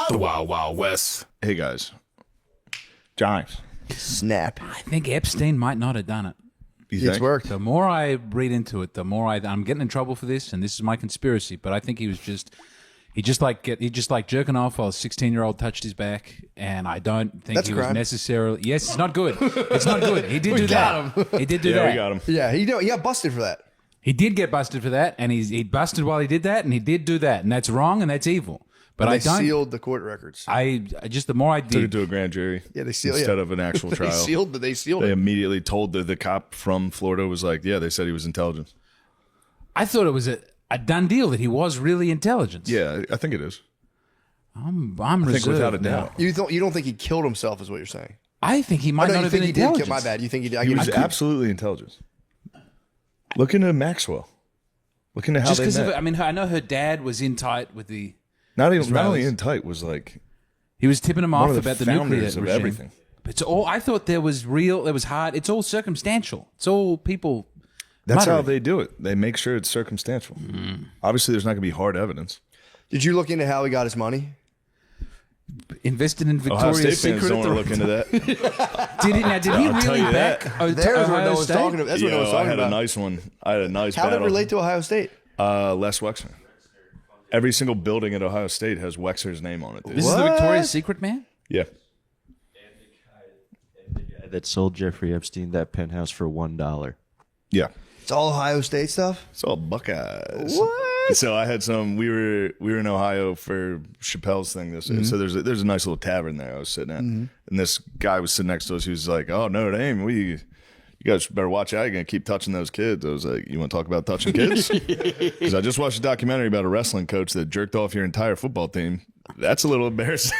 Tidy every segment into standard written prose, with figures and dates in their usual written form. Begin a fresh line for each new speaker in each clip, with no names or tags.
The Wild Wild West. Hey, guys. Giants.
Snap.
I think Epstein might not have done it.
You
It's
think?
worked.
The more I read into it, the more I'm getting in trouble for this, and this is my conspiracy. But I think he just like jerking off while a 16-year-old touched his back, and I don't think
That's
he
a
was
crime.
necessarily. Yes, it's not good. It's not good. He did do
got
that. He did do
Yeah,
that.
we got him.
Yeah, he got busted for that.
He did get busted for that, and he busted while he did that, and he did do that, and that's wrong and that's evil. But
And
I
they
don't.
sealed the court records.
I just the more I
Took it
did,
to a grand jury.
Yeah, they sealed
instead of an actual trial.
They sealed
They
it.
immediately told the cop from Florida was like, yeah, they said he was intelligence.
I thought it was a done deal that he was really intelligent.
Yeah, I think it is.
I'm
I think
reserved
without a
now.
doubt.
You don't think he killed himself, is what you're saying?
I think he might
No,
not
you
have
think
been
he did
intelligent.
kill? My bad. You think he did?
He was absolutely intelligent. Look into Maxwell. Look into how
Just
they
because
met.
of it, I mean, I know her dad was in tight with the.
Not only
Israelis.
in tight, was like
He was tipping him
one
off
of the
about the nuclear
founders of
regime.
everything.
It's all. I thought there was hard. It's all circumstantial. It's all people.
That's how
muttering.
they do it. They make sure it's circumstantial. Obviously, there's not going to be hard evidence.
Did you look into how he got his money?
Invested in
Ohio
Victoria's
State fans
Secret.
don't
At
want to
the,
look into that.
did he? Now, did he
I'll tell
really
you
back
There's what
Ohio
Noah's
State?
talking about. That's what Noah's
I
talking
had
about.
a nice one. I had a nice
How did it
battle.
relate to Ohio State?
Les Wexner. Every single building at Ohio State has Wexner's name on it. Dude.
This is the Victoria's Secret man.
Yeah.
That sold Jeffrey Epstein that penthouse for $1.
Yeah.
It's all Ohio State stuff.
It's all Buckeyes.
What?
So I had some. We were in Ohio for Chappelle's thing. So there's a nice little tavern there I was sitting at, and this guy was sitting next to us. He was like, "Oh, Notre Dame, you guys better watch out. You're gonna keep touching those kids." I was like, "You want to talk about touching kids?" Because I just watched a documentary about a wrestling coach that jerked off your entire football team. That's a little embarrassing.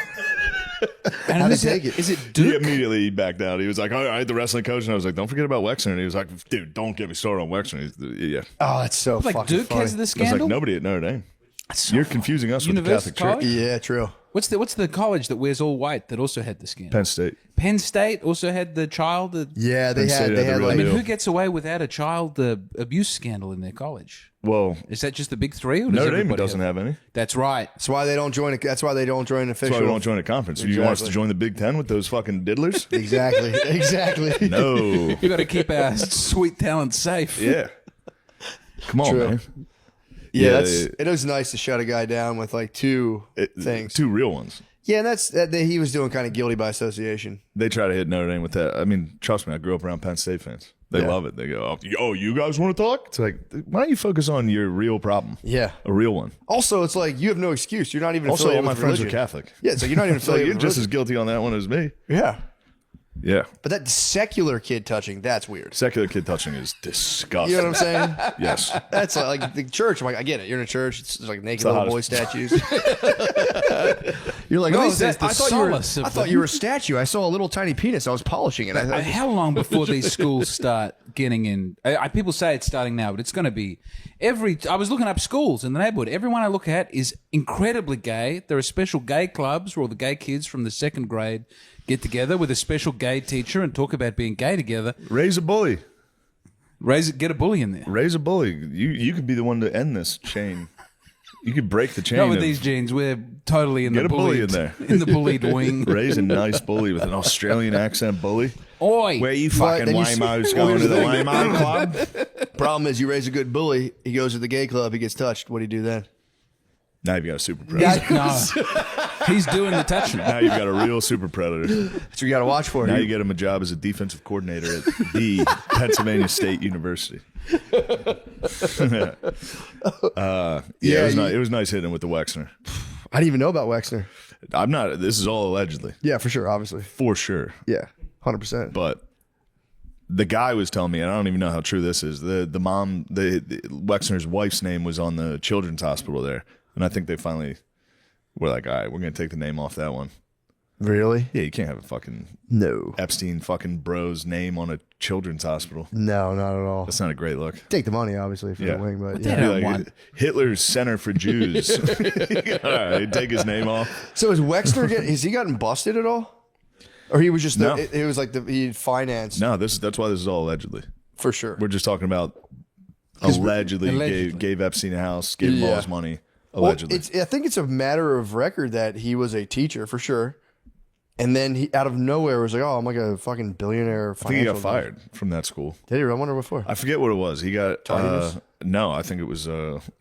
And
How'd
is
he take it?
Is it
He
Duke?
immediately backed out. He was like, "All right, the wrestling coach," and I was like, "Don't forget about Wexner." And he was like, "Dude, don't get me started on Wexner." Yeah,
Oh, that's so
Like
fucking
Duke
funny.
has the
I was
scandal.
like, "Nobody at Notre Dame."
So
You're confusing us with the
University
Catholic Church.
College?
Yeah, true.
What's the college that wears all white that also had the scandal?
Penn State.
Penn State also had the child.
Yeah, they
Penn State
had
had the real
I
like
mean,
deal.
who gets away without a child abuse scandal in their college?
Well,
Is that just the big three? Or does
Notre Dame
everybody
doesn't have any.
That's right.
that's why they don't join. That's why they don't join
That's
official.
why we don't join a conference. You want us to
Exactly.
join the Big Ten with those fucking diddlers?
Exactly. Exactly.
No.
We got to keep our sweet talent safe.
Yeah. Come on,
True.
man.
Yeah,
Yeah,
it was nice to shut a guy down with like two things.
Two real ones.
Yeah, and that he was doing kind of guilty by association.
They try to hit Notre Dame with that. I mean, trust me, I grew up around Penn State fans. They
Yeah.
love it. They go, "Oh, you guys want to talk?" It's like, why don't you focus on your real problem?
Yeah.
A real one.
Also, it's like you have no excuse. You're not even
Also, all
affiliated
my
with
friends are
religion.
Catholic.
Yeah, so you're not even
So
affiliated
you're
with
just as
religion.
guilty on that one as me.
Yeah.
Yeah.
But that secular kid touching, that's weird.
Secular kid touching is disgusting.
You know what I'm saying?
Yes.
That's like the church. I'm like, I get it. You're in a church. It's like naked
the
little boy
hottest.
statues. You're like,
At
oh,
least there's the
I thought you were.
solace of
I thought you were a statue. I saw a little tiny penis. I was polishing it.
How long before these schools start getting in? People say it's starting now, but it's going to be I was looking up schools in the neighborhood. Everyone I look at is incredibly gay. There are special gay clubs where all the gay kids from the second grade get together with a special gay teacher and talk about being gay together.
Raise a bully.
Get a bully in there.
Raise a bully. You could be the one to end this chain. You could break the chain.
Not with
of-
these genes. We're totally in
Get
the
a bully
bullied,
in there.
in the bullied wing.
Raise a nice bully with an Australian accent bully.
Oi!
Where you
But
fucking
then you
Waymos
see-
going to the
Here's the thing.
Waymon Club?
Problem is, you raise a good bully. He goes to the gay club. He gets touched. What do you do then?
Now you've got a super predator.
No, he's doing the touching.
Now you've got a real super predator.
That's what you got to watch for.
Now you get him a job as a defensive coordinator at the Pennsylvania State University. Yeah, it was nice hitting him with the Wexner.
I didn't even know about Wexner.
I'm not. This is all allegedly,
Yeah, for sure. Obviously.
for sure.
Yeah, 100%.
But the guy was telling me, and I don't even know how true this is. The mom, the Wexner's wife's name was on the children's hospital there, and I think they finally were like, "All right, we're gonna take the name off that one."
Really?
Yeah, you can't have a fucking
No.
Epstein fucking bro's name on a children's hospital.
No, not at all.
That's not a great look.
Take the money, obviously, for
Yeah.
the wing, but
they
yeah.
don't
Be like,
want-
Hitler's Center for Jews. All right, take his name off.
So is Wexner has he gotten busted at all? Or he was just
No.
it was like he financed
No, that's why this is all allegedly.
for sure.
We're just talking about allegedly
Allegedly.
Gave Epstein a house, gave him all
Yeah.
his money. allegedly.
I think it's a matter of record that he was a teacher for sure. And then he, out of nowhere, was like, "Oh, I'm like a fucking billionaire."
I think he got fired from that school.
Did he? I wonder what for.
I forget what it was. He got
Tardiness?
no. I think it was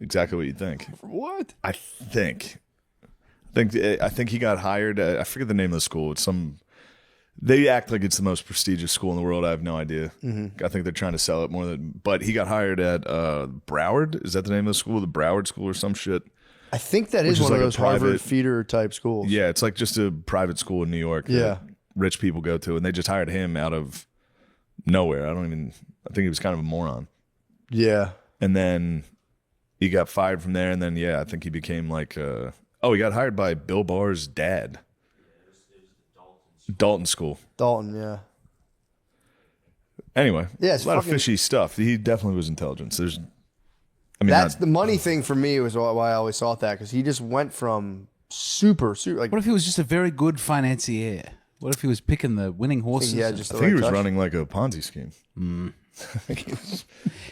exactly what you'd think.
What?
I think he got hired. I forget the name of the school. It's some. They act like it's the most prestigious school in the world. I have no idea. I think they're trying to sell it more than. But he got hired at Broward. Is that the name of the school? The Broward School or some shit.
I think that is
Which is
one
like
of
a
those Harvard
private-
feeder type schools.
Yeah, it's like just a private school in New York.
Yeah.
That rich people go to, and they just hired him out of nowhere. I think he was kind of a moron.
Yeah.
And then he got fired from there, and then I think he became like he got hired by Bill Barr's dad. Dalton School.
Dalton, yeah.
Anyway,
Yeah, it's
a lot of
fucking-
fishy stuff. He definitely was intelligent. There's,
That's the money thing for me was why I always thought that, because he just went from super like
What if he was just a very good financier? What if he was picking the winning horses?
yeah, just
I
the
think he
right
was
touch.
running like a Ponzi scheme.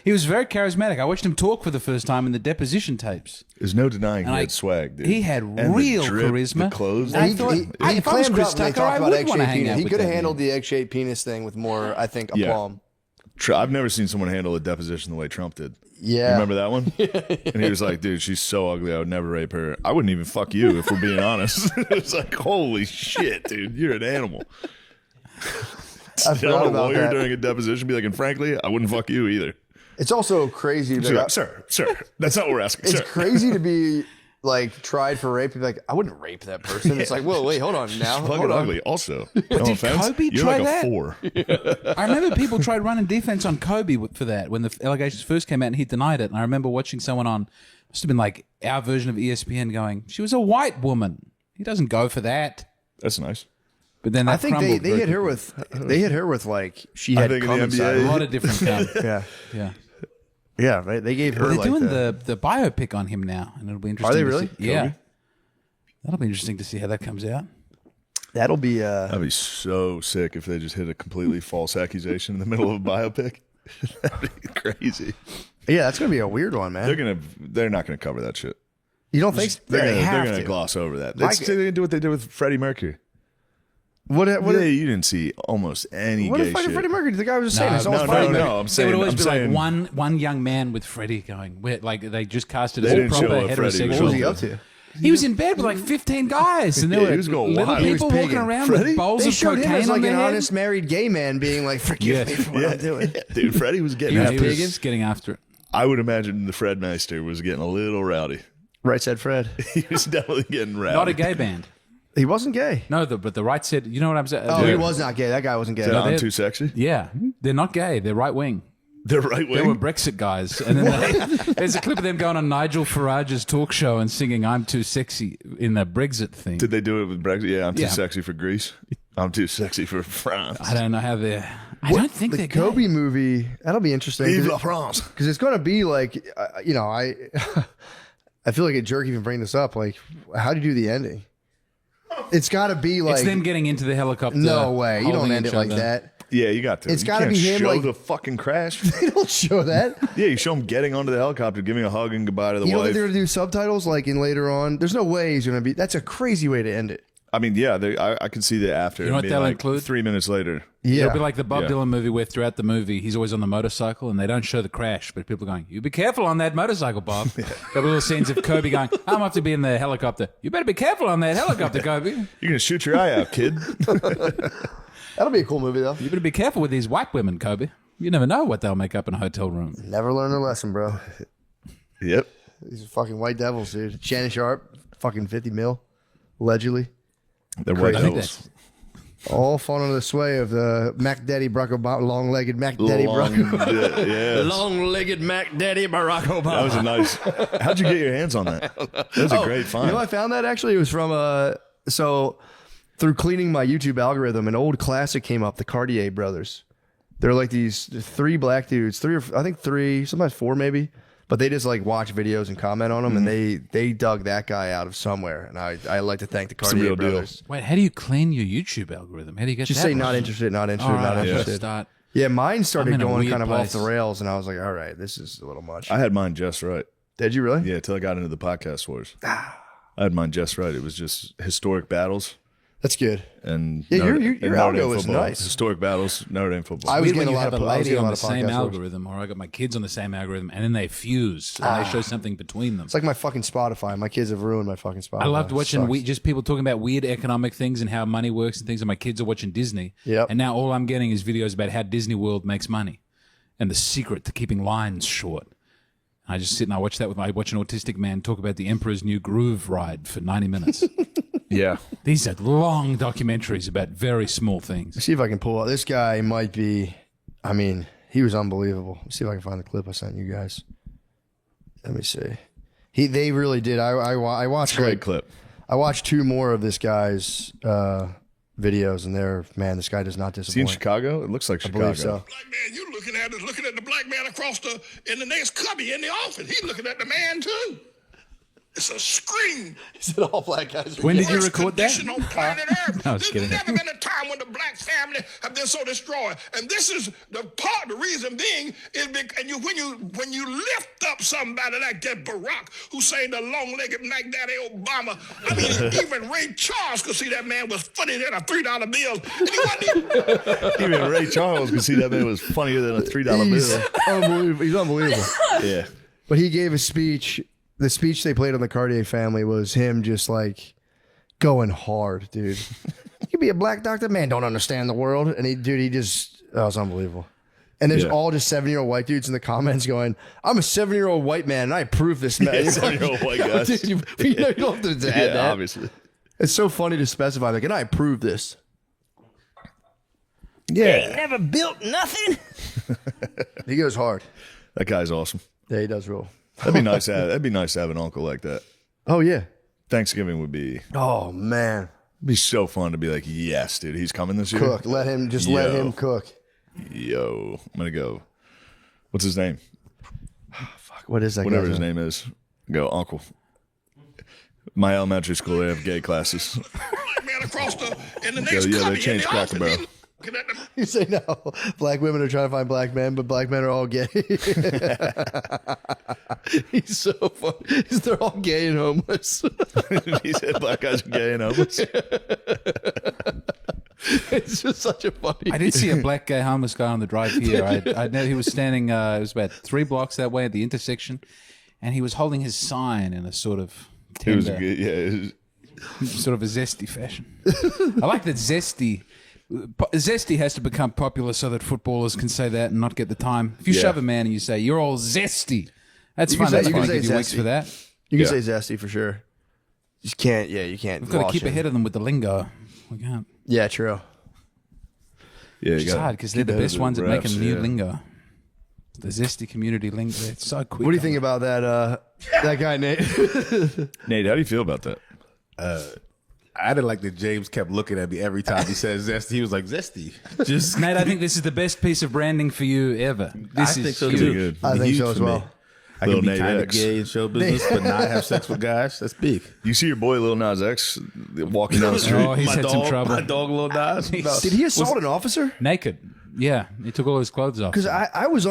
He was very charismatic. I watched him talk for the first time in the deposition tapes.
There's no denying he
And
had swag, dude.
he had
And the
real
drip,
charisma.
The clothes.
And I
He,
thought,
he,
I-
he
if I was
clammed
Chris
up and they
Tucker,
talked
I
about
would
egg-shaped
want to hang
penis.
out
He
with
could have
that
handled
man.
the egg-shaped penis thing with more, I think,
Yeah.
aplomb.
I've never seen someone handle a deposition the way Trump did.
Yeah.
You remember that one? And he was like, dude, she's so ugly, I would never rape her. I wouldn't even fuck you, if we're being honest. It's like, holy shit, dude, you're an animal.
I
Tell
forgot
a
about
lawyer
that.
during a deposition, be like, and frankly, I wouldn't fuck you either.
It's also crazy.
She's like, sir, that's not what we're asking.
It's
Sir.
crazy to be like tried for rape. You're like, I wouldn't rape that person. It's like, whoa, wait, hold on now.
She's fucking
Hold on.
ugly. Also, no
did
offense,
Kobe
you're
try
like
that?
a 4.
I remember people tried running defense on Kobe for that when the allegations first came out, and he denied it. And I remember watching someone on, must have been like our version of ESPN, going, "She was a white woman. He doesn't go for that."
That's nice.
But then that
I think
crumbled
they
very
hit her
quickly.
with like she
I
had
think in
cum
the
inside.
a
NBA
lot of different cum.
Yeah,
Yeah.
right. They gave her
They're
like
doing the biopic on him now, and it'll be interesting.
they
to
really?
see. Yeah. That'll be interesting to see how that comes out.
that'll be
That'd be so sick if they just hit a completely false accusation in the middle of a biopic. That'd be crazy.
yeah, that's gonna be a weird one, man.
They're not gonna cover that shit.
You don't think so?
They're
They have
gonna
to.
gloss over that.
Mike-
They're gonna do what they did with Freddie Mercury.
What
You didn't see almost any
what
gay
if fucking
shit.
Freddie Mercury? The guy was just saying it's all
no,
Freddie
no,
Mercury.
no. I'm
There
saying,
would always
I'm
be
saying,
like one young man with Freddie going, like they just casted
They
as a
didn't
proper
show what Freddie was
heterosexual.
What was he up to?
He was in bed with like 15 guys, and there
Yeah,
were
he was going
little
wild. He was
people walking
pigging.
around
Freddie?
with bowls
They
of
showed him
cocaine
as
on
like
their
an
head.
honest married gay man, being like, "Forgive me for what I'm doing."
Dude, Freddie was getting
Yeah,
after
he
it.
was getting after it.
I would imagine the Fred Meister was getting a little rowdy.
Right said Fred.
He was definitely getting rowdy.
Not a gay band.
He wasn't gay.
No, but the right said, you know what I'm saying?
Oh, he was not gay. That guy wasn't gay.
Is that I'm
they're-
too sexy?
Yeah, they're not gay. They're right wing.
They're right
They were
wing.
Brexit guys. And then there's a clip of them going on Nigel Farage's talk show and singing "I'm Too Sexy" in the Brexit thing.
Did they do it with Brexit? Yeah, I'm too
Yeah.
sexy for Greece. I'm too sexy for France.
I don't know how they're. I don't think
The
they're
Kobe
gay.
movie, that'll be interesting.
Vive la France.
Because it's going to be like, I feel like a jerk even bring this up. Like, how do you do the ending? It's got to be like,
It's them getting into the helicopter.
no way. You don't
holding
end
each
it like
other.
that.
Yeah, you got to.
It's
You
gotta
can't
be him,
show
like-
the fucking crash.
They don't show that.
Yeah, you show him getting onto the helicopter, giving a hug and goodbye to the
You don't
wife.
think they're going to do subtitles like in later on? There's no way he's going to be. That's a crazy way to end it.
I mean, yeah, I could see the after.
You know what
being
they'll
like
include?
3 minutes later.
Yeah.
It'll be like the Bob
Yeah.
Dylan movie where throughout the movie he's always on the motorcycle and they don't show the crash, but people are going, "You be careful on that motorcycle, Bob." There'll be little scenes of Kobe going, "I'm off to be in the helicopter. You better be careful on that helicopter, Kobe.
You're going to shoot your eye out, kid.
That'll be a cool movie, though.
You better be careful with these white women, Kobe. You never know what they'll make up in a hotel room."
Never learn their lesson, bro.
Yep.
These are fucking white devils, dude. Shannon Sharp, fucking 50 mil, allegedly.
They're white
I think
devils.
All fall under the sway of the Mac Daddy Barack Obama, long-legged Mac Daddy Barack Obama.
Yeah.
Long-legged Mac Daddy Barack Obama.
That was a nice. How'd you get your hands on that? That was a great find.
You know, I found that actually. It was from so through cleaning my YouTube algorithm, an old classic came up, the Cartier brothers. They're like these 3 black dudes, 3 or I think 3, sometimes 4 maybe, but they just like watch videos and comment on them, and they dug that guy out of somewhere, and I like to thank the
It's the
Cartier
real deal.
brothers.
Wait, how do you clean your YouTube algorithm? How do you get
Just
that
say not
right?
interested, not interested,
All right,
not
I should
interested.
start.
Yeah, mine
I'm
started
in a
going
weird
kind of
place.
off the rails, and I was like, all right, this is a little much.
I had mine just right.
Did you really?
Yeah, till I got into the podcast wars. I had mine just right. It was just historic battles.
That's good.
And
Yeah,
Notre-
your
and Notre
algo
Dame
was
football.
nice.
Historic battles, Notre Dame football.
I was
Weird when
getting
you
a lot
have
of
a
I was
lady
getting a
on
lot
the
of
same
podcast wars.
algorithm, or I got my kids on the same algorithm, and then they fuse and they show something between them.
It's like my fucking Spotify. My kids have ruined my fucking Spotify.
I loved watching
Sucks.
just people talking about weird economic things and how money works and things. And my kids are watching Disney.
Yep.
And now all I'm getting is videos about how Disney World makes money and the secret to keeping lines short. I just sit and I watch that I watch an autistic man talk about the Emperor's New Groove ride for 90 minutes.
Yeah.
These are long documentaries about very small things.
See if I can pull out. This guy might be. I mean, he was unbelievable. Let's see if I can find the clip I sent you guys. Let me see. They really did. I watched
Great clip.
I watched 2 more of this guy's videos, and this guy does not
See in
disappoint.
Chicago? It looks like
I
Chicago.
believe so.
Black man you looking at is looking at the black man across in the next cubby in the office. He's looking at the man too. It's a scream.
He said all black guys.
When did you
Worst
record that?
condition on planet Earth.
I was
There's
kidding.
never been a time when the black family have been so destroyed. And this is the reason being is when you lift up somebody like that Barack Hussein, the long-legged Mac Daddy Obama. I mean, even Ray Charles could see that man was funny than a $3 bill. And he wasn't
Even Ray Charles could see that man was funnier than a $3
He's
bill.
unbelievable. He's unbelievable.
Yeah.
But he gave a speech. The speech they played on the Cartier family was him just like going hard, dude. You could be a black doctor, man. Don't understand the world, and he just that was unbelievable. And there's
Yeah.
all just 7-year-old white dudes in the comments going, "I'm a 7-year-old white man, and I approve this man."
Yeah, 7-year-old white guys.
Dude, you know, you don't have to add
Yeah,
that.
obviously.
It's so funny to specify, like, and I approve this.
Yeah.
Never built nothing. He goes hard.
That guy's awesome.
Yeah, he does rule.
That'd be nice to have an uncle like that.
Oh yeah.
Thanksgiving would be
Oh man.
so fun to be like, yes, dude, he's coming this year.
Cook. Let him cook.
Yo, I'm gonna go. What's his name?
Fuck, what is that?
Whatever
guy's
his name is. Go, uncle. My elementary school, they have gay classes.
black man across in the
Go,
next
yeah, they
cubby in
changed
the
Cracker
office.
Barrel.
He's looking at the
You say no. Black women are trying to find black men, but black men are all gay. He's so funny. They're all gay and homeless.
He said black guys are gay and homeless.
It's just such a funny.
I did see a black gay homeless guy on the drive here. I know he was standing. It was about 3 blocks that way at the intersection, and he was holding his sign in a sort of
It was
tender,
good. Yeah, it was,
sort of a zesty fashion. I like that zesty. Zesty has to become popular so that footballers can say that and not get the time. If you
Yeah.
shove a man and you say you're all zesty, that's
You can
fun.
say-
That's
you can
fine.
say
Give you weeks
zesty.
for that.
You can
Yeah.
say zesty for sure. You can't. Yeah, you can't.
We've got to
gloss
keep
him.
ahead of them with the lingo. We can't.
Yeah, true.
yeah.
It's
You got
hard because they're the
keep ahead
best
of
ones at
reps,
making new
yeah.
lingo. The zesty community lingo. It's so quick.
What do you think about that? That guy Nate.
Nate, how do you feel about that?
I didn't like that James kept looking at me every time he said zesty. He was like, zesty. Just
Nate, I think this is the best piece of branding for you ever. This
I
is
think so
huge.
too.
good.
I think
Huge
so as
for me.
well.
I can
Lil
be
Nate
kind of
X.
gay in show business, but not have sex with guys. That's big.
You see your boy Lil Nas X walking down the street.
Oh, he's
my
had
dog,
some trouble.
My dog, Lil Nas.
Did he assault an officer?
Naked. Yeah, he took all his clothes off.
Because I was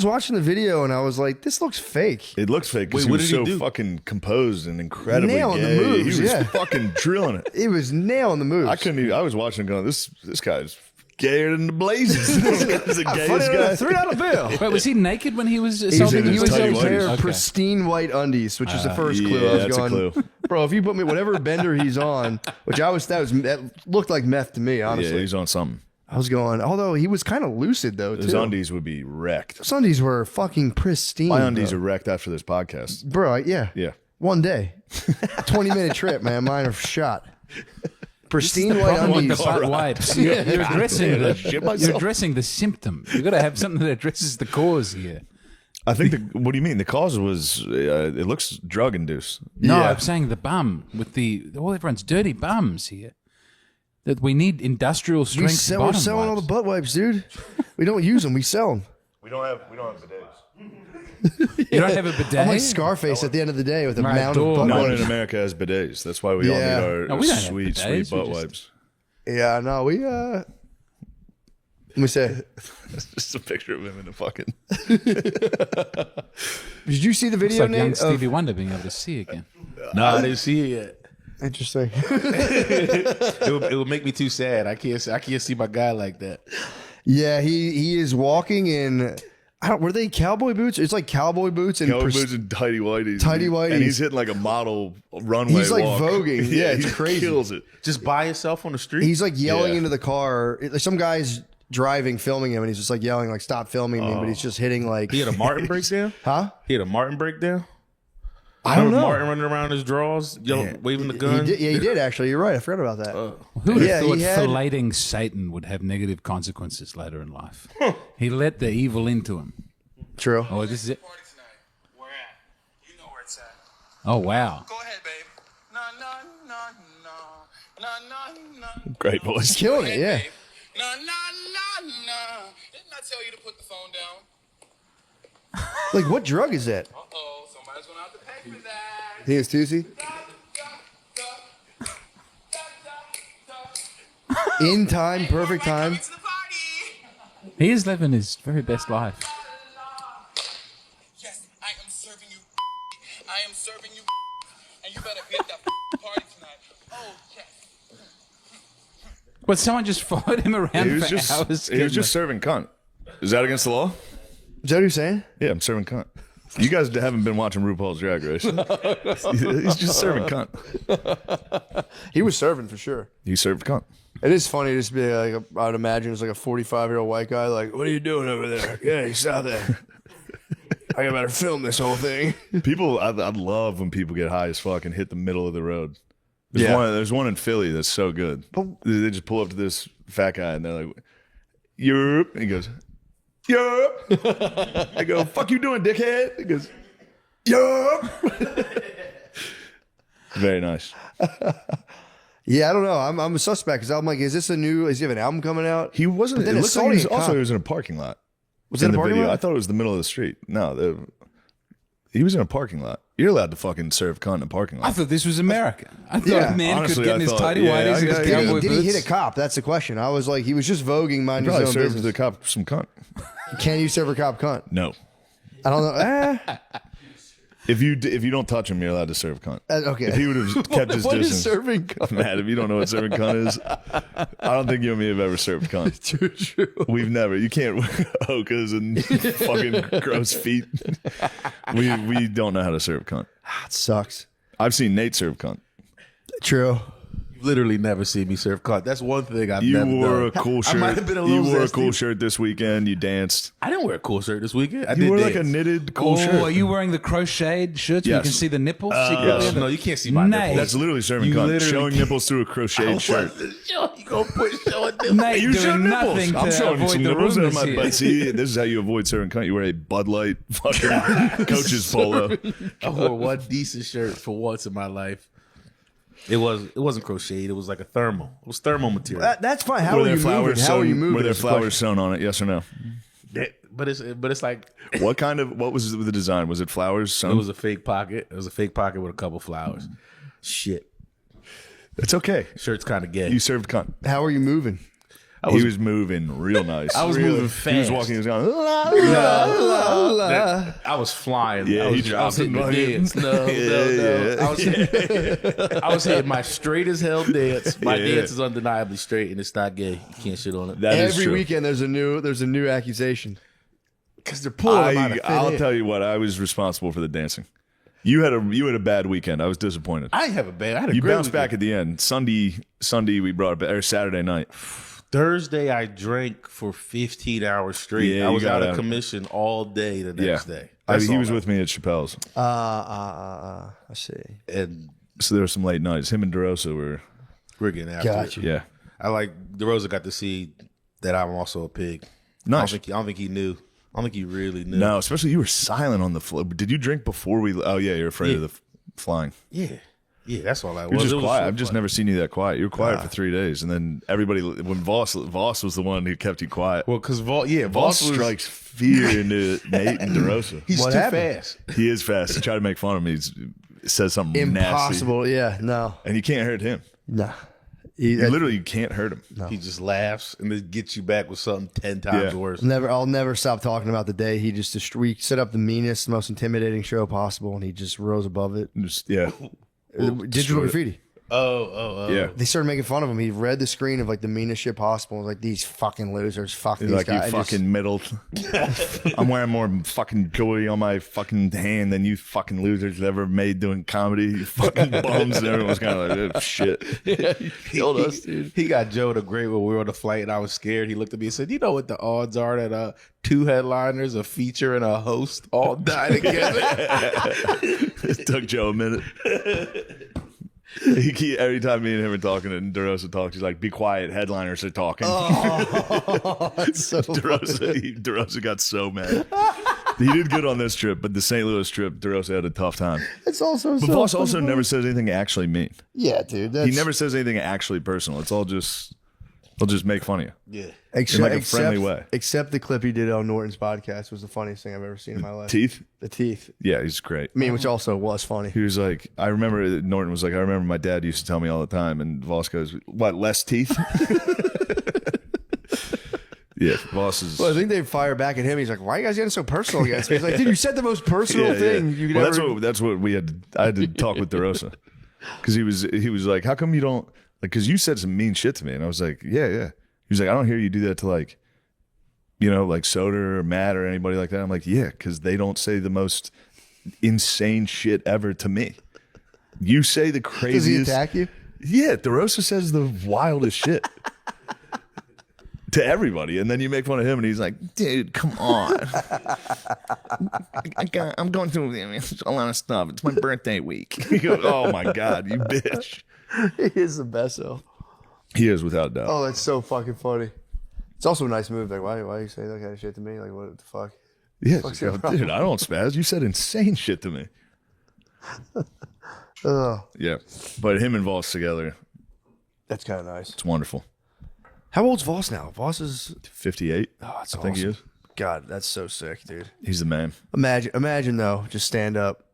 watching the video and I was like, this looks fake.
It looks fake because
Wait,
he
what
was
did
so
he do?
fucking composed and incredibly
Nailing the
gay.
moves,
he was
yeah.
fucking drilling it.
It was nailing the moves.
I couldn't even, I was watching going, this guy's gayer than the blazes. This guy's the gayest guy.
$3 bill.
Wait, was he naked when he was
He was
assaulting
in
his
his
tidy
pair
whities.
of pristine white undies, which is the first
yeah,
clue. I was
that's a
going,
clue.
bro, if you put me whatever bender he's on, that looked like meth to me,
Yeah,
honestly.
he's on something.
I was going, although he was kind of lucid though,
His
too.
undies would be wrecked.
His undies were fucking pristine.
My undies
bro.
are wrecked after this podcast.
Bro, yeah.
Yeah.
One day. 20-minute trip, man. Mine are shot. Pristine white
Problem with
undies.
the butt wipes. You're addressing
Shit
you're
myself.
addressing the symptom. You've got to have something that addresses the cause here.
I think what do you mean? The cause was, it looks drug induced.
No,
Yeah.
I'm saying the bum with everyone's dirty bums here. That we need industrial strength
We're
bottom
selling all the
wipes.
butt wipes, dude. We don't use them. We sell them.
We don't have bidets.
You don't have a bidet?
I'm like Scarface at the end of the day with a
Right,
mound
door.
of butt
No one
wipes.
in America has bidets. That's why we all
Yeah.
need our
No, we don't have
sweet,
bidets.
sweet butt
We just-
wipes.
Yeah, no, we Let me say.
It's just a picture of him in the fucking.
Did you see the
It's
video,
like young
Nate?
Stevie Wonder being able to see again.
No, I didn't see it yet.
Interesting.
It would make me too sad. I can't see my guy like that.
Yeah, he is walking in. Were they cowboy boots? It's like cowboy boots and
Cowboy boots and tighty whities.
Tighty whities.
And he's hitting like a model runway
He's like
walk.
voguing. Yeah, it's
he
crazy.
kills it.
Just by himself on the street.
He's like yelling
Yeah.
into the car. Like some guy's driving, filming him, and he's just like yelling, like "Stop filming me!" But he's just hitting like.
He had a Martin breakdown.
Huh?
He had a Martin breakdown.
I don't know.
Martin running around his drawers, waving the gun.
He did actually. You're right. I forgot about that.
Who would have
Yeah,
thought
he had-
filleting Satan would have negative consequences later in life? He let the evil into him.
True.
Oh, this is it.
Party tonight. Where at? You know where it's at.
Oh, wow.
Go ahead, babe. No, no, no, no. No, no, no.
Great voice.
Killing it. Yeah.
No, no, no, no. Didn't I tell you to put the phone down?
Like what drug is that?
Uh-oh, somebody's gonna have to pay for that.
He is Tusi. In time, perfect time.
It's the party.
He is living his very best life.
Yes, I am serving you. I am serving you. And you better be at that party tonight. Oh, yes.
But someone just followed him around
He was
for
just
hours.
he was just serving cunt. Is that against the law?
Is that what you're saying?
Yeah, I'm serving cunt. You guys haven't been watching RuPaul's Drag Race. He's just serving cunt.
He was serving for sure.
He served cunt.
It is funny to just be like, I'd imagine it's like a 45-year-old white guy, like, what are you doing over there? Yeah, you saw that. I better film this whole thing.
People, I love when people get high as fuck and hit the middle of the road.
Yeah.
There's one in Philly that's so good. They just pull up to this fat guy and they're like, "Europe," and he goes, "Europe." I go, "Fuck you doing, dickhead?" He goes, "Europe." Very nice.
Yeah, I don't know. I'm a suspect because I'm like, is this a new? Does he have an album coming out?
He wasn't.
But then
It
it's
looks like he was,
Sony
also
cop.
he was in a parking lot.
Was it
in
a
the
parking
video.
lot?
I thought it was the middle of the street. No, he was in a parking lot. You're allowed to fucking serve cunt in a parking lot.
I thought this was America. I thought
Yeah.
a man
Honestly,
could get in
I
his
thought-
tidy
yeah,
whities and his
I-
cowboy
Did he
boots.
hit a cop? That's the question. I was like, he was just voguing, mind his
Probably
own
served
business.
the cop some cunt.
Can you serve a cop cunt?
No.
I don't know.
If you don't touch him, you're allowed to serve cunt.
Okay.
If he would have kept his
What is
distance,
serving cunt?
Matt, if you don't know what serving cunt is, I don't think you and me have ever served cunt.
True.
We've never. You can't hokas and fucking gross feet. We don't know how to serve cunt.
It sucks.
I've seen Nate serve cunt.
True.
Literally never see me serve cunt. That's one thing I've
You
never
wore
done.
a cool
I
shirt.
might have been a
You
little
wore a
zesty.
cool shirt this weekend. You danced.
I didn't wear a cool shirt this weekend. I
You
did
wore
dance.
like a knitted cool
Oh,
shirt.
are you wearing the crocheted shirts where you
Yes.
can see the nipples?
yes.
No, you can't see my
Nate.
nipples.
That's literally serving
You
cunt.
literally
Showing
can't-
nipples through a crocheted shirt.
You gonna put showing nipples?
Nate
You show
doing
nipples.
nothing
I'm
to
showing
avoid
some
the
nipples out of
rumors
my
here.
butt. See, this is how you avoid serving cunt. You wear a Bud Light fucking coach's polo.
I wore one decent shirt for once in my life. It wasn't crocheted. It was like a thermal. It was thermal material.
That's fine. How
Were
are
there
you moving? How are you moving?
Were there
is the
flowers
question.
sewn on it? Yes or no?
But it's like
What was the design? Was it flowers sewn?
it was a fake pocket. It was a fake pocket with a couple flowers. Shit,
It's okay.
shirt's kind of gay.
You served cunt.
How are you moving?
He was moving real nice.
I was moving
He was
fast.
walking. He was going. La, la, la.
I was flying.
Yeah,
I was,
he dropped
hitting the
fucking-
dance. No.
Yeah.
I was hitting my straight as hell dance. My
Yeah.
dance is undeniably straight, and it's not gay. You can't shit on it.
That is
Every
true.
weekend there's a new accusation. Because they're pulling them out of
I'll tell you what. I was responsible for the dancing. You had a bad weekend. I was disappointed.
I didn't have a bad. I had a
You
great
bounced
weekend.
back at the end. Sunday we brought it back, or Saturday night.
Thursday, I drank for 15 hours straight.
Yeah,
I
you
was
got
out of
out.
commission all day the next day.
He was with me at Chappelle's,
I see.
And
so there were some late nights. Him and DeRosa were.
we're getting after
Gotcha.
it.
Yeah,
I like DeRosa got to see that I'm also a pig.
nice.
I don't think he knew. I don't think he really knew.
No, especially you were silent on the floor. Did you drink before we? Oh yeah, you're afraid of the flying.
Yeah, that's all I
You're
was.
just
It was
quiet.
so
I've just
funny.
never seen you that quiet. You were quiet for 3 days, and then everybody. When Voss was the one who kept you quiet.
Well, because
Voss
Voss was,
strikes fear into Nate and DeRosa.
he's
What
too
happened?
fast.
He is fast. He tried to make fun of me. He says something nasty,
Impossible. Yeah. No.
and you can't hurt him.
No.
You literally can't hurt him.
He just laughs and then gets you back with something 10 times worse.
I'll never stop talking about the day he just we set up the meanest, most intimidating show possible, and he just rose above it.
Just,
Digital graffiti.
Oh.
Yeah.
They started making fun of him. He read the screen of like the meanest shit possible. And was like, these fucking losers, fuck
He's
these
like,
guys.
you fucking middle. I'm wearing more fucking jewelry on my fucking hand than you fucking losers ever made doing comedy. You fucking bums. And everyone was kind of like, oh, shit.
He killed us, dude. He got Joe the Great when we were on the flight, and I was scared. He looked at me and said, "You know what the odds are that 2 headliners, a feature, and a host all die together?"
It took Joe a minute. Every time me and him are talking and DeRosa talks, he's like, "Be quiet, headliners are talking."
Oh, that's so
DeRosa got so mad. He did good on this trip, but the St. Louis trip, DeRosa had a tough time.
It's also
But Voss also never says anything actually mean.
Yeah, dude.
He never says anything actually personal. It's all just, he'll just make fun of you.
Yeah.
In like a friendly way.
Except the clip he did on Norton's podcast was the funniest thing I've ever seen in my life.
Teeth?
The teeth.
Yeah, he's great.
I mean, which also was funny.
He was like, I remember Norton was like, I remember my dad used to tell me all the time. And Voss goes, what, less teeth? Yeah, Voss is.
Well, I think they fire back at him. He's like, "Why are you guys getting so personal against me?" He's like, "Dude, you said the most personal thing you could ever."
That's what we had. I had to talk with DeRosa because he was like, "How come you don't like?" Because you said some mean shit to me, and I was like, "Yeah." He was like, "I don't hear you do that to like, like Soda or Matt or anybody like that." I'm like, "Yeah," because they don't say the most insane shit ever to me. You say the craziest.
Does he attack you?
Yeah, DeRosa says the wildest shit. To everybody, and then you make fun of him, and he's like, "Dude, come on! I'm going through a lot of stuff. It's my birthday week." He goes, "Oh my god, you bitch!"
He is the best, though.
He is without a doubt.
Oh, that's so fucking funny. It's also a nice move. Like, why you say that kind of shit to me? Like, what the fuck?
Yeah, dude, I don't spaz. You said insane shit to me. Yeah, but him and Voss together,
that's kind of nice.
it's wonderful.
How old's Voss now? Voss is
58.
Oh, that's
I think he is.
God, that's so sick, dude.
He's the man.
Imagine though, just stand up,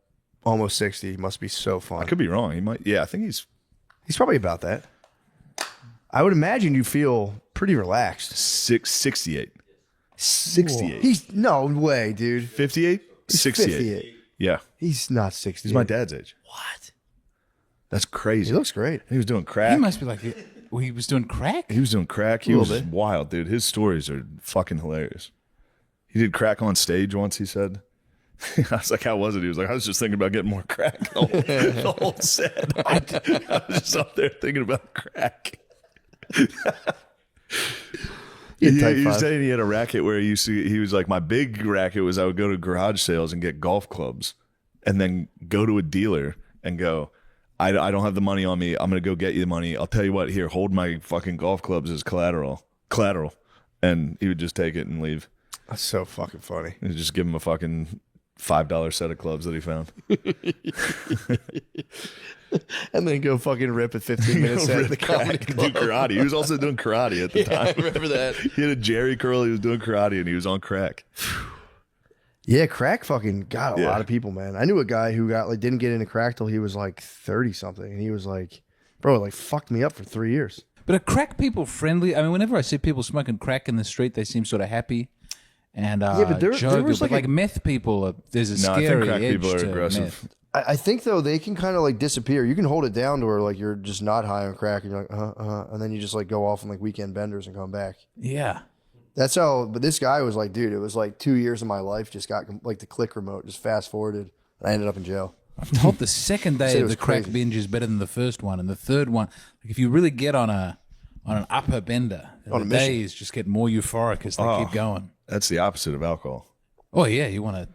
almost 60. Must be so fun.
I could be wrong. He might. Yeah, I think he's
probably about that. I would imagine you feel pretty relaxed.
68. 68.
He's no way, dude.
58. 68.
58.
Yeah,
He's not 60.
he's my dad's age.
What?
That's crazy.
He looks great.
He was doing crack.
He must be like, he was doing crack?
He was doing crack. He was wild, dude. His stories are fucking hilarious. He did crack on stage once, he said. I was like, how was it? He was like, I was just thinking about getting more crack the whole set. I was just up there thinking about crack. He was saying he had a racket where he was like, my big racket was I would go to garage sales and get golf clubs and then go to a dealer and go, I don't have the money on me. I'm going to go get you the money. I'll tell you what, here, hold my fucking golf clubs as collateral. And he would just take it and leave.
That's so fucking funny.
And just give him a fucking $5 set of clubs that he found.
And then go fucking rip at 15 minutes at the comedy club.
Do karate. He was also doing karate at the time.
I remember that.
He had a Jerry curl. He was doing karate and he was on crack.
Yeah, crack fucking got a lot of people, man. I knew a guy who didn't get into crack till he was like 30 something, and he was like, "Bro, it like fucked me up for 3 years."
But are crack people friendly? I mean, whenever I see people smoking crack in the street, they seem sort of happy and
but there
jovial.
was
But like meth people, there's a
No, I
scary
think crack
edge
people are
to
aggressive.
meth.
I think though they can kind of like disappear. You can hold it down to where like you're just not high on crack, and you're like, and then you just like go off on like weekend benders and come back.
Yeah.
That's how. But this guy was like, dude, it was like 2 years of my life just got like the click remote just fast forwarded, and I ended up in jail.
I'm told the second
Said
day
it
of
was
the crack
crazy.
binge is better than the first one, and the third one, like if you really get on an upper bender,
On
the
a mission.
days just get more euphoric as they keep going.
That's the opposite of alcohol.
Oh yeah, you want to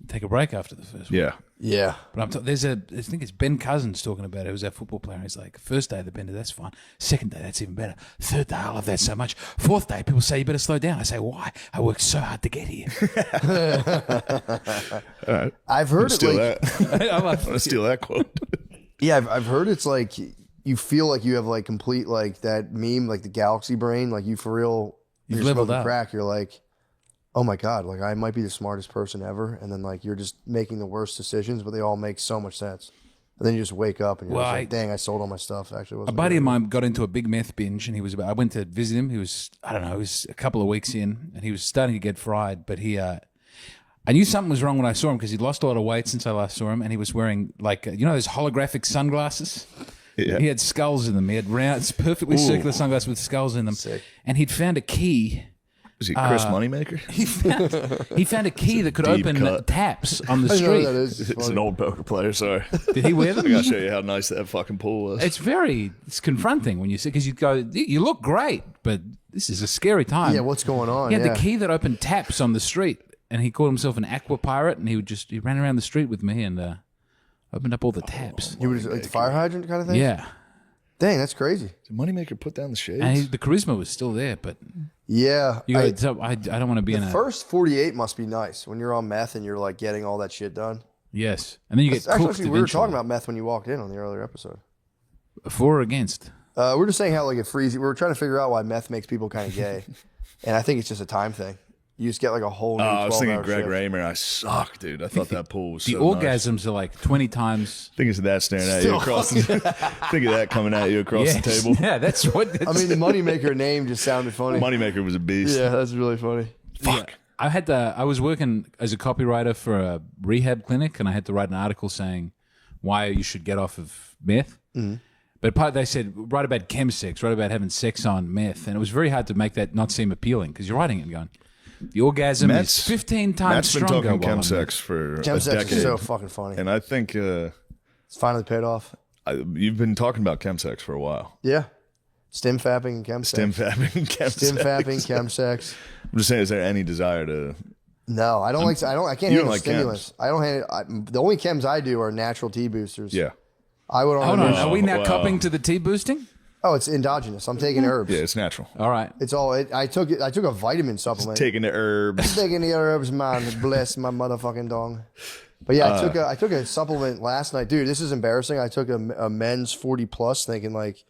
take a break after the first one.
Yeah.
Yeah,
But I think it's Ben Cousins talking about it. Who's our football player? He's like, first day of the bender, that's fine. Second day, that's even better. Third day, I love that so much. Fourth day, people say you better slow down. I say, why? I worked so hard to get here.
All right.
I've heard it.
Steal
Like,
that.
I'm
I'm
like,
going to steal that quote.
yeah, I've heard it's like you feel like you have like complete like that meme, like the galaxy brain, like you for real.
You've
You're
leveled
smoking
up.
crack. You're like, oh my God, like I might be the smartest person ever. And then like you're just making the worst decisions, but they all make so much sense. And then you just wake up and you're
Well,
just like, dang, I sold all my stuff. Actually,
A
wasn't
buddy
good.
of mine got into a big meth binge, and I went to visit him. He was, I don't know, he was a couple of weeks in, and he was starting to get fried. But I knew something was wrong when I saw him because he'd lost a lot of weight since I last saw him, and he was wearing those holographic sunglasses.
Yeah.
He had skulls in them. He had round, perfectly circular sunglasses with skulls in them, and he'd found a key.
Was he Chris Moneymaker?
He found a key that could
Deep
open
cut.
taps on the
I know
street.
that is. It's
It's
funny.
an old poker player. Sorry.
Did he wear them?
I gotta show you how nice that fucking pool was.
It's confronting when you see, because you go, you look great, but this is a scary time.
Yeah, what's going on?
He had
Yeah.
the key that opened taps on the street, and he called himself an aqua pirate, and he ran around the street with me and opened up all the taps.
You were just like the fire hydrant kind of thing?
Yeah,
Dang, that's crazy.
Did Moneymaker put down the shades?
and the charisma was still there, but
Yeah.
you go, I don't want to be in
the
a
first 48 must be nice when you're on meth and you're like getting all that shit done.
yes, and then you get
Actually,
cooked.
we were talking about meth when you walked in on the earlier episode.
for or against.
We're just saying how like it frees. We were trying to figure out why meth makes people kind of gay, and I think it's just a time thing. You just get like a whole new.
I was thinking
12-hour
Greg
shift.
Raymer. I suck, dude. I thought that pool was
The
so nice.
orgasms are like 20 times.
Think it's that staring at you across the think of that coming at you across the
Yes.
table.
Yeah, that's what.
I mean, the Moneymaker name just sounded funny.
Moneymaker was a beast.
Yeah, that's really funny.
Fuck.
I was working as a copywriter for a rehab clinic, and I had to write an article saying why you should get off of meth.
Mm-hmm.
But they said write about chemsex, write about having sex on meth, and it was very hard to make that not seem appealing because you're writing it and going, the orgasm is 15 times
Matt's been
stronger.
talking
while I'm
chemsex for a
Chemsex
decade.
is so fucking funny.
And I think
It's finally paid off.
you've been talking about chemsex for a while.
Yeah. Stim fapping and chemsex.
Stim fapping and chemsex.
Stim fapping, chemsex.
I'm just saying, is there any desire to...
No, I don't like. I can't
You
handle
don't like
stimulus. I don't handle. The only chems I do are natural T boosters.
Yeah.
I would.
Hold on, are we now
wow.
copping to the tea boosting?
Oh, it's endogenous. I'm taking herbs.
Yeah, it's natural.
All right.
It's all. I took it. I took a vitamin supplement.
Taking the herbs.
Taking the herbs, man. Bless my motherfucking dong. But yeah, I took a supplement last night, dude. This is embarrassing. I took a men's 40 plus, thinking like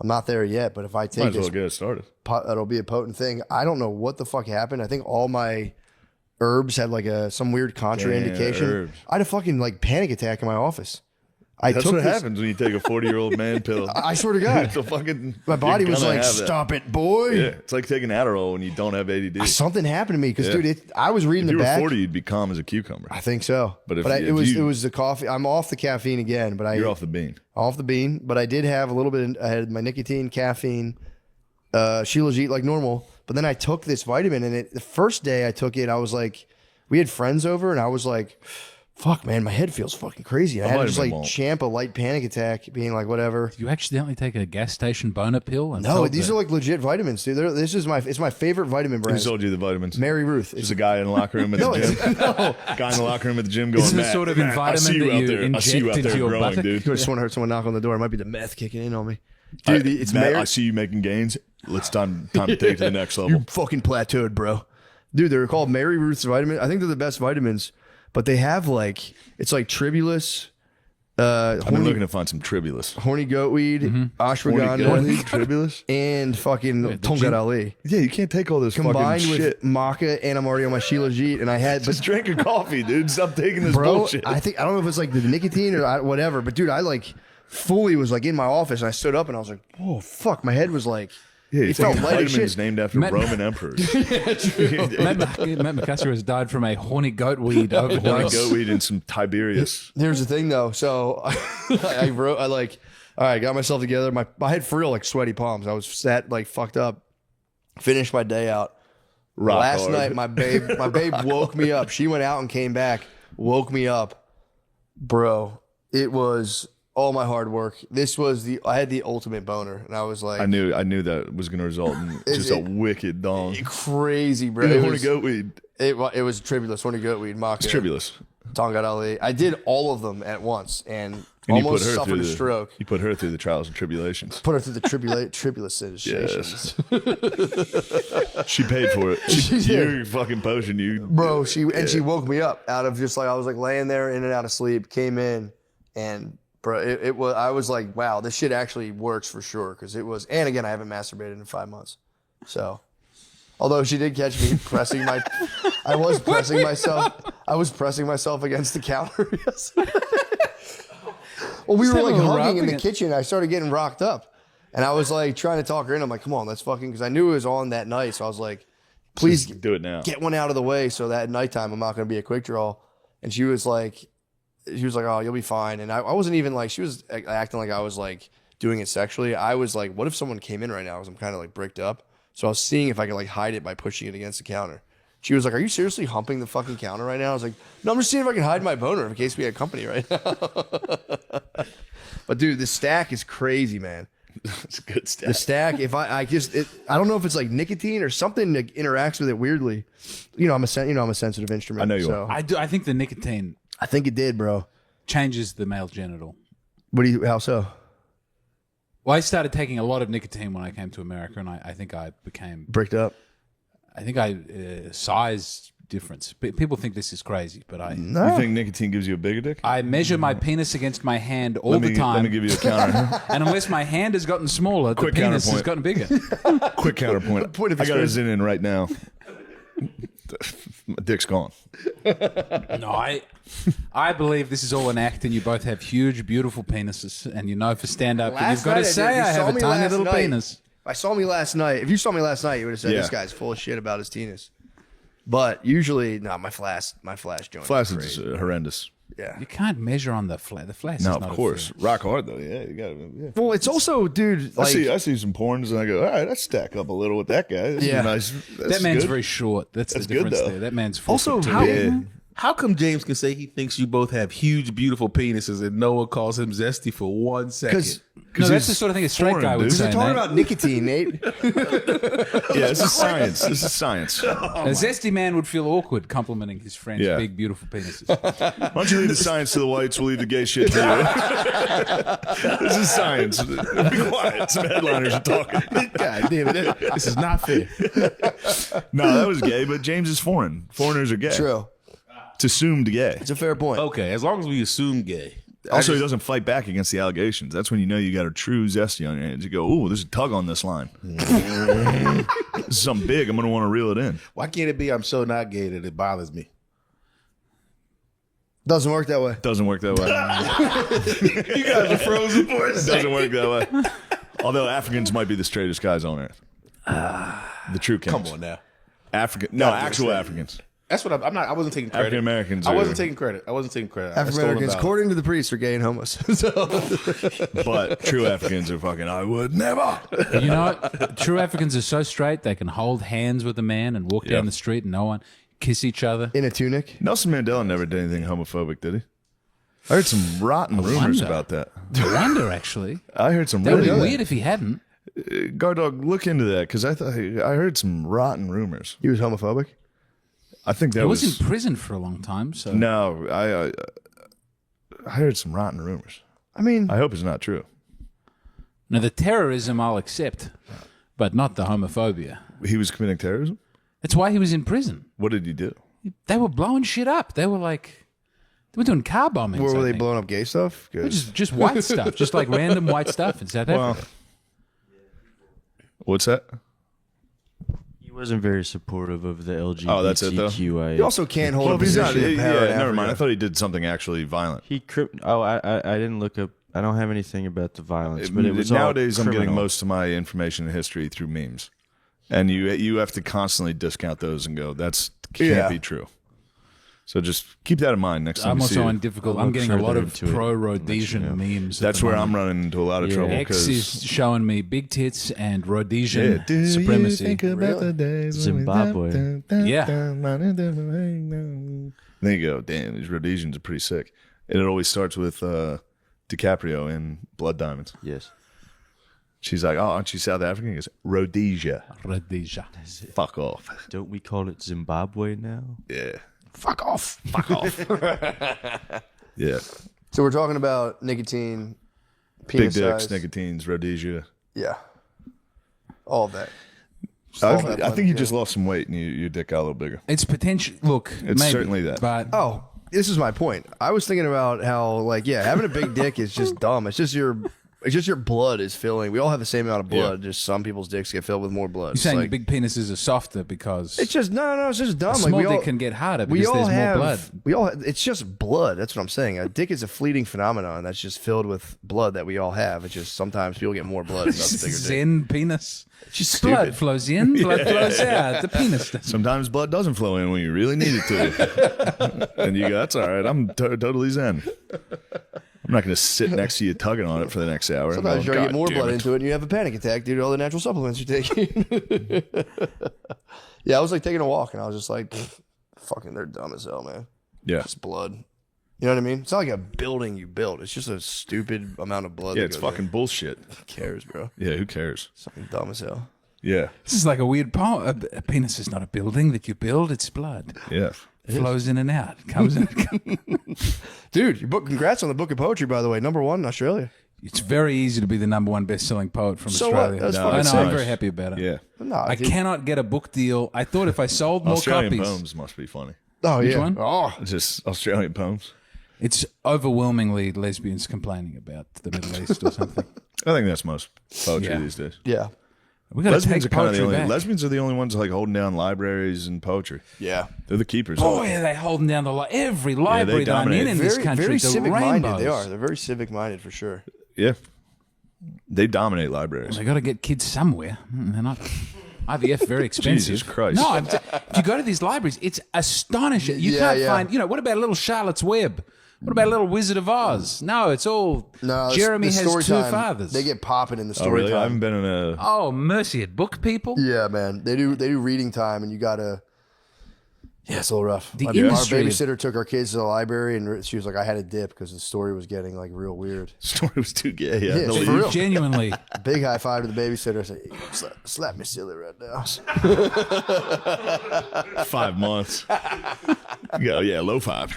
I'm not there yet, but if I
Might
take
as well
this,
get it started.
it'll be a potent thing. I don't know what the fuck happened. I think all my herbs had like some weird contraindication.
herbs.
I had a fucking like panic attack in my office.
That's what happens when you take a 40-year-old man pill.
I swear to God.
It's a fucking,
My body
you're
was
gonna
like,
have that.
"Stop it, boy!"
Yeah, it's like taking Adderall when you don't have ADD.
Something happened to me because,
Yeah.
dude, I was reading
If you
the
were
back.
40, you'd be calm as a cucumber.
I think so,
But if
it
you-
was the coffee. I'm off the caffeine again, but
You're off the bean.
off the bean. But I did have a little bit. I had my nicotine, caffeine, Shilajit like normal. But then I took this vitamin, and the first day I took it, I was like, we had friends over, and I was like, fuck, man, my head feels fucking crazy. I had to just
vitamin
like
won't.
champ a light panic attack, being like, whatever.
You accidentally take a gas station boner pill? And
No,
felt
these
the-
are like legit vitamins, dude. It's my favorite vitamin
Who
brand.
sold you the vitamins?
Mary Ruth.
Just a guy in the locker room at the gym. Guy in the locker room at the gym going,
It's the
Matt,
sort of
Matt, I see
environment
you
that
out
you
there. I see you out
inject
there
into your
growing,
buttock.
dude.
I just want to heard someone knock on the door. It might be the meth kicking in on me. Dude, it's
Matt,
Mary.
I see you making gains. Let's time to take it to the next level.
You're fucking plateaued, bro. Dude, they're called Mary Ruth's vitamin. I think they're the best vitamins, but they have like, it's like tribulus,
I've been looking to find some tribulus.
horny goatweed, ashwagandha,
Horny tribulus?
and fucking Tongat Ali.
Yeah, you can't take all this
Combined
fucking
with
shit.
maca, and I'm already on my Shilajit, and I had,
Just drink your coffee, dude. Stop taking this
bro,
bullshit.
I don't know if it's like the nicotine or whatever, but dude, I like fully was like in my office, and I stood up, and I was like, whoa, fuck, my head was like,
yeah,
it felt light as
vitamins
shit.
named after Roman emperors.
Matt McCusker has died from a horny goatweed
Horny
overdose.
goatweed and some Tiberius.
Here's the thing, though. So I like, all right, got myself together. I had for real like sweaty palms. I was sat like fucked up. Finished my day out.
Rock
Last
hard.
night, my babe woke me up. She went out and came back, woke me up, bro. It was all my hard work. I had the ultimate boner, and I was like,
I knew that was going to result in just a wicked dong.
crazy, bro.
Yeah,
It
horny
was,
goatweed.
it was tribulus, horny goatweed, maca,
It's tribulus.
Tongat Ali. I did all of them at once, and
And you
almost
put her
suffered
through
a
the
stroke.
You put her through the trials and tribulations.
Put her through the tribulus situations.
She paid for it.
She did.
Your fucking potion, you
Bro, she woke me up out of just like, I was like laying there in and out of sleep, came in, and bro, it was, I was like, wow, this shit actually works for sure. Cause it was, and again, I haven't masturbated in 5 months. So, although she did catch me pressing I was pressing myself against the counter. Yes. Well, we
Just
were
have a
like
little
hugging in the
rubbing it.
kitchen. I started getting rocked up, and I was like trying to talk her in. I'm like, come on, let's fucking, because I knew it was on that night. So I was like, please
Just do it now.
get one out of the way so that at nighttime I'm not going to be a quick draw. And she was like, oh, you'll be fine. And I wasn't even like, she was acting like I was like doing it sexually. I was like, what if someone came in right now? Because I'm kind of like bricked up. So I was seeing if I could like hide it by pushing it against the counter. She was like, are you seriously humping the fucking counter right now? I was like, no, I'm just seeing if I can hide my boner in case we had company right now. But dude, the stack is crazy, man.
It's a good
The
stat.
stack, if I don't know if it's like nicotine or something that interacts with it weirdly. I'm a sensitive instrument.
I know you
so
are.
I think the nicotine
I think it did, bro.
changes the male genital.
How so?
Well, I started taking a lot of nicotine when I came to America, and I think I became.
Bricked up.
I think size difference. People think this is crazy, but
You think nicotine gives you a bigger dick?
I measure my penis against my hand all
Let
the
me
time,
give you a counter.
and unless my hand has gotten smaller,
Quick
the penis has
counterpoint.
gotten bigger.
Quick counterpoint.
Point of
I got a
experience.
Zin in right now. My dick's gone.
No, I believe this is all an act, and you both have huge, beautiful penises, and you know for stand up, and you've got to say I have a tiny little penis.
If I saw me last night, if you saw me last night, you would have said
Yeah.
this guy's full of shit about his penis. But usually, no, my flash joint.
Flash
is
is
great.
horrendous.
Yeah.
You can't measure on the flat. The flash.
No,
is
of
not
course. Rock hard though. Yeah, you got to. Yeah.
Well, it's also, dude. Like,
I see some porns and I go, all right, let's stack up a little with that guy. This is
Yeah.
nice.
That man's
good.
very short. That's
That's
the
good,
difference
though.
there. That man's 4
Also,
foot two.
how,
Yeah.
how come James can say he thinks you both have huge, beautiful penises and no one calls him zesty for 1 second?
No, that's
he's
the sort of thing a straight
foreign,
guy would
dude.
say.
we're talking
Nate.
about nicotine, Nate.
Yeah, this is science. This is science. Why
A zesty man would feel awkward complimenting his friend's
Yeah.
big, beautiful penises.
don't you leave the science to the whites? We'll leave the gay shit to you. This is science. Be quiet. Some headliners are talking.
God damn it, this is not fair.
No, that was gay, but James is foreign. Foreigners are gay.
True.
It's assumed gay.
It's a fair point.
Okay, as long as we assume gay.
Also, he doesn't fight back against the allegations. That's when you know you got a true zesty on your hands. You go, ooh, there's a tug on this line. This is something big. I'm going to want to reel it in.
Why can't it be I'm so not gay that it bothers me?
Doesn't work that way.
Doesn't work that way.
You guys are frozen for a
It doesn't work that way. Although Africans might be the straightest guys on earth. The true kings.
Come on now.
Actual Africans.
That's what I'm not. I wasn't taking credit.
African Americans.
I wasn't taking credit. I wasn't taking credit. I
African
stole
Americans,
about it.
according to the priests, are gay and homos. So,
But true Africans are fucking, I would never.
You know what? True Africans are so straight they can hold hands with a man and walk
Yeah.
down the street and no one kiss each other.
in a tunic.
Nelson Mandela never did anything homophobic, did he? I heard some rotten rumors
wonder.
about that.
I wonder, actually.
I heard some
That would be
really
weird if he hadn't.
Guard dog, look into that because I heard some rotten rumors.
He was homophobic.
I think that
He was
was
in prison for a long time, so
no. I heard some rotten rumors.
I mean,
I hope it's not true.
now the terrorism I'll accept, but not the homophobia.
He was committing terrorism.
That's why he was in prison.
What did he do?
They were blowing shit up. They were doing car bombings.
where were
I
they
think.
blowing up gay stuff? 'Cause-
Just white stuff, just like random white stuff in South
Well,
Africa.
what's that?
He wasn't very supportive of the LGBTQIA.
Oh, that's it, though?
you also can't hold
Well,
a
if he's not,
position of power. in
never mind. I
Africa.
thought he did something actually violent.
I didn't look up. I don't have anything about the violence, but it was all
Nowadays, I'm getting
criminal.
most of my information and history through memes, and you have to constantly discount those and go, that's can't
Yeah.
be true. So just keep that in mind next time
I'm
you see
also
it.
in difficult.
I'll
I'm
look
getting a lot
further
of
into it
pro
and let you
Rhodesian
know.
memes. at
That's
the
where
moment.
I'm running into a lot of trouble.
X
because
is showing me big tits and Rhodesian
Yeah, do
supremacy.
you think about the days when we
Zimbabwe.
Yeah.
Then you go, damn, these Rhodesians are pretty sick. And it always starts with DiCaprio in Blood Diamonds.
Yes.
She's like, oh, aren't you South African? He goes, Rhodesia.
Rhodesia.
Fuck off.
Don't we call it Zimbabwe now?
Yeah.
Fuck off.
Fuck off. Yeah.
So we're talking about nicotine,
Big
penis
dicks,
size.
nicotines, Rhodesia.
Yeah, all of that.
I think you just lost some weight and your dick got a little bigger.
It's potential. Look,
It's
maybe,
certainly that.
But
Oh, this is my point. I was thinking about how, like, yeah, having a big dick is just dumb. It's just It's just your blood is filling. We all have the same amount of blood. Just some people's dicks get filled with more blood.
You're
It's
saying
like,
big penises are softer because
it's just no. It's just dumb.
a
Like
small
we all
dick can get harder
we
because
all
there's
have
more blood.
we all. It's just blood. That's what I'm saying. A dick is a fleeting phenomenon that's just filled with blood that we all have. It's just sometimes people get more blood. And that's a bigger dick.
Zen penis.
Just
Blood
stupid.
flows in, blood flows out. The penis doesn't.
Sometimes blood doesn't flow in when you really need it to. And you go, that's all right. I'm totally zen. I'm not going to sit next to you tugging on it for the next hour.
Sometimes you
God
get more
damn
blood
it.
into it and you have a panic attack due to all the natural supplements you're taking. Yeah, I was like taking a walk and I was just like, fucking, they're dumb as hell, man.
Yeah.
It's blood. You know what I mean? It's not like a building you built. It's just a stupid amount of blood.
Yeah,
that
it's
goes
fucking
in.
bullshit.
Who cares, bro?
Yeah, who cares?
Something dumb as hell.
Yeah.
This is like a weird poem. A penis is not a building that you build. It's blood.
Yeah.
It flows in and out. It comes in.
Dude, your book, congrats on the book of poetry, by the way. #1 in Australia.
It's very easy to be the #1 best-selling poet from
So what?
Australia.
That's
No,
fucking
I know. I'm
nice.
very happy about it.
Yeah.
No,
I
dude.
cannot get a book deal. I thought if I sold more
Australian
copies,
poems must be funny.
Oh,
Which
yeah.
one?
Oh,
Just Australian poems.
it's overwhelmingly lesbians complaining about the Middle East or something.
I think that's most poetry
Yeah.
these days.
yeah.
We got to
Lesbians
take
are kind of
poetry
the only
back.
lesbians are the only ones like holding down libraries and poetry.
Yeah.
They're the keepers.
Boy, are they holding down every library that I'm
dominate.
in this
Very,
country.
very
the
civic-minded
rainbows.
they are. They're very civic-minded for sure.
Yeah. They dominate libraries.
They got to get kids somewhere. They're not. IVF very expensive.
Jesus Christ.
No, if you go to these libraries, it's astonishing. You
Yeah,
can't
yeah.
find. What about a little Charlotte's Web? What about a little Wizard of Oz? No, it's all.
No,
Jeremy
the
has
story
two
time,
fathers.
They get popping in the
Oh,
story
really? I
time.
haven't been in a.
Oh, mercy at book people.
Yeah, man. They do reading time, and you gotta. Yeah, it's a little rough.
The
Our
industry-
babysitter took our kids to the library, and she was like, "I had a dip because the story was getting like real weird."
Story was too gay. Yeah,
Yeah,
no
for
leave.
real.
Genuinely,
Big high five to the babysitter. I said, hey, slap me silly right now.
5 months. Yeah, low 5.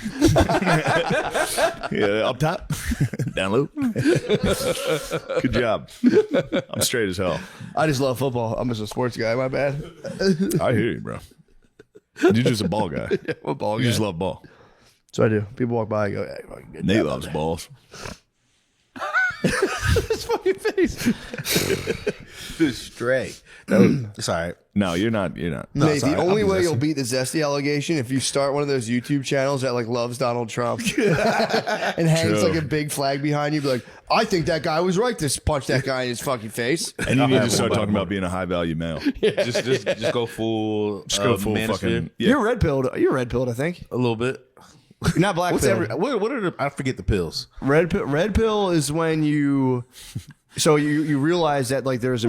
Yeah, up top, down low. Good job. I'm straight as hell.
I just love football. I'm just a sports guy. My bad.
I hear you, bro. You're just a ball guy.
I'm a ball
You
guy.
just love ball.
So I do. People walk by and go, hey, fucking good
Nate
job
loves
out
balls.
there. His fucking face.
Straight. It's all right.
No, you're not. You're not.
Nate,
it's
the
all right.
only
I'm
way
possessive.
you'll beat the Zesty allegation if you start one of those YouTube channels that like loves Donald Trump and hangs
True.
like a big flag behind you. Be like, I think that guy was right to punch that guy in his fucking face.
And you need to
have
start
one
talking
by
about being a high value male.
Just go full.
Just go full
manosphere.
fucking. Yeah.
You're red pilled. You're red pilled, I think.
a little bit.
You're not black
What's
pilled.
what are the? I forget the pills.
Red pill is when you you realize that like there's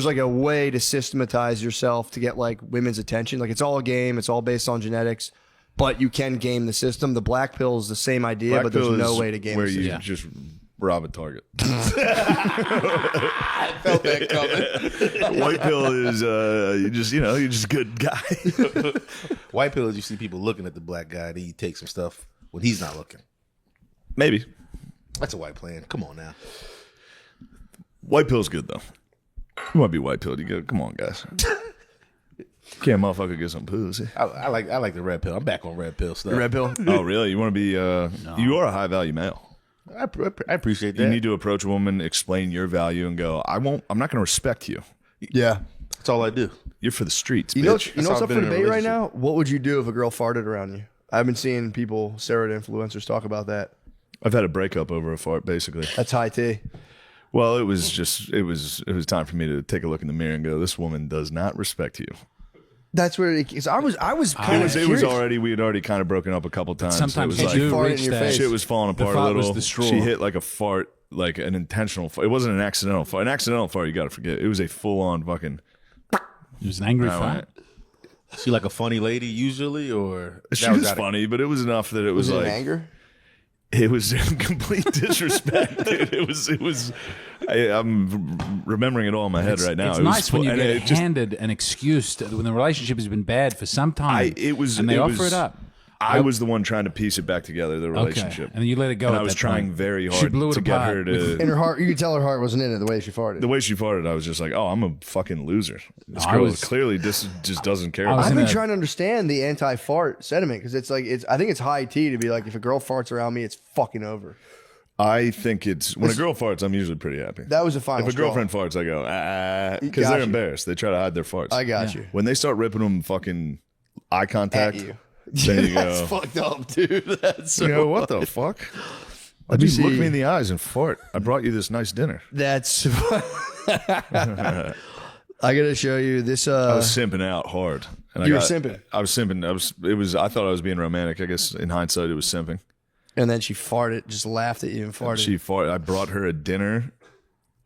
like a way to systematize yourself to get like women's attention. Like it's all a game, it's all based on genetics, but you can game the system. The black pill is the same idea,
Black
but there's
pill
no
is
way to game
where
the
you
system.
just rob a target.
Felt that coming.
White pill is you're just a good guy.
White pill is you see people looking at the black guy, then you take some stuff when he's not looking.
Maybe
That's a white plan. Come on now.
white pill's good though. You want to be white pilled? You go. Come on, guys. Can't motherfucker get some pussy.
I like the red pill. I'm back on red pill stuff.
Red pill.
Oh, really? You want to be? You are a high value male.
I appreciate that.
You need to approach a woman, explain your value, and go. I'm not going to respect you.
Yeah.
That's all I do.
You're for the streets,
You know
bitch.
what's
how
up
I've
for
been in a
debate right
relationship.
now? What would you do if a girl farted around you? I've been seeing people, steroid influencers, talk about that.
I've had a breakup over a fart, basically.
That's high tea.
Well, it was time for me to take a look in the mirror and go, this woman does not respect you.
That's where it is. I was kind of
We had already kind of broken up a couple times.
Sometimes
so it
you
was
do
fart in
reach
your
that.
face.
shit was falling
The
apart a
fart was
little.
the straw.
She hit like a fart, like an intentional fart. It wasn't an accidental fart. An accidental fart, you got to forget. It was a full on fucking.
It was an angry fart.
Is she like a funny lady usually, or
She
that
was
out of-
funny, but it was enough that it was,
Was it
like
in anger?
it was in complete disrespect. Dude. It was. I'm remembering it all in my head right now.
It's
It was
nice when you
and
get
it just-
handed an excuse when the relationship has been bad for some time. and they offer it up.
I was the one trying to piece it back together, the relationship.
And then you let it go.
And
at
I was
that
trying
point.
very
She
hard
blew it
to get
apart
her
with-
In
to.
her heart, you could tell her heart wasn't in it the way she farted.
The way she farted, I was just like, "Oh, I'm a fucking loser." This
I
girl
was-
clearly just doesn't care.
I was
about
I've
in
me.
been
a-
trying to understand the anti-fart sentiment because it's like I think it's high tea to be like if a girl farts around me, it's fucking over.
I think it's when a girl farts, I'm usually pretty happy.
That was a final
If a
straw.
girlfriend farts, I go because
Got
they're
you.
embarrassed. They try to hide their farts.
I got you.
When they start ripping them fucking eye contact,
At you.
then you
That's
go,
fucked up, dude. That's so
you go, what the fuck? Why'd
me
you look
see.
me in the eyes and fart? I brought you this nice dinner.
That's. I gotta show you this.
I was simping out hard. And
You were simping?
I was simping. I thought I was being romantic. I guess in hindsight, it was simping.
and then she farted, just laughed at you and farted.
She farted. I brought her a dinner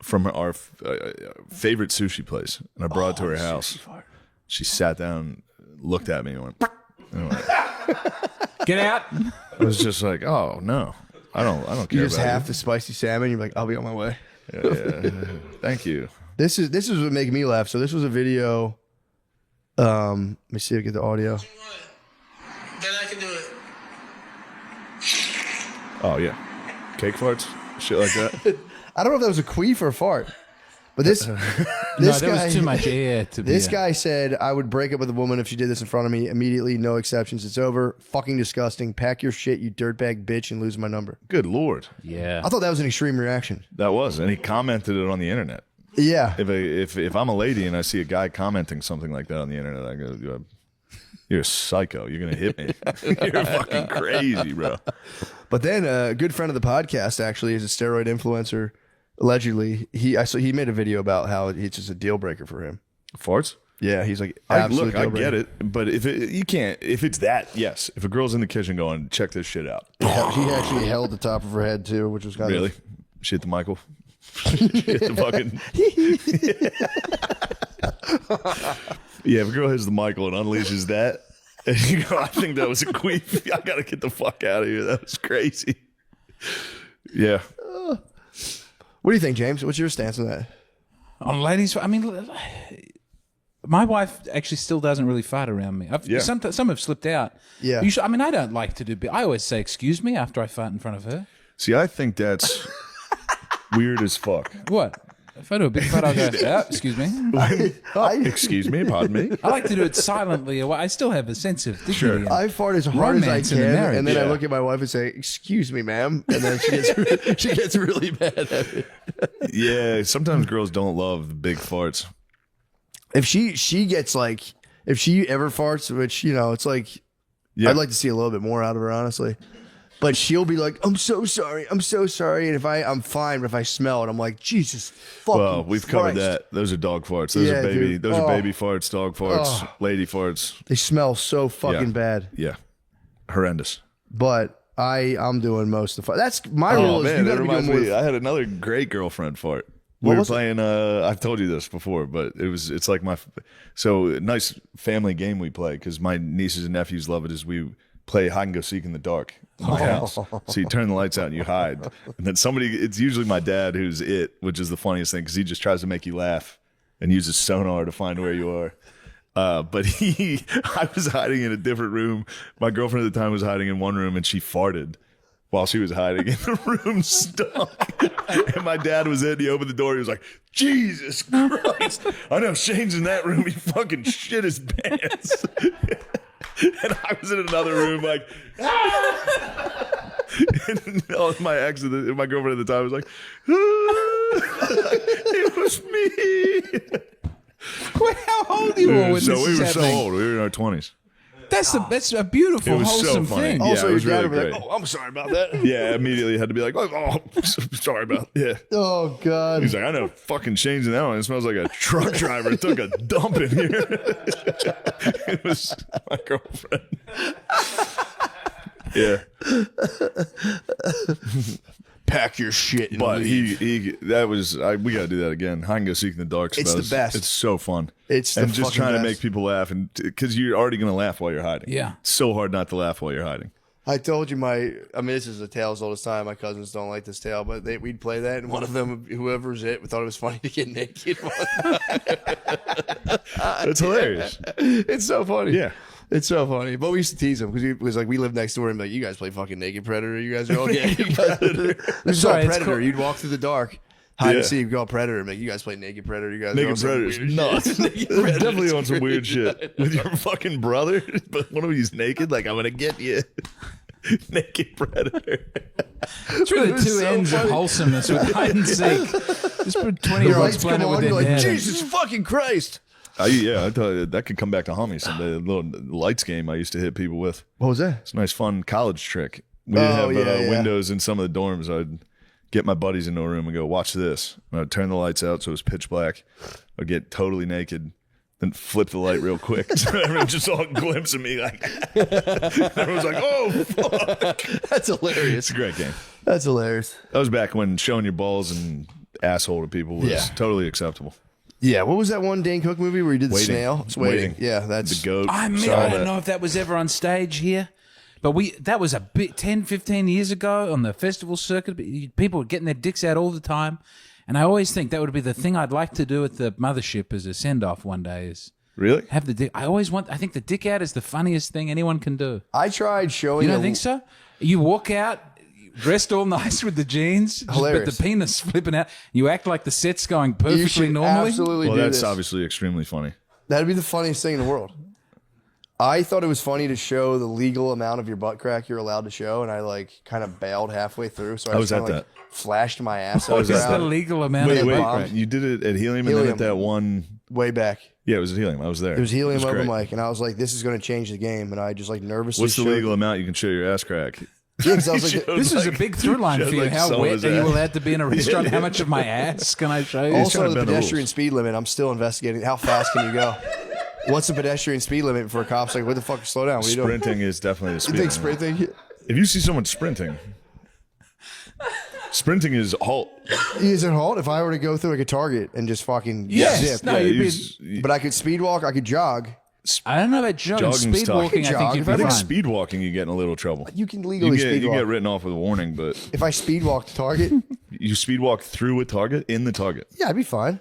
from our favorite sushi place, and I brought it to her house. She sat down, looked at me, and went.
Get out.
I was just like, oh no, I don't care.
you just
about
half the spicy salmon. You're like, I'll be on my way.
Yeah. Thank you.
This is what made me laugh. So this was a video. Let me see if I get the audio.
Then I can do it.
Oh yeah, cake farts, shit like that.
I don't know if that was a queef or a fart, but this
No,
this
there
guy
was too much air to be.
This guy said, I would break up with a woman if she did this in front of me immediately, no exceptions. It's over. Fucking disgusting. Pack your shit, you dirtbag bitch, and lose my number.
Good lord,
Yeah.
I thought that was an extreme reaction.
that was, and he commented it on the internet.
Yeah.
If I'm a lady and I see a guy commenting something like that on the internet, I go, "You're a psycho. You're gonna hit me. You're fucking crazy, bro."
But then a good friend of the podcast actually is a steroid influencer. Allegedly, he made a video about how it's just a deal breaker for him.
Farts.
Yeah, he's like,
I
absolute deal
get
breaker.
it, but if it's that, yes. If a girl's in the kitchen going, check this shit out.
Yeah, he actually held the top of her head too, which was kind
Really?
of
She hit the Michael. She hit the fucking. Yeah, if a girl hits the Michael and unleashes that, and you go, I think that was a queef. I gotta get the fuck out of here. That was crazy. Yeah.
What do you think, James? What's your stance on that?
On ladies, I mean, my wife actually still doesn't really fart around me.
Yeah.
Some have slipped out.
Yeah.
I mean, I don't like to do. I always say excuse me after I fart in front of her.
See, I think that's weird as fuck.
What? If I do a big fart, I'll go, excuse me.
Excuse me, pardon me.
I like to do it silently. I still have a sense of dignity. and-
I fart as hard as I
Romance in a
can,
marriage.
and then I
Yeah.
look at my wife and say, "Excuse me, ma'am," and then she gets really mad at me.
Yeah, sometimes girls don't love the big farts.
If she gets like, if she ever farts, which it's like,
Yeah.
I'd like to see a little bit more out of her, honestly. But she'll be like, "I'm so sorry, I'm so sorry," and I'm fine. But if I smell it, I'm like, Jesus fucking.
Well, we've covered
Christ.
that. Those are dog farts. Those
Yeah,
are baby.
dude.
Those are
Oh.
baby farts, dog farts, lady farts.
They smell so fucking
Yeah.
bad.
Yeah, horrendous.
But I'm doing most of the fart. That's my rule. Is you
that
got to be doing
reminds
more.
me. I had another great girlfriend fart. We were
was it?
playing. I've told you this before, but it's like so nice family game we play because my nieces and nephews love it. Is we play hide and go seek in the dark in my house. So you turn the lights out and you hide, and then it's usually my dad who's it, which is the funniest thing because he just tries to make you laugh and uses sonar to find where you are. But I was hiding in a different room. My girlfriend at the time was hiding in one room, and she farted while she was hiding, and the room stunk. And my dad was in. He opened the door. He was like, "Jesus Christ! I know Shane's in that room. He fucking shit his pants." And I was in another room, like, ah! And my my girlfriend at the time was like, ah! It was me.
Wait, how old you were when
So
this
we
is
were so
happening?
old. We were in our 20s.
That's a beautiful,
It was so
wholesome
funny.
thing.
Yeah,
Also,
it was
your dad
really
would be like,
great.
"Oh, I'm sorry about that."
Yeah, immediately had to be like, "Oh, sorry about it." Yeah.
Oh God.
He's like, "I know fucking changing that one. It smells like a truck driver took a dump in here." It was my girlfriend. Yeah.
Pack your shit. And
But
leave.
we got to do that again. Hide and go seek in the dark.
It's the
smells-
best.
It's so fun.
It's the
and just
fucking
trying to
best.
make people laugh, and because you're already going to laugh while you're hiding.
Yeah.
It's so hard not to laugh while you're hiding.
I told you this is a tale as old as time. My cousins don't like this tale, but we'd play that, and one of them, whoever's it, we thought it was funny to get naked.
It's hilarious.
It's so funny.
Yeah.
It's so funny. But we used to tease him because it was like we lived next door and be like, "You guys play fucking Naked Predator. You guys are all gay." This is
Sorry,
all
it's
Predator.
cool.
You'd walk through the dark, hide
Yeah.
and seek, go Predator, and be like, "You guys play Naked Predator. You guys are
Naked
on some
Predator's
weird
nuts.
shit." Naked
They're
Predator's
definitely on some weird
crazy.
shit with your fucking brother, but one of you's naked. Like, I'm gonna get you. Naked predator.
Through the two ends of wholesomeness with hide and seek. Just put 20-year-olds playing it with their
like,
dad.
Jesus fucking Christ.
I thought that could come back to haunt me someday. A little lights game I used to hit people with.
What was that?
It's a nice, fun college trick. We didn't have windows in some of the dorms. I'd get my buddies into a room and go, watch this. And I'd turn the lights out so it was pitch black. I'd get totally naked, then flip the light real quick. So everyone just saw a glimpse of me. Like, everyone's like, oh, fuck.
That's hilarious.
It's a great game.
That's hilarious.
That was back when showing your balls and asshole to people was totally acceptable.
Yeah, what was that one Dane Cook movie where he did the
Waiting.
snail? It's Waiting. Yeah, that's
The goat.
I don't know if that was ever on stage here, but that was a bit 10, 15 years ago on the festival circuit. People were getting their dicks out all the time, and I always think that would be the thing I'd like to do at the mothership as a send-off one day is
Really?
have the dick. I think the dick out is the funniest thing anyone can do.
I tried showing
You don't think so? You walk out dressed all nice with the jeans,
Hilarious.
but the penis flipping out. You act like the set's going perfectly normally.
Absolutely
Well,
do
that's
this.
obviously extremely funny.
That'd be the funniest thing in the world. I thought it was funny to show the legal amount of your butt crack you're allowed to show, and I like kind of bailed halfway through. So I
was
just
at
kinda, like,
that.
flashed my ass out
What's the
around
legal amount
Wait,
of
wait.
butt crack?
You did it at Helium, and
Helium.
then at that one.
way back.
Yeah, it was at Helium. I was there.
There was helium
It
open
great.
mic, and I was like, "This is going to change the game." And I just like nervously.
What's the
showed-
legal amount you can show your ass crack?
Yeah, 'cause I was like,
This is a big through line for you. How wet are you allowed to be in a restaurant? How much of my ass can I show you?
also
trying to
the
bend the
pedestrian
rules.
speed limit. I'm still investigating. How fast can you go? What's the pedestrian speed limit for a cop's like? What the fuck? Slow down. What are you doing?
Sprinting is definitely a
You
speed.
think
limit.
sprinting?
If you see someone sprinting, sprinting is halt.
Is it halt? If I were to go through like a Target and just fucking
Yes.
zip,
No,
Yeah,
you'd be,
but I could speed walk. I could jog.
I don't know about jogging.
Jogging's
Speed
tough.
walking, I
Jog.
think you'd
If
be
I think
fine.
speed walking, you get in a little trouble.
You can
You
legally
get,
speed
you
walk.
get written off with a warning, but
If I speed walk to Target,
you speed walk through a Target in the Target.
yeah, I'd be fine.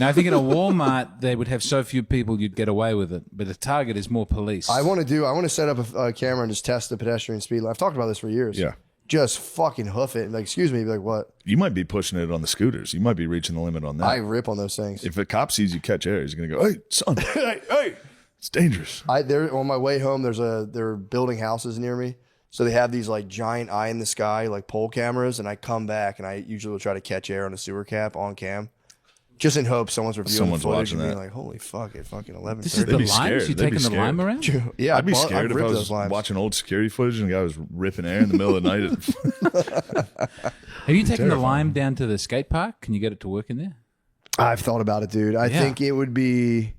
Now, I think at a Walmart, they would have so few people you'd get away with it. But a Target is more police.
I want to set up a camera and just test the pedestrian speed limit. I've talked about this for years.
Yeah.
Just fucking hoof it. Like, excuse me, be like, what?
You might be pushing it on the scooters. You might be reaching the limit on that.
I rip on those things.
If a cop sees you catch air, he's going to go, "Hey, son, hey, it's dangerous."
There on my way home, they're building houses near me. So they have these like giant eye in the sky, like pole cameras, and I come back and I usually will try to catch air on a sewer cap on cam. Just in hopes someone's reviewing
Someone's
the footage
watching
and being
that.
like, holy fuck, at fucking 11:30.
This is the
They'd be
limes?
scared.
You
They'd be
taking the
scared.
lime around?
Yeah,
I'd be
I've
scared if I
ripped
was
those limes.
watching old security footage and the guy was ripping air in the middle of the night.
Have you taken the
Terrifying.
lime down to the skate park? Can you get it to work in there?
I've thought about it, dude. I
Yeah.
think it would be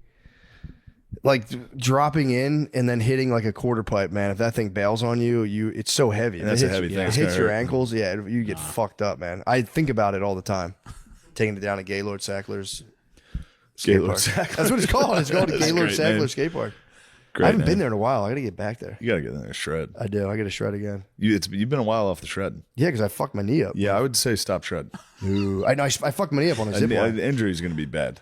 like dropping in and then hitting like a quarter pipe, man. If that thing bails on you, it's so heavy. If
That's
it
a
hits,
heavy thing.
It
It's
hits
gonna
your
hurt.
ankles. Yeah, you get fucked up, man. I think about it all the time. Taking it down to Gaylord Sackler's skate
Gaylord
park.
Sackler.
That's what it's called. It's called
That's a
Gaylord
great
Sackler
name.
Skate Park.
Great
I haven't
name.
been there in a while. I got to get back there.
You got to get in there, shred.
I do. I got to shred again.
You've been a while off the shred.
Yeah, because I fucked my knee up.
Yeah, I would say stop shred.
Ooh, I know. I fucked my knee up on a zip line.
The injury is going to be bad.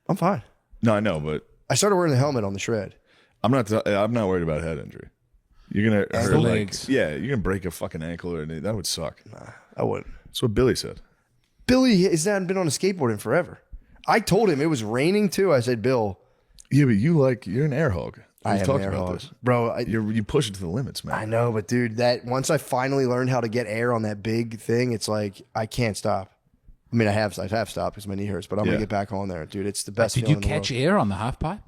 I'm fine.
No, I know, but
I started wearing the helmet on the shred.
I'm not worried about head injury. You're going to hurt
legs.
Yeah, you're going to break a fucking ankle or anything. That would suck.
I wouldn't.
That's what Billy said.
Billy has not been on a skateboard in forever. I told him it was raining too. I said, Bill,
Yeah, but you're an air hog.
I
We've
am
talked
an air
about
hog.
this.
Bro,
You push it to the limits, man.
I know, but dude, that once I finally learned how to get air on that big thing, it's like I can't stop. I mean, I have stopped because my knee hurts, but I'm
Yeah.
gonna get back on there, dude. It's the best.
Did you
feeling in the
catch
world.
air on the half pipe?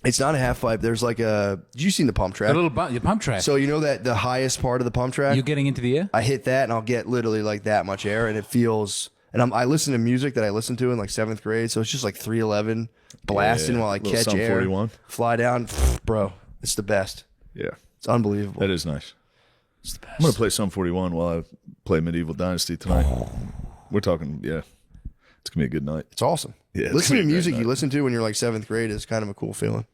It's not a half pipe. There's like you seen the pump track?
A little bump, your pump track.
So you know that the highest part of the pump track.
You're getting into the air?
I hit that and I'll get literally like that much air, and it feels. And I listen to music that I listened to in like 7th grade, so it's just like 311 blasting
Yeah,
while I
little
catch
Sum
air,
41.
fly down, bro. It's the best.
Yeah,
It's unbelievable.
that is nice. I'm going to play Sum 41 while I play Medieval Dynasty tonight. We're talking, yeah. It's going to be a good night.
It's awesome.
Yeah, it's
Listening to
gonna be a great
music you
night.
listen to when you're like 7th grade is kind of a cool feeling,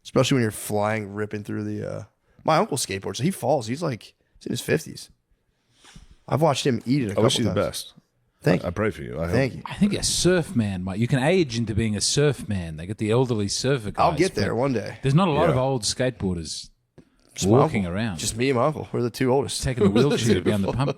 especially when you're flying, ripping through the. My uncle skateboards. He falls. He's in his 50s. I've watched him eat it a
I
couple
wish you
times.
the best.
Thank you.
I pray for you. I
Thank
hope.
you.
I think a surf man might. You can age into being a surf man. They get the elderly surfer guys.
I'll get there
but
one day.
There's not a lot
Yeah.
of old skateboarders
Just my
walking
uncle.
around.
Just me and my uncle. We're the two oldest.
taking the wheelchair down the pump.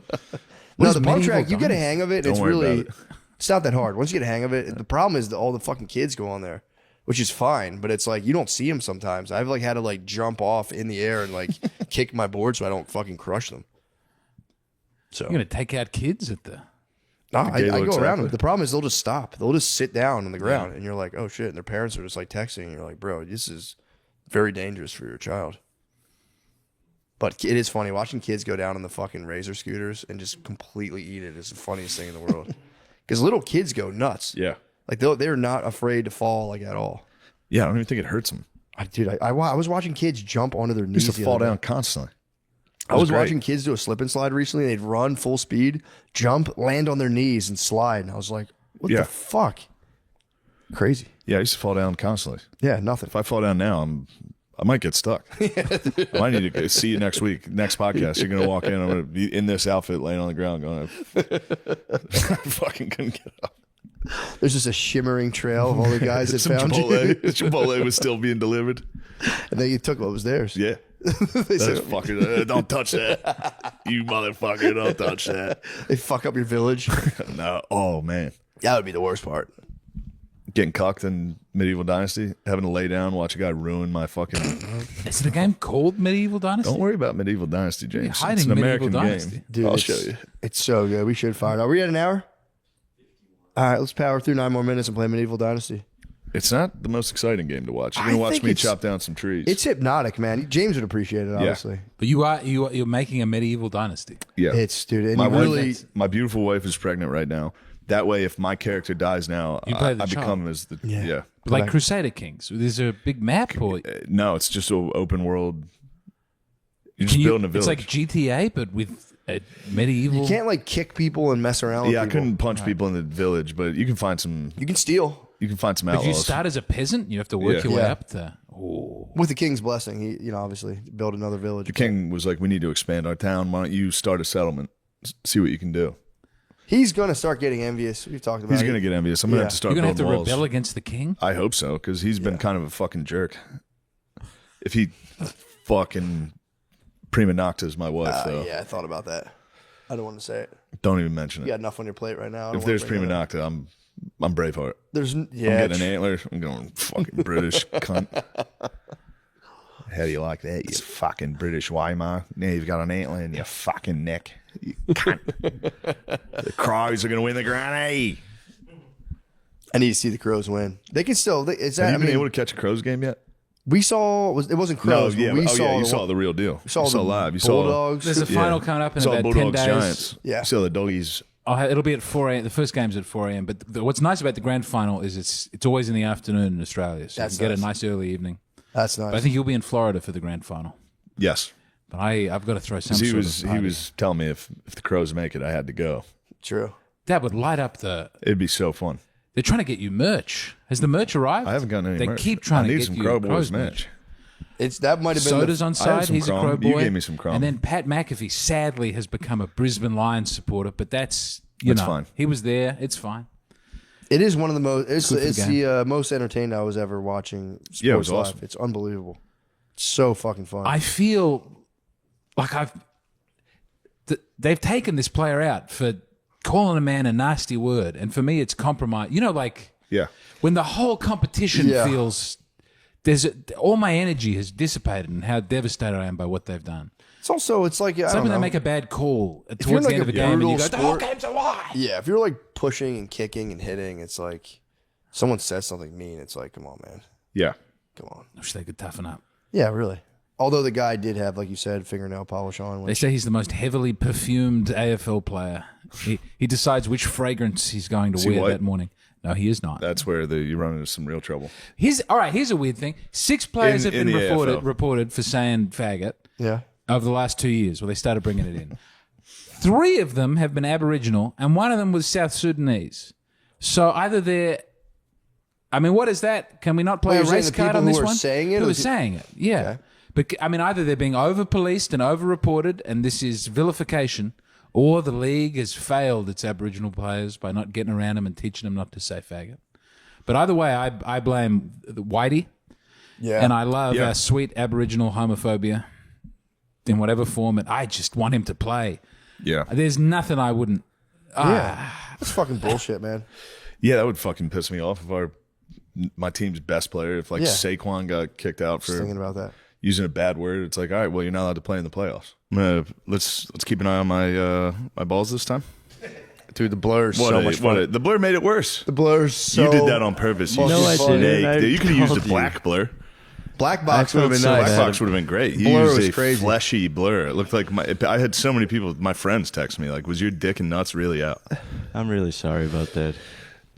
No,
is
the pump
medieval
track, you get a
dynasty?
hang of it.
Don't
It's
worry
really,
about it.
it's not that hard. Once you get a hang of it, the problem is that all the fucking kids go on there. which is fine. But it's like you don't see them sometimes. I've like had to like jump off in the air and like kick my board so I don't fucking crush them. So
You're gonna take out kids at the.
no, I go
Gaylord
around them.
tackle.
The problem is they'll just stop. They'll just sit down on the ground, and you're like, oh shit. And their parents are just like texting, and you're like, bro, this is very dangerous for your child. But it is funny watching kids go down on the fucking razor scooters and just completely eat it. It's the funniest thing in the world. Because little kids go nuts.
Yeah.
Like they're not afraid to fall like at all.
Yeah, I don't even think it hurts them.
I was watching kids jump onto their
They
knees.
used to
the
fall
other day.
down constantly.
I was
great.
watching kids do a slip and slide recently. They'd run full speed, jump, land on their knees, and slide. And I was like, what
Yeah.
the fuck? Crazy.
Yeah, I used to fall down constantly.
Yeah, nothing.
If I fall down now, I might get stuck. I might need to see you next week, next podcast. You're gonna walk in. I'm gonna be in this outfit, laying on the ground, going, I fucking couldn't get up.
There's just a shimmering trail of all the guys that
Some
found
Chipotle,
you.
Chipotle was still being delivered.
And then you took what was theirs.
Yeah,
They
that's
said,
fucking. Don't touch that, you motherfucker! Don't touch that.
they fuck up your village.
No, oh man,
That would be the worst part.
getting cucked in Medieval Dynasty, having to lay down, watch a guy ruin my fucking.
Is it a game called Medieval Dynasty?
Don't worry about Medieval Dynasty, James.
You're hiding
It's an
Medieval
American
Dynasty.
game.
Dude,
I'll
it's,
show you.
It's so good. We should fire it. Are we at an hour? All right, let's power through 9 more minutes and play Medieval Dynasty.
It's not the most exciting game to watch. You're gonna
I
watch
think
me
it's-
chop down some trees.
It's hypnotic, man. James would appreciate it, obviously.
But you're making a medieval dynasty.
yeah.
It's, dude, and
my
you
wife,
really...
my beautiful wife is pregnant right now. That way, if my character dies now,
You play the
I become
child.
as the
Yeah.
But like Crusader Kings, there's a big map, or
No, it's just an open world. You're just
can you,
building a village.
it's like GTA, but with a medieval.
You can't, like, kick people and mess around
yeah, I
with people.
couldn't punch people in the village, but you can find some.
You can steal.
You can find some
But you
outlaws.
start as a peasant. You have to work
Yeah.
your way
Yeah.
up to. Oh,
With the king's blessing, he, you know, obviously build another village.
The king was like, "We need to expand our town. Why don't you start a settlement? See what you can do."
He's going to start getting envious. We've talked about
He's
it.
gonna get envious. I'm gonna
Yeah.
have to start
you're gonna have to
building walls.
rebel against the king.
I hope so, because he's been kind of a fucking jerk. If he fucking prima noctas my wife, though,
Yeah, I thought about that. I don't want to say it.
don't even mention
You
it.
got enough on your plate right now. I don't
If
wanna
there's
bring
prima
that up.
nocta, I'm Braveheart.
There's
I'm
yeah,
getting an antler. I'm going fucking British cunt. How do you like that, you fucking British Weimar? Now you've got an antler in your fucking neck. You cunt. The Crows are going to win the granny.
I need to see the Crows win. They can still. Is that?
Have
I
you been
mean,
able to catch a Crows game yet?
we saw. It wasn't Crows.
no, yeah.
but we
Oh,
saw.
yeah, you
the
saw
one-
the real deal.
we saw
you saw
the
live. You
Bulldogs.
There's a
saw
final coming up in
saw
about 10
Bulldogs
days.
Giants.
Yeah.
You saw the doggies.
It'll be at 4 a.m. The first game's at 4 a.m. But what's nice about the grand final is it's always in the afternoon in Australia, so
That's
you can get a
nice.
nice early evening.
That's nice.
But I think you'll be in Florida for the grand final.
Yes.
But I've got to throw some
He
sort
was
of party.
he was telling me if the Crows make it, I had to go.
True.
That would light up the.
It'd be so fun.
They're trying to get you merch. Has the merch arrived?
I haven't gotten any
They
merch.
keep trying
I
to
need
get
some
you
Crow
Crows
Boys merch.
That might have been.
Soda's on
I
side.
have some
He's a
Chrome.
Crow boy.
You gave me some Chrome.
And then Pat McAfee sadly has become a Brisbane Lions supporter, but that's
That's fine.
He was there. It's fine.
It is one of the most. It's
Good for the
the most entertained I was ever watching sports
Yeah, it was
live.
awesome.
It's unbelievable. It's so fucking fun.
I feel like they've taken this player out for calling a man a nasty word, and for me, it's compromise. You know, like
Yeah.
when the whole competition
Yeah.
feels all my energy has dissipated, and how devastated I am by what they've done.
it's also. It's like I don't
Something
know.
they make a bad call
you're
towards
like
the end
a
of a game, and you go,
brutal
"The whole
sport-
game's a lie."
Yeah, if you're like pushing and kicking and hitting, it's like someone says something mean. It's like, come on, man,
Yeah.
come on.
I wish they could toughen up.
Yeah, really. Although the guy did have, like you said, fingernail polish on.
They
Which,
say he's the most heavily perfumed AFL player. He decides which fragrance he's going to
he
wear
white?
that morning. No, he is not.
That's where you run into some real trouble.
Here's a weird thing. 6 players
In-
have
in
been
the AFL.
reported for saying faggot
yeah,
over the last 2 years. Well, they started bringing it in. 3 of them have been Aboriginal, and one of them was South Sudanese. So either they're... I mean, what is that? Can we not play
Well,
a
you're saying
race
the
card
people
on
who
this
are
one?
saying it,
Who
or
are
is it-
saying it, yeah.
Okay.
But, I mean, either they're being over-policed and over-reported, and this is vilification, or the league has failed its Aboriginal players by not getting around them and teaching them not to say faggot. But either way, I blame the Whitey,
yeah.
and I love
Yeah.
our sweet Aboriginal homophobia in whatever form, and I just want him to play.
Yeah.
There's nothing I wouldn't...
yeah, that's fucking bullshit, man.
Yeah, that would fucking piss me off if our my team's best player. If like
Yeah.
Saquon got kicked out
Just
for
thinking about that.
using a bad word, it's like, all right, well, you're not allowed to play in the playoffs. Let's keep an eye on my my balls this time.
Dude, the blur's so much fun.
The blur made it worse.
The blur's so
You did that on purpose. You
No, I
snake.
didn't.
You could have used
told
a
you.
black blur.
Black box would have been
so
nice.
Black
bad.
box would have been great. You
Blur
used
was
a
crazy.
fleshy blur. It looked like I had so many people, my friends, text me like, "Was your dick and nuts really out?"
I'm really sorry about that.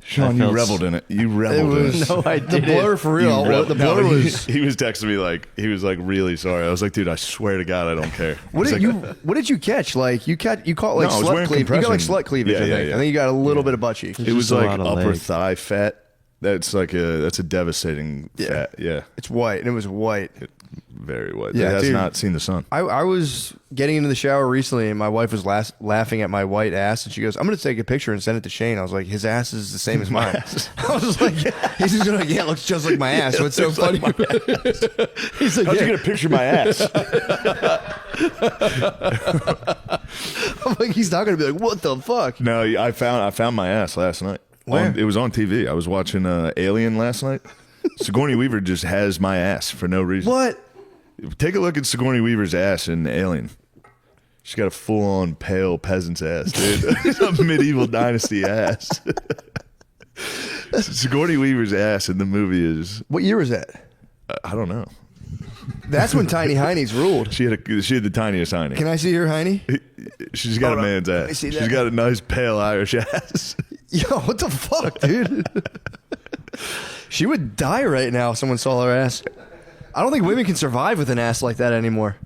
Sean,
I
you
felt
reveled in it. You
It
reveled in
was
it.
No, I
the
didn't.
blur for real. The blur was.
He was texting me like he was like really sorry. I was like, dude, I swear to God, I don't care.
What
He's
did
like,
you? What did you catch? Like you caught like
No, I was
slut
wearing
cleavage. You got like
compression.
slut cleavage.
Yeah,
I
yeah,
think.
yeah.
I think you got a little bit of butt cheek.
It was
Just a
like
lot of
upper
leg.
thigh fat. That's a devastating fat. Yeah,
It's white, and it was white.
very white.
Yeah,
it has
dude.
not seen the sun.
I was getting into the shower recently, and my wife was laughing at my white ass, and she goes, "I'm going to take a picture and send it to Shane." I was like, "His ass is the same as mine." I was like, "He's just like, yeah, it looks just like my ass." What's so funny? He's like,
How'd
yeah.
you get a picture of my ass? Oh,
I'm like, he's not going to be like, "What the fuck?"
No, I found my ass last night.
Where?
It was on TV. I was watching Alien last night. Sigourney Weaver just has my ass for no reason.
What?
Take a look at Sigourney Weaver's ass in Alien. She's got a full-on pale peasant's ass, dude. A medieval dynasty ass. Sigourney Weaver's ass in the movie is
What year was that?
I don't know.
That's when Tiny Heinies ruled.
She had the tiniest hiney.
Can I see her Heine?
She's got
Hold
a
on.
man's
Let me
ass.
see
She's
that.
got a nice pale Irish ass.
Yo, what the fuck, dude? She would die right now if someone saw her ass. I don't think women can survive with an ass like that anymore.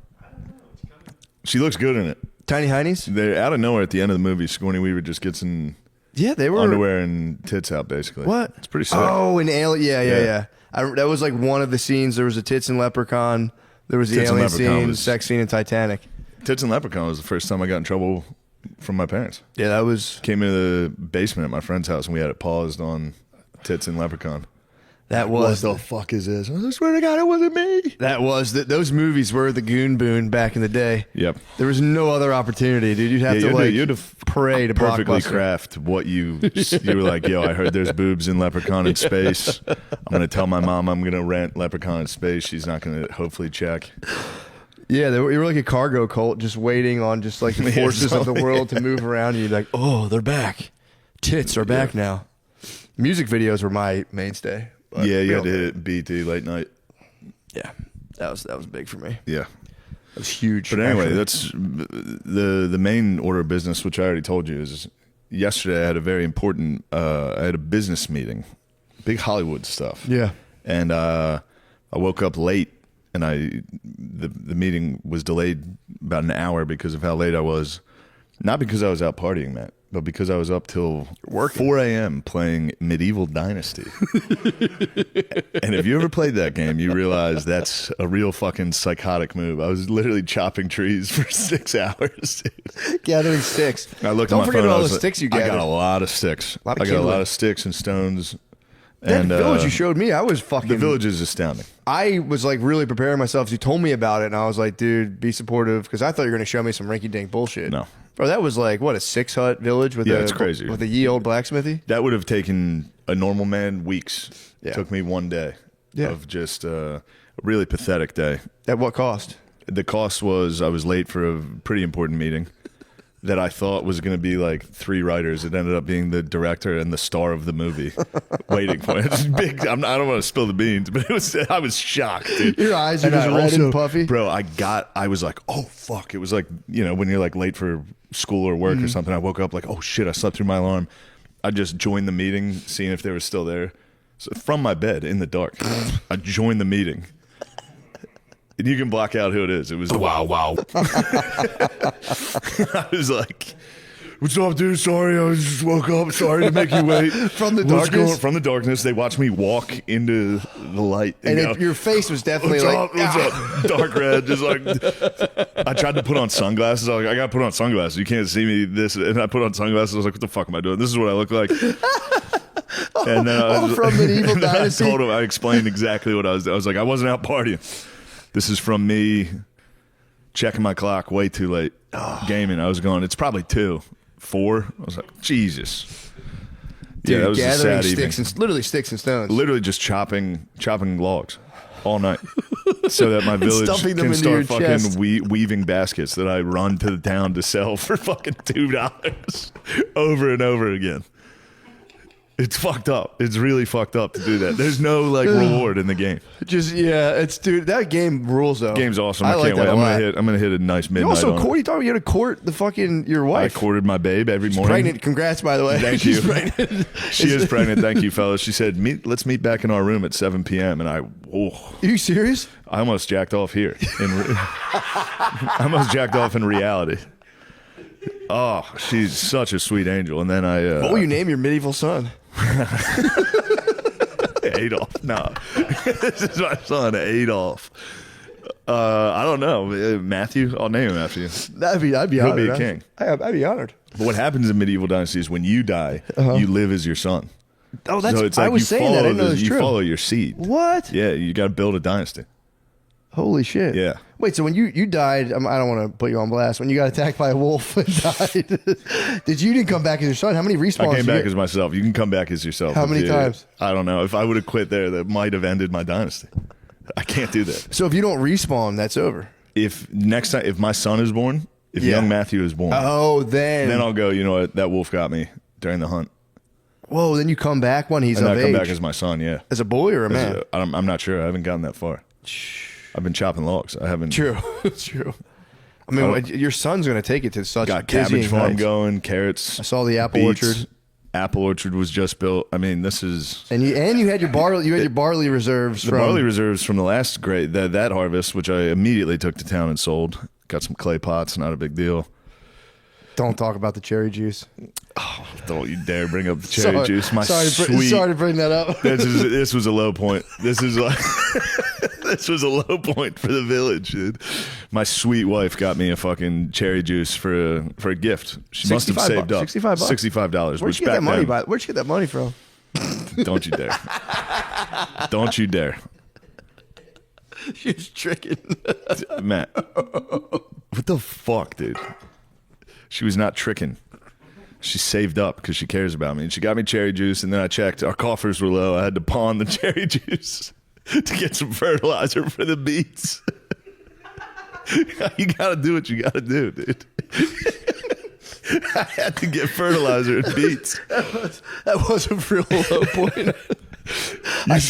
She looks good in it.
Tiny Heinies?
They're out of nowhere at the end of the movie. Sigourney Weaver just gets in
Yeah, they were.
underwear and tits out, basically.
What?
It's pretty sick.
Oh, an alien. Yeah.
Yeah.
That was like one of the scenes. There was a tits and leprechaun. There was the
Tits and
alien
Leprechaun
scene,
was-
sex scene in Titanic.
Tits and Leprechaun was the first time I got in trouble from my parents.
Yeah, that was
Came into the basement at my friend's house and we had it paused on Tits and Leprechaun.
that was
What the fuck is this? I swear to God, it wasn't me.
those movies were the goon boon back in the day.
Yep.
There was no other opportunity, dude. You'd have to
you'd have
pray to
perfectly
Blockbuster.
craft what you were like, yo, I heard there's boobs in Leprechaun in Space. I'm going to tell my mom I'm going to rent Leprechaun in Space. She's not going to hopefully check.
Yeah, you were like a cargo cult, just waiting on just like the
Yeah,
forces of the
so-
world to move around. And you're like, oh, they're back. Tits are back now. Music videos were my mainstay. but
Yeah, you
we
had
all
to
did.
hit BT late night.
Yeah, that was big for me.
Yeah.
That was huge.
But anyway,
actually.
that's the main order of business, which I already told you, is yesterday I had a very important, I had a business meeting, big Hollywood stuff.
yeah.
And I woke up late, and the meeting was delayed about an hour because of how late I was. Not because I was out partying, Matt, but because I was up till 4 a.m. playing Medieval Dynasty. And if you ever played that game, you realize that's a real fucking psychotic move. I was literally chopping trees for 6 hours. Dude.
Gathering sticks.
I looked
Don't
at my
forget
phone, I
all
was
the
like,
sticks you
I
gathered.
got a lot of sticks.
Lot of
I got a
kindling.
lot of sticks and stones.
That
And
village you showed me, I was fucking.
the village is astounding.
I was like really preparing myself. You told me about it, and I was like, dude, be supportive, because I thought you were going to show me some rinky-dink bullshit.
No.
Bro, that was like, what, a 6-hut village with
Yeah,
a,
it's crazy.
with a ye old blacksmithy?
That would have taken a normal man weeks.
Yeah.
It took me one day
Yeah.
of just a really pathetic day.
At what cost?
The cost was I was late for a pretty important meeting that I thought was going to be like 3 writers. It ended up being the director and the star of the movie waiting for it. It's big. I don't want to spill the beans, but I was shocked, dude.
Your eyes are
And
just
I
red and puffy?
Bro, I was like, oh, fuck. It was like, when you're like late for school or work or something, I woke up like, oh, shit, I slept through my alarm. I just joined the meeting, seeing if they were still there. So from my bed in the dark, I joined the meeting. And you can block out who it is. It was wow. I was like, what's up, dude? Sorry, I just woke up. Sorry to make you wait.
From the
What's
darkness?
From the darkness. They watched me walk into the light.
And
go,
your face was definitely
what's
like,
up? What's up? Dark red. Just like, I tried to put on sunglasses. I was like, I got to put on sunglasses. You can't see me this. And I put on sunglasses. I was like, what the fuck am I doing? This is what I look like. And then I was,
from Medieval
and then
Dynasty?
I told him, I explained exactly what I was doing. I was like, I wasn't out partying. This is from me checking my clock way too late. Gaming. I was going, it's probably 2, 4. I was like, Jesus.
Dude,
that was a
gathering
sad evening.
literally sticks and stones.
Literally just chopping logs all night, so that my village
stuffing them
can
into your
start
chest.
fucking weaving baskets that I run to the town to sell for fucking $2 over and over again. It's fucked up. It's really fucked up to do that. There's no like reward in the game.
Dude, that game rules though.
Game's awesome. I
like
can't
that
wait.
a lot.
I'm gonna hit a nice midnight.
You also
on it.
court. You thought you had to court the fucking your
I
wife.
courted my babe every morning.
Pregnant. Congrats, by the way.
Thank
She's
you.
pregnant.
She is pregnant. Thank you, fellas. She said, let's meet back in our room at 7 p.m. And
Are you serious?
I almost jacked off here. I almost jacked off in reality. Oh, she's such a sweet angel. And then
What will you name your medieval son?
Adolf. No, this is my son, Adolf. I don't know, Matthew. I'll name him after you.
I'd be
He'll
honored.
be a king.
I'd be honored.
But what happens in medieval dynasties when you die, you live as your son.
Oh, that's.
So it's
I
like
was
you
saying that. I didn't know
follow
it was
you
true.
follow your seed.
What?
Yeah, you got to build a dynasty.
Holy shit.
Yeah.
Wait, so when you died, I don't want to put you on blast. When you got attacked by a wolf and died, you didn't come back as your son? How many respawns?
I came
did you
back
get?
as myself. You can come back as yourself.
How many times?
I don't know. If I would have quit there, that might have ended my dynasty. I can't do that.
So if you don't respawn, that's over.
If next time, if my son is born, if
Yeah.
young Matthew is born,
Oh, then
I'll go, you know what, that wolf got me during the hunt.
whoa, then you come back when he's
And
of
I come
age.
back as my son, yeah.
As a boy or a man?
I'm not sure. I haven't gotten that far. I've been chopping logs. I haven't.
True, true. I mean, your son's going to take it to such
Got cabbage
dizzying
farm
heights.
going, carrots.
I saw the apple
beets.
orchard.
Apple orchard was just built. I mean, this is
And you had your barley. You had your barley reserves
the
from
barley reserves from the last that harvest, which I immediately took to town and sold. Got some clay pots, not a big deal.
Don't talk about the cherry juice.
Don't you dare bring up the cherry juice. My
sorry
sweet.
to bring that up.
This was a low point. This is like this was a low point for the village, dude. My sweet wife got me a fucking cherry juice for a gift. She must have saved up
$65.
$65.
Where'd you get that money? Where'd you get that money from?
Don't you dare! Don't you dare,
She's tricking.
Matt. What the fuck, dude? She was not tricking. She saved up because she cares about me. And she got me cherry juice, and then I checked. Our coffers were low. I had to pawn the cherry juice to get some fertilizer for the beets. You got to do what you got to do, dude. I had to get fertilizer and beets.
That was a real low point.
You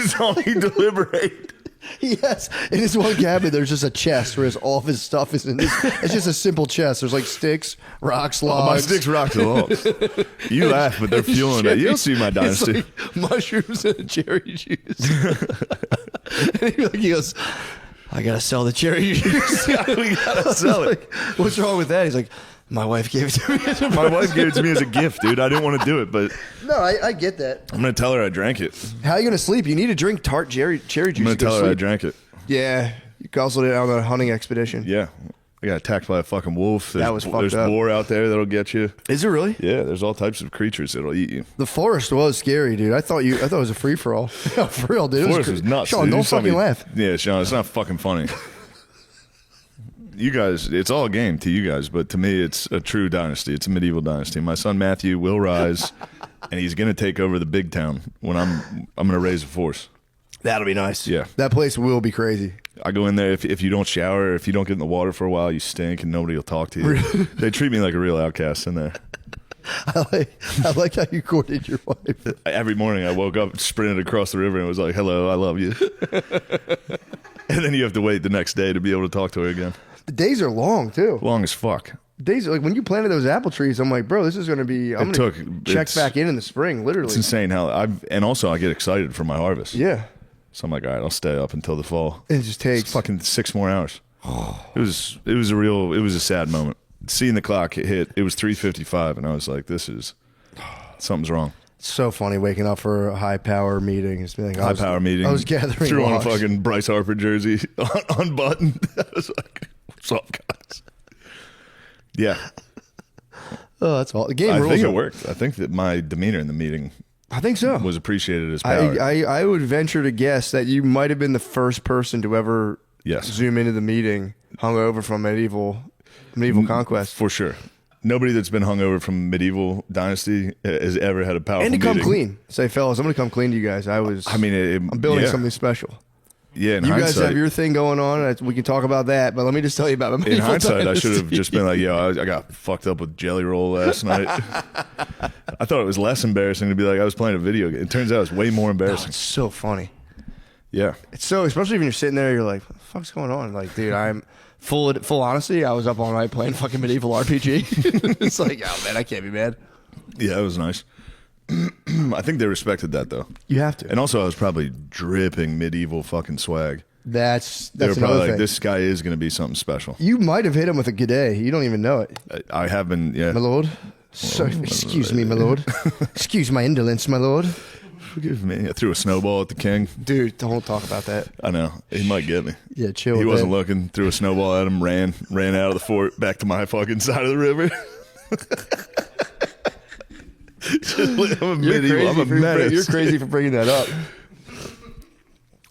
saw me deliberate.
Yes, in his one cabin, there's just a chest where all of his stuff is in. It's just a simple chest. There's like sticks, rocks, logs.
My sticks, rocks, and logs. You laugh, but they're fueling it. You don't see my dynasty.
It's like mushrooms and cherry juice. And he goes, I gotta sell the cherry juice.
We gotta sell it.
Like, what's wrong with that? He's like, my wife gave it to me. As a
My wife gave it to me as a gift, dude. I didn't want to do it, but
No, I get that.
I'm gonna tell her I drank it.
How are you gonna sleep? You need to drink tart cherry juice.
I'm gonna
to go
tell her I
sleep.
drank it.
Yeah, you guzzled it on a hunting expedition.
Yeah, I got attacked by a fucking wolf.
That was fucked
There's
up.
boar out there that'll get you.
Is it really?
Yeah, there's all types of creatures that'll eat you.
The forest was scary, dude. I thought it was a free for all. For real, dude. It
Forest was nuts.
Sean,
dude.
don't
You saw
fucking
me-
laugh.
Yeah, Sean, it's not fucking funny. You guys, it's all a game to you guys, but to me, it's a true dynasty. It's a medieval dynasty. My son Matthew will rise, and he's gonna take over the big town when I'm gonna raise a force.
That'll be nice.
Yeah.
That place will be crazy.
I go in there if you don't shower, if you don't get in the water for a while, you stink, and nobody will talk to you. They treat me like a real outcast in there.
I like how you courted your wife.
Every morning I woke up, sprinted across the river, and was like, "Hello, I love you." And then you have to wait the next day to be able to talk to her again.
The days are long too.
Long as fuck.
Days are like when you planted those apple trees. I'm like, bro, this is going to be. I'm going to check
it's-
back in the spring. Literally.
It's insane how and also I get excited for my harvest.
Yeah.
So I'm like, all right, I'll stay up until the fall.
It just takes.
It's fucking 6 more hours. It was a sad moment. Seeing the clock hit, it was 3:55, and I was like, something's wrong.
So funny waking up for a high power meeting. Just being like,
High power meeting.
I was gathering.
Threw on a
logs.
fucking Bryce Harper jersey, unbuttoned. I was like, "What's up, guys?" Yeah,
Oh, that's all. The game
I
rules.
think it
are-
worked. I think that my demeanor in the meeting
I think so.
was appreciated as power.
I would venture to guess that you might have been the first person to ever
Yes.
zoom into the meeting hungover from medieval conquest.
For sure. Nobody that's been hungover from medieval dynasty has ever had a powerful
And to come
meeting.
clean. Say, fellas, I'm going to come clean to you guys.
I mean,
I'm building
yeah.
something special.
Yeah, in
You guys
hindsight,
have your thing going on. We can talk about that, but let me just tell you about my
in
medieval
hindsight, I
dynasty.
should have just been like, yo, I got fucked up with Jelly Roll last night. I thought it was less embarrassing to be like, I was playing a video game. It turns out it's way more
Oh,
embarrassing.
it's so funny.
Yeah.
It's so, especially when you're sitting there, you're like, what the fuck's going on? Like, dude, I'm full honesty. I was up all night playing fucking medieval RPG. It's like, oh man, I can't be mad.
Yeah, it was nice. I think they respected that, though.
You have to.
And also, I was probably dripping medieval fucking swag.
That's
They were
another
probably
thing.
like, this guy is going to be something special.
You might have hit him with a g'day. You don't even know it.
I have been, yeah.
My lord. So, excuse me, my lord. Excuse my indolence, my lord.
Forgive me. I threw a snowball at the king.
Dude, don't talk about that.
I know. He might get me.
Yeah, chill.
He
with
wasn't
that.
looking. Threw a snowball at him. Ran out of the fort back to my fucking side of the river. I'm a medieval. I'm a menace.
You're crazy for bringing that up.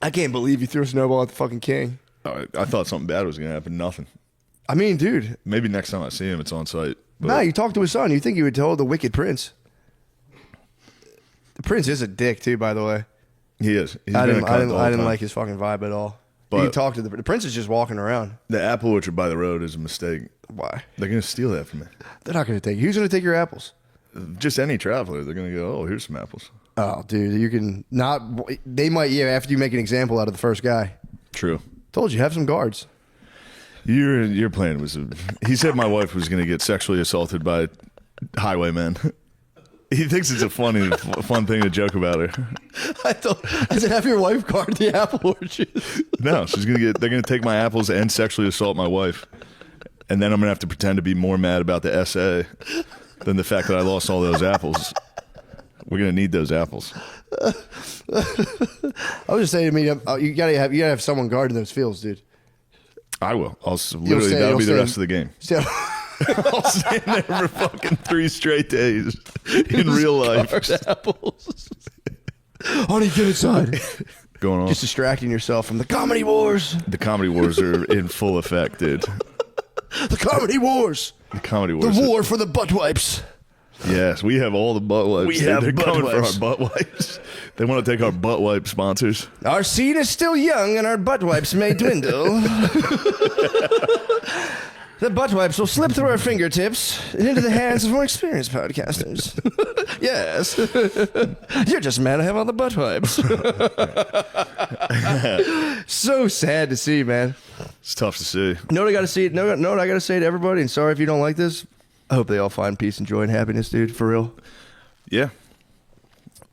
I can't believe you threw a snowball at the fucking king.
I thought something bad was going to happen. Nothing.
I mean, dude.
Maybe next time I see him, it's on site. But
Nah, you talked to his son. You think you would tell the wicked prince. The prince is a dick, too, by the way.
he is. He's
I
been a
didn't,
cunt
I
the
didn't,
whole
I didn't
time.
like his fucking vibe at all.
But-
you talk to the prince is just walking around.
The apple orchard by the road is a mistake.
Why?
They're going to steal that from me.
They're not going to take you. Who's going to take your apples?
Just any traveler. They're going to go, oh, here's some apples.
Oh, dude, you can not. They might, yeah, after you make an example out of the first guy.
True.
Told you, have some guards.
Your plan was. He said my wife was going to get sexually assaulted by highwaymen. He thinks it's a fun thing to joke about her.
I said, have your wife guard the apple orchard.
No, she's gonna get. They're gonna take my apples and sexually assault my wife, and then I'm gonna have to pretend to be more mad about the essay than the fact that I lost all those apples. We're gonna need those apples.
I was just saying to me, you gotta have someone guarding those fields, dude.
I will. Literally,
stay-
that'll
you'll
be the
stay-
rest of the game.
So,
I'll stand there for fucking 3 straight days in real life.
apples. Honey, get inside.
Going on.
Just distracting yourself from the comedy wars.
The comedy wars are in full effect, dude.
The comedy wars.
The comedy
The
wars.
war for the butt wipes.
Yes, we have all the butt wipes.
We have
They're
butt
coming
wipes.
for our butt wipes. They want to take our butt wipe sponsors.
Our seed is still young and our butt wipes may dwindle. The butt wipes will slip through our fingertips and into the hands of more experienced podcasters. Yes. You're just mad I have all the butt wipes. So sad to see, man.
It's tough to see.
Know what I gotta see? Know what I gotta say to everybody? And sorry if you don't like this. I hope they all find peace and joy and happiness, dude. For real.
Yeah.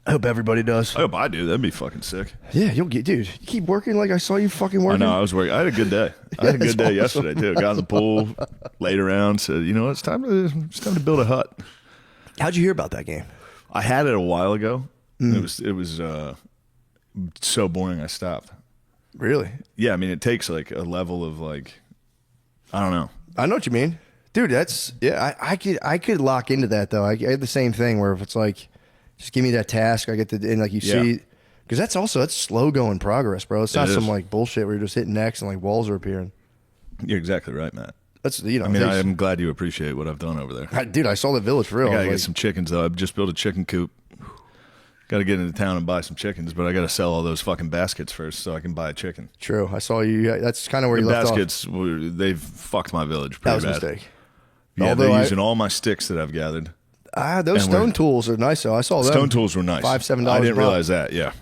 I hope everybody does.
I hope I do. That'd be fucking sick.
Yeah, you'll get, dude. You keep working like I saw you fucking
I
working.
know. I was working. I had a good day. I had a
That's
good day
awesome.
yesterday too. Got in the pool, laid around, said, you know what? It's time to build a hut.
How'd you hear about that game?
I had it a while ago. It was so boring. I stopped.
Really?
Yeah, I mean, it takes like a level of like, I don't know.
I know what you mean, dude. That's yeah. I could lock into that though. I had the same thing where if it's like, just give me that task, I get to and like you
Yeah.
see, because that's slow going progress, bro. It's not
It
some
is.
like bullshit where you're just hitting X and like walls are appearing.
You're exactly right, Matt.
That's
I mean,
it takes-
I'm glad you appreciate what I've done over there.
dude. I saw the village for real.
I
I
gotta
was
get some chickens though. I've just built a chicken coop. Got to get into town and buy some chickens, but I got to sell all those fucking baskets first so I can buy a chicken.
true. I saw you. That's kind of where
The
you left
baskets, they've fucked my village
off. That
pretty
was a
bad.
mistake.
Yeah,
Although
they're
I-
using all my sticks that I've gathered.
Those
And
stone
we're-
tools are nice though. I saw them.
Stone tools were nice.
$5-7
I didn't
a pop.
realize that. Yeah,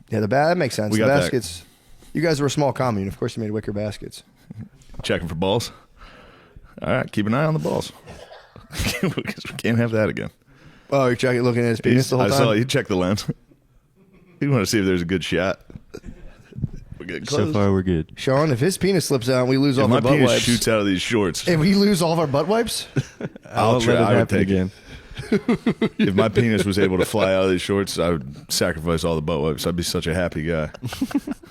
Yeah, that makes sense.
We
The
got that.
baskets. You guys were a small commune. Of course, you made wicker baskets.
checking for balls. All right, keep an eye on the balls. Because we can't have that again.
Oh, you're checking, looking at his penis the whole
I
time.
saw you check the lens. You want to see if there's a good shot. We're getting
So
close.
far, we're good.
Sean, if his penis slips out and we lose all
If
of
my
our butt
penis
wipes,
shoots out of these shorts,
if we lose all of our butt wipes,
I'll try.
let it
I would
happen
take
again.
If my penis was able to fly out of these shorts, I would sacrifice all the butt wipes. I'd be such a happy guy.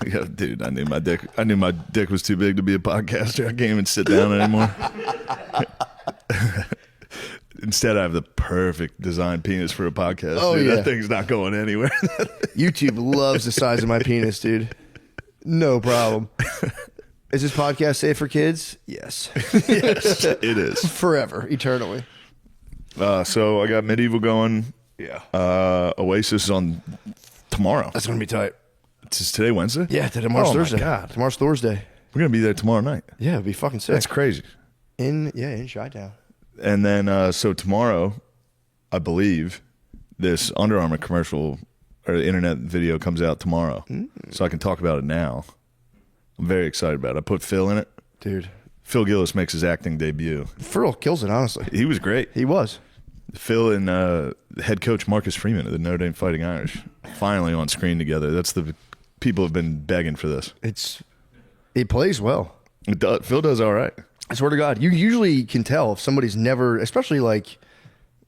Yeah, dude, I knew my dick was too big to be a podcaster. I can't even sit down anymore. Instead, I have the perfect design penis for a podcast.
Oh,
dude.
yeah.
That thing's not going anywhere.
YouTube loves the size of my penis, dude. No problem. Is this podcast safe for kids? Yes.
Yes, it is.
Forever, eternally.
So I got Medieval going.
Yeah.
Oasis on tomorrow.
That's going to be tight.
Is today Wednesday?
Yeah, tomorrow's
Oh, my
Thursday.
God.
Tomorrow's Thursday.
We're going to be there tomorrow night.
Yeah, it'd be fucking sick.
That's crazy.
in Chi-Town.
And then, so tomorrow, I believe, this Under Armour commercial or internet video comes out tomorrow. So I can talk about it now. I'm very excited about it. I put Phil in it.
Dude.
Phil Gillis makes his acting debut.
Phil kills it, honestly.
He was great.
He was.
Phil and head coach Marcus Freeman of the Notre Dame Fighting Irish finally on screen together. That's the people have been begging for this.
He plays well.
Phil does all right.
I swear to God, you usually can tell if somebody's never, especially like,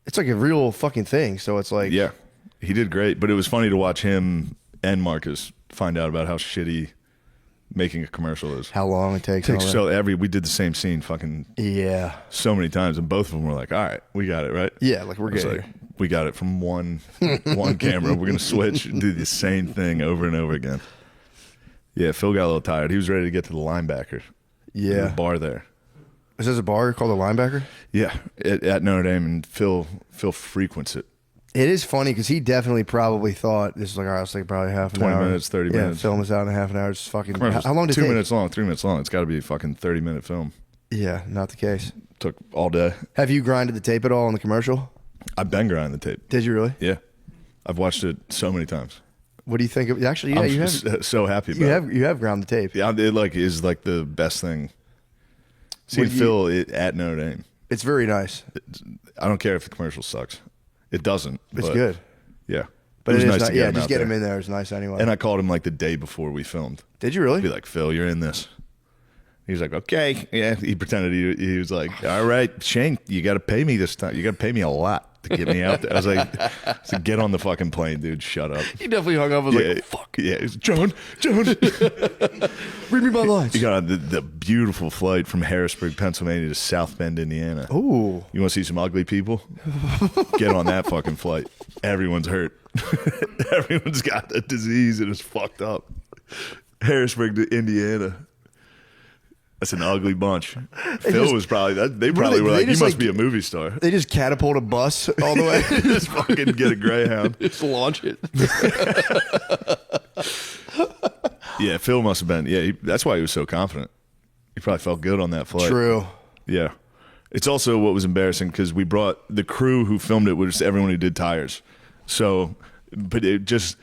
it's like a real fucking thing. So it's like,
Yeah, he did great. But it was funny to watch him and Marcus find out about how shitty making a commercial is.
how long it takes.
Takes
and
so
all
we did the same scene fucking
that. Yeah.
so many times, and both of them were like, "All right, we got it, right?"
Yeah, like we're
I was
good
like,
here.
we got it from one camera. We're gonna switch and do the same thing over and over again. Yeah, Phil got a little tired. He was ready to get to the linebacker.
Yeah.
The bar there.
Is this a bar called the Linebacker?
Yeah, at Notre Dame, and Phil frequents it.
It is funny because he definitely probably thought this is like, all right, let's take probably half an
20
hour.
minutes, 30
yeah,
minutes.
film us out in a half an hour. It's fucking. How long did it
2
take?
minutes long, 3 minutes long. It's got to be a fucking 30-minute film.
Yeah, not the case.
Took all day.
Have you grinded the tape at all on the commercial?
I've been grinding the tape.
Did you really?
Yeah, I've watched it so many times.
What do you think of? Actually, yeah,
I'm
you have.
so happy about it.
You have ground the tape.
Yeah, it like is like the best thing. Seeing
What do
Phil at Notre Dame.
It's very nice.
I don't care if the commercial sucks. It doesn't.
It's
but,
good.
Yeah.
But
it was
it is
nice
not,
to get
yeah,
him
just
out
get
there.
him in there. It's nice anyway.
And I called him like the day before we filmed.
Did you really?
Be like, Phil, you're in this. He was like, okay. Yeah. He pretended he was like, all right, Shane, you got to pay me this time. You got to pay me a lot to get me out there. I was like, get on the fucking plane, dude. Shut up.
He definitely hung up. I was like, fuck.
Yeah. He's, John.
Read me my lines.
He got on the beautiful flight from Harrisburg, Pennsylvania to South Bend, Indiana.
Ooh.
You want to see some ugly people? Get on that fucking flight. Everyone's hurt. Everyone's got a disease and it's fucked up. Harrisburg to Indiana. That's an ugly bunch. Phil was probably that. They probably were like, "You must be a movie star."
They just catapult a bus all the way.
Just fucking get a Greyhound.
Just launch it.
Yeah, Phil must have been. Yeah, that's why he was so confident. He probably felt good on that flight.
True.
Yeah. It's also what was embarrassing because we brought the crew who filmed it was everyone who did tires. So, but it just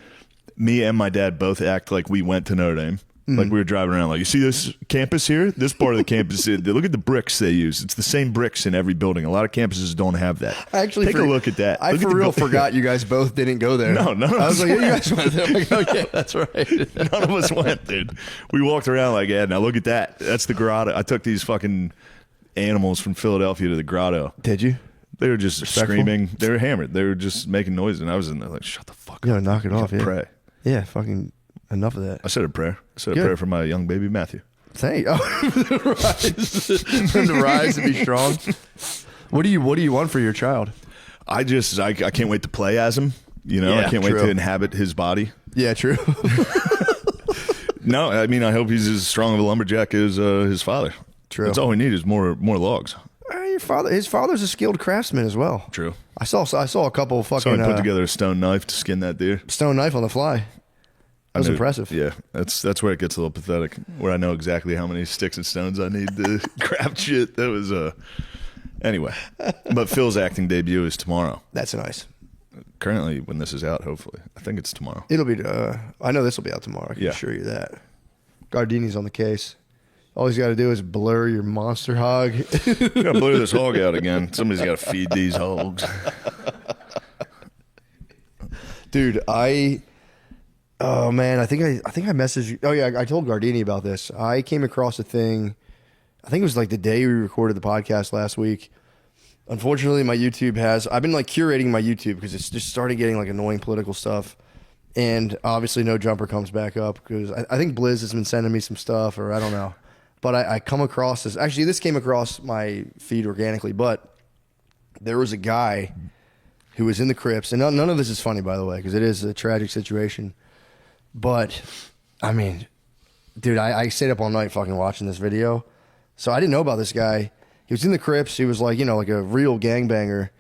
me and my dad both act like we went to Notre Dame. Like we were driving around, like, you see this campus here? This part of the campus, look at the bricks they use. It's the same bricks in every building. A lot of campuses don't have that.
I actually
take a look at that.
I
Look at
for
the
real
building.
forgot you guys both didn't go there.
No, none of
I was
us
like, yeah, you
went.
guys went there. I'm like, okay, that's right.
None of us went, dude. We walked around like, yeah, now look at that. That's the grotto. I took these fucking animals from Philadelphia to the grotto.
Did you?
They were just
Respectful?
screaming. They were hammered. They were just making noise, and I was in there like, shut the fuck
You
up.
gotta knock it off. Yeah.
Pray.
Yeah, fucking enough of that.
I said a prayer. I said a
Good.
prayer for my young baby Matthew.
Thank oh, the rise to be strong. What do you want for your child?
I can't wait to play as him. You know,
Yeah,
I can't wait
true.
to inhabit his body.
Yeah, true.
No, I mean, I hope he's as strong of a lumberjack as his father.
True.
That's all we need is more logs.
His father's a skilled craftsman as well.
True.
I saw a couple of
So I
fucking
put together a stone knife to skin that deer.
stone knife on the fly. That was
I knew-
impressive.
Yeah, that's where it gets a little pathetic. Where I know exactly how many sticks and stones I need to craft shit. That was anyway. But Phil's acting debut is tomorrow.
That's nice.
Currently, when this is out, hopefully, I think it's tomorrow.
It'll be. I know this will be out tomorrow. I can
Yeah.
assure you that. Gardini's on the case. All he's got to do is blur your monster hog.
Gotta blur this hog out again. Somebody's got to feed these hogs.
Dude, oh man, I think I messaged you. Oh yeah, I told Gardini about this. I came across a thing. I think it was like the day we recorded the podcast last week. Unfortunately, my YouTube I've been like curating my YouTube because it's just started getting like annoying political stuff. And obviously No Jumper comes back up because I think Blizz has been sending me some stuff, or I don't know. But I come across this. Actually, this came across my feed organically, but there was a guy who was in the crypts. And none of this is funny, by the way, because it is a tragic situation. But, I mean, dude, I stayed up all night fucking watching this video. So I didn't know about this guy. He was in the crypts. He was like, like a real gangbanger.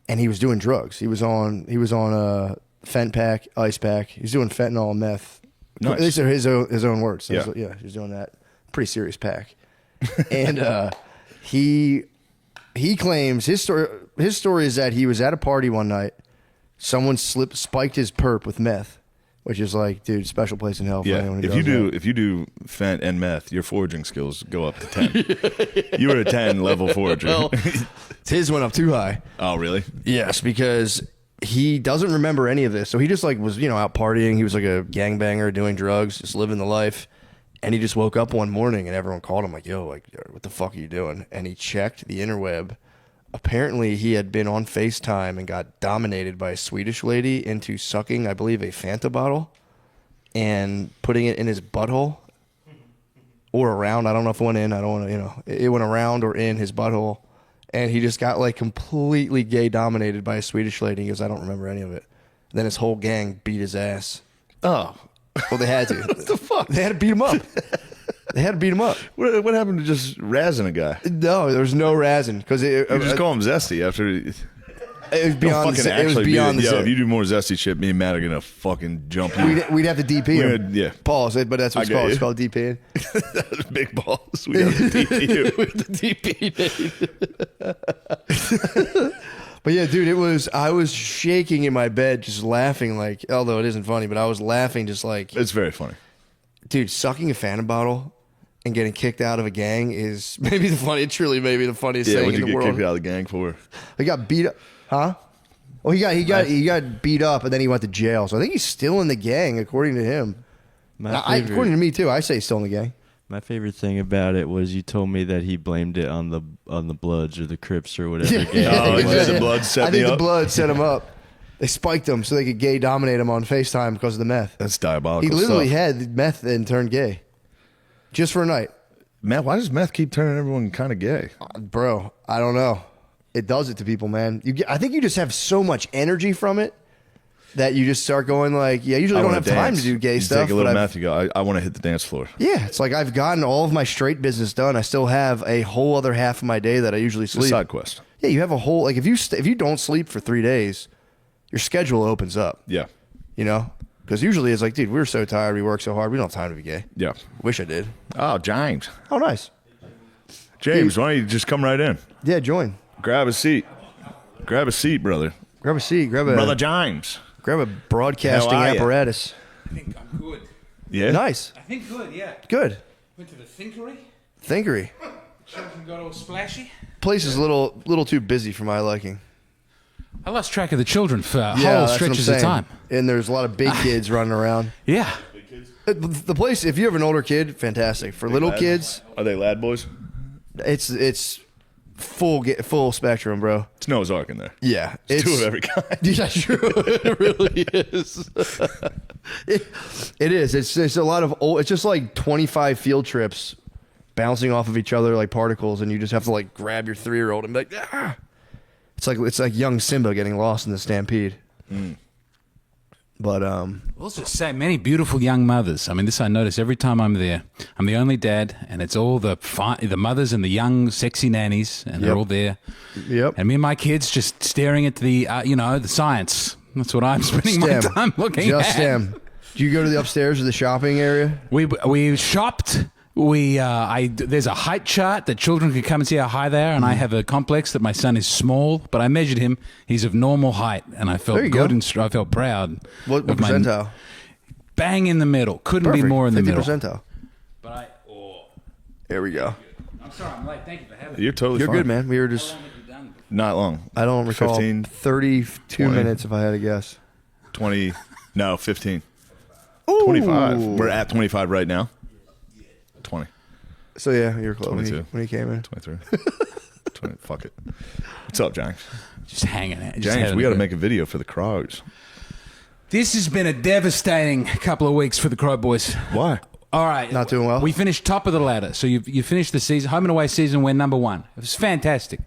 and he was doing drugs. He was on fent pack, ice pack. He was doing fentanyl and meth.
Nice.
These are his own words. So
Yeah.
he was doing that. Pretty serious pack. And he claims his story is that he was at a party one night. Someone spiked his perp with meth, which is like, dude, special place in hell for
Yeah,
anyone who
if
does
you do fent and meth, your foraging skills go up to 10. You were a 10 level forager.
Well, his went up too high.
Oh, really?
Yes, because he doesn't remember any of this. So he just like was, out partying. He was like a gangbanger doing drugs, just living the life. And he just woke up one morning and everyone called him like, yo, like, what the fuck are you doing? And he checked the interweb. Apparently he had been on FaceTime and got dominated by a Swedish lady into sucking, I believe, a Fanta bottle and putting it in his butthole or around. I don't know if it went in. I don't want to, it went around or in his butthole. And he just got like completely gay dominated by a Swedish lady. He goes, I don't remember any of it. Then his whole gang beat his ass.
Oh.
Well, they had to.
What the fuck?
They had to beat him up. They had to beat him up.
What happened to just razzing a guy?
No, there was no razzing because it
You just call him Zesty after.
was beyond. It was beyond the.
If you do more Zesty shit, me and Matt are gonna fucking jump you.
We'd have to DP him.
Yeah.
Pause it, but that's what it's
I get
called.
you.
It's called DPing.
That's big balls. We have to DP you.
But yeah, dude, I was shaking in my bed, just laughing, like, although it isn't funny, but I was laughing just like,
It's very funny.
dude, sucking a Fanta bottle and getting kicked out of a gang is maybe the funniest thing
Yeah,
in
what'd you
the
get
world.
kicked out of the gang for?
He got beat up, huh? Well, he got beat up and then he went to jail. So I think he's still in the gang, according to him. According to me too, I say he's still in the gang.
My favorite thing about it was you told me that he blamed it on the Bloods or the Crips or whatever. gang.
Oh,
it
he
was.
said the Bloods set
I think
me
the
up?
Blood set him up. They spiked him so they could gay dominate him on FaceTime because of the meth.
That's diabolical.
He literally
stuff.
had meth and turned gay. Just for a night.
Matt, why does meth keep turning everyone kind of gay?
Bro, I don't know. It does it to people, man. I think you just have so much energy from it that you just start going like, I usually don't have time to do gay
you
stuff.
Take a little
but
meth, you go, I want to hit the dance floor.
yeah, it's like I've gotten all of my straight business done. I still have a whole other half of my day that I usually
It's a
sleep.
side quest.
Yeah, you have a whole, like if you don't sleep for 3 days, your schedule opens up,
Yeah.
Because usually it's like, dude, we're so tired, we work so hard, we don't have time to be gay.
Yeah.
Wish I did.
Oh, James.
Oh, nice.
James, why don't you just come right in?
Yeah, join.
Grab a seat. Grab a seat, brother.
Grab a seat.
Brother James.
Grab a broadcasting
How are ya?
apparatus.
I think I'm good.
Yeah.
Nice.
I think good, yeah.
Good.
Went to the Thinkery.
Thinkery.
Children got all splashy.
Place is a little too busy for my liking.
I lost track of the children for
Yeah,
whole
that's what I'm
stretches of
saying.
time.
And there's a lot of big kids running around.
Yeah.
The place, if you have an older kid, fantastic. For little kids,
Are they lad boys?
it's full spectrum, bro.
It's Noah's Ark in there.
Yeah,
It's two of every kind.
Yeah, true. It really is. It is. It's a lot of old. It's just like 25 field trips bouncing off of each other like particles, and you just have to like grab your 3-year-old and be like, ah. It's like young Simba getting lost in the stampede. But
Let's just say many beautiful young mothers. I mean, this I notice every time I'm there. I'm the only dad, and it's all the mothers and the young, sexy nannies, and they're
Yep.
all there.
Yep.
And me and my kids just staring at the, the science. That's what I'm spending my
STEM.
time looking
Just
at.
STEM. Do you go to the upstairs or the shopping area?
We shopped. There's a height chart that children can come and see how high they are, and I have a complex that my son is small, but I measured him. He's of normal height, and I felt
There you
good
go.
and I felt proud.
What
of my-
percentile?
Bang in the middle. Couldn't be more in the
50
middle.
percentile.
But
There we go.
I'm sorry, I'm late. Thank you for having me.
You're totally
You're
fine.
good, man. We were just,
Not long.
I don't recall,
15,
32
20.
minutes if I had to guess.
20. No, 15.
Ooh.
25. We're at 25 right now. 20.
So yeah, you're close
22.
when he came in.
23. 20. Fuck it. What's up, James?
Just hanging out. just
James,
having
we
a
got to
good-
make a video for the Crows.
This has been a devastating couple of weeks for the Crow Boys.
Why?
All right.
Not doing well?
We finished top of the ladder. So you finished the season, home and away season, we're number 1. It was fantastic.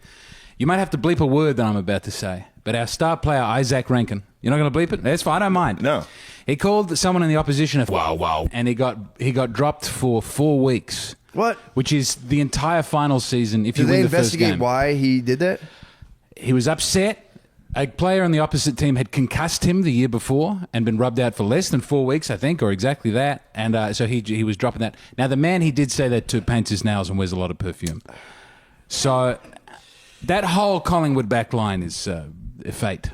You might have to bleep a word that I'm about to say, but our star player, Isaac Rankin, you're not going to bleep it? That's fine. I don't mind.
No.
He called someone in the opposition a wow, and he got dropped for 4 weeks.
What?
Which is the entire final season if
Did
you
they
win the first
investigate
game.
why he did that?
He was upset. A player on the opposite team had concussed him the year before and been rubbed out for less than 4 weeks, I think, or exactly that. And so he was dropping that. Now, the man he did say that to paints his nails and wears a lot of perfume. So that whole Collingwood back line is a fate.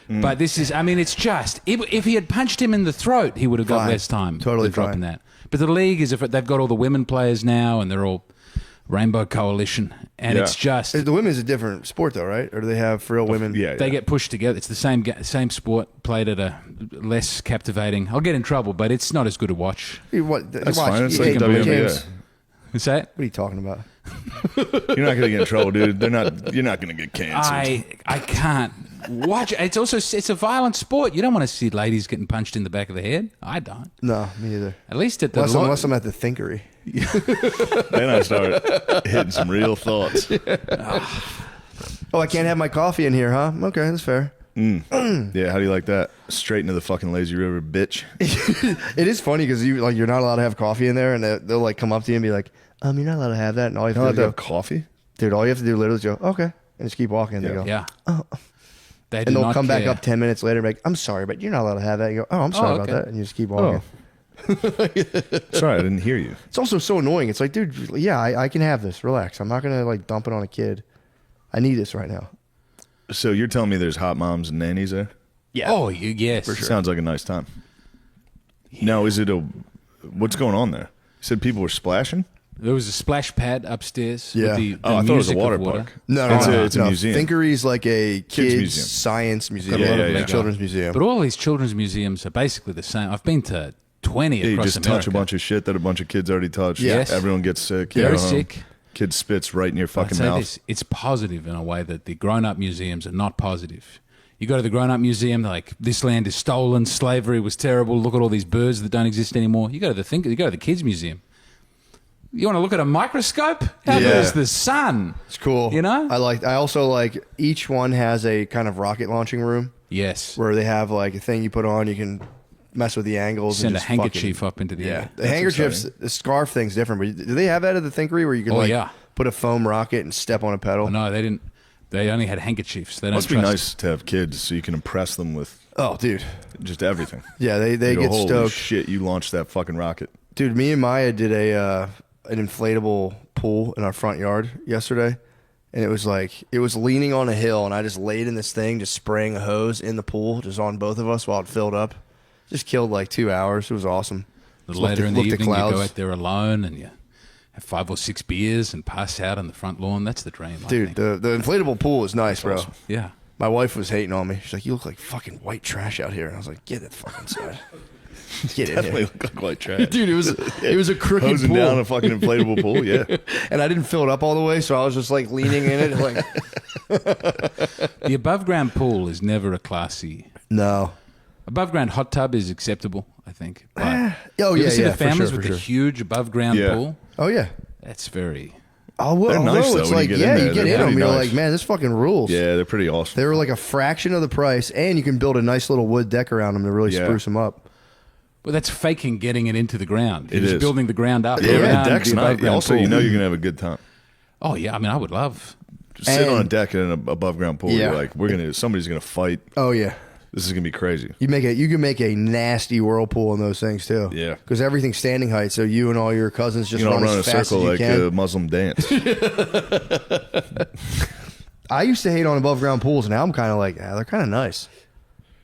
But this is, I mean, it's just, if he had punched him in the throat, he would have got
Fine.
less time.
Totally
for dropping
fine.
that. But the league is, if they've got all the women players now and they're all Rainbow Coalition. And it's just,
The women's a different sport, though, right? Or do they have for real women?
Yeah,
they get pushed together. It's the same sport played at a less captivating. I'll get in trouble, but it's not as good to watch.
That's fine. It's like WNBA.
What's that?
What are you talking about?
You're not gonna get in trouble, dude. You're not gonna get canceled.
I can't watch. It's a violent sport. You don't want to see ladies getting punched in the back of the head. I don't.
No, me either.
At least at the
Unless I'm at the Thinkery.
Then I start hitting some real thoughts.
Oh, I can't have my coffee in here, huh? Okay, that's fair.
Yeah, how do you like that? Straight into the fucking lazy river, bitch.
It is funny because you're not allowed to have coffee in there, and they'll like come up to you and be like, you're not allowed to have that, and all you
You're
have
not
to
allowed
do
to have coffee?
dude, all you have to do literally is go, okay, and just keep walking. And they go,
Yeah. They do
and they'll
not
come back
care.
up 10 minutes later and be like, I'm sorry, but you're not allowed to have that. You go, I'm sorry about
okay.
that, and you just keep walking.
Sorry, I didn't hear you.
It's also so annoying. It's like, dude, yeah, I can have this. Relax. I'm not gonna like dump it on a kid. I need this right now.
So you're telling me there's hot moms and nannies there?
Yeah.
Oh, yes.
Sounds like a nice time. Now, what's going on there? You said people were splashing?
There was a splash pad upstairs.
Yeah.
With the
Oh, I thought it was a
music of
water
water.
park.
No,
It's a museum.
Thinkery's like a kids
museum.
science museum,
Got a lot
of
a
Lego.
children's museum.
But all these children's museums are basically the same. I've been to 20
Yeah, you
across
just
America.
touch a bunch of shit that a bunch of kids already touched.
Yes.
Everyone gets sick. You
Very
go home.
sick.
Kid spits right in your
I'd
fucking
say
mouth.
this, it's positive in a way that the grown-up museums are not positive. You go to the grown-up museum, they're like, this land is stolen, slavery was terrible, look at all these birds that don't exist anymore. You go to the kids museum. You want to look at a microscope? How good is the sun?
It's cool.
You know?
I also like each one has a kind of rocket launching room
Yes.
where they have like a thing you put on, you can mess with the angles.
Send
and
a
just
handkerchief up into the
Yeah,
air.
the handkerchiefs, the scarf thing's different. But do they have that at the Thinkery where you can
yeah.
put a foam rocket and step on a pedal?
No, they didn't. They only had handkerchiefs. They don't
Must be
trust.
nice to have kids so you can impress them with
Oh, dude.
just everything.
Yeah, they
You go,
get
holy
stoked.
shit, you launched that fucking rocket.
Dude, me and Maya did an inflatable pool in our front yard yesterday, and it was leaning on a hill, and I just laid in this thing, just spraying a hose in the pool, just on both of us while it filled up. Just killed like 2 hours. It was awesome.
A
Just
little later in the
looked at
evening, you go
clouds.
out there alone and you have 5 or 6 beers and pass out on the front lawn. That's the dream, I
Dude,
think.
the inflatable pool is nice, bro.
awesome.
Yeah.
My wife was hating on me. She's like, "You look like fucking white trash out here," and I was like, "Get that fucking side. Get in
Definitely
here."
look like white trash.
Dude, it was a crooked
Hosing
pool,
down a fucking inflatable pool, yeah.
and I didn't fill it up all the way, so I was just like leaning in it, like,
The above ground pool is never a classy.
no.
Above ground hot tub is acceptable, I think. But
Oh
you
yeah,
ever see
yeah,
the families
for
with
sure.
the huge above ground
Yeah.
pool?
Oh yeah.
That's very.
Oh, well,
They're nice,
although
though,
it's
when
like,
you get in
yeah,
there.
you get
They're
in them,
pretty
you're
nice.
like, man, this fucking rules.
Yeah, they're pretty awesome.
They were like a fraction of the price, and you can build a nice little wood deck around them to really
Yeah.
spruce them up.
Well, that's faking getting it into the ground. You're
It
just
is.
building the ground up.
Yeah,
around
the deck's
the
nice.
above ground
Also,
pool.
you know you're going to have a good time.
Oh, yeah. I mean, I would love.
Just sit on a
And-
deck in an above ground pool.
Yeah.
You're like, somebody's going to fight.
Oh yeah.
This is going to be crazy.
You can make a nasty whirlpool in those things too.
Yeah.
because everything's standing height, so you and all your cousins just
You know,
run
run a
as fast
circle
as you
like
can.
a Muslim dance.
I used to hate on above ground pools. Now I'm kind of like, they're kind of nice,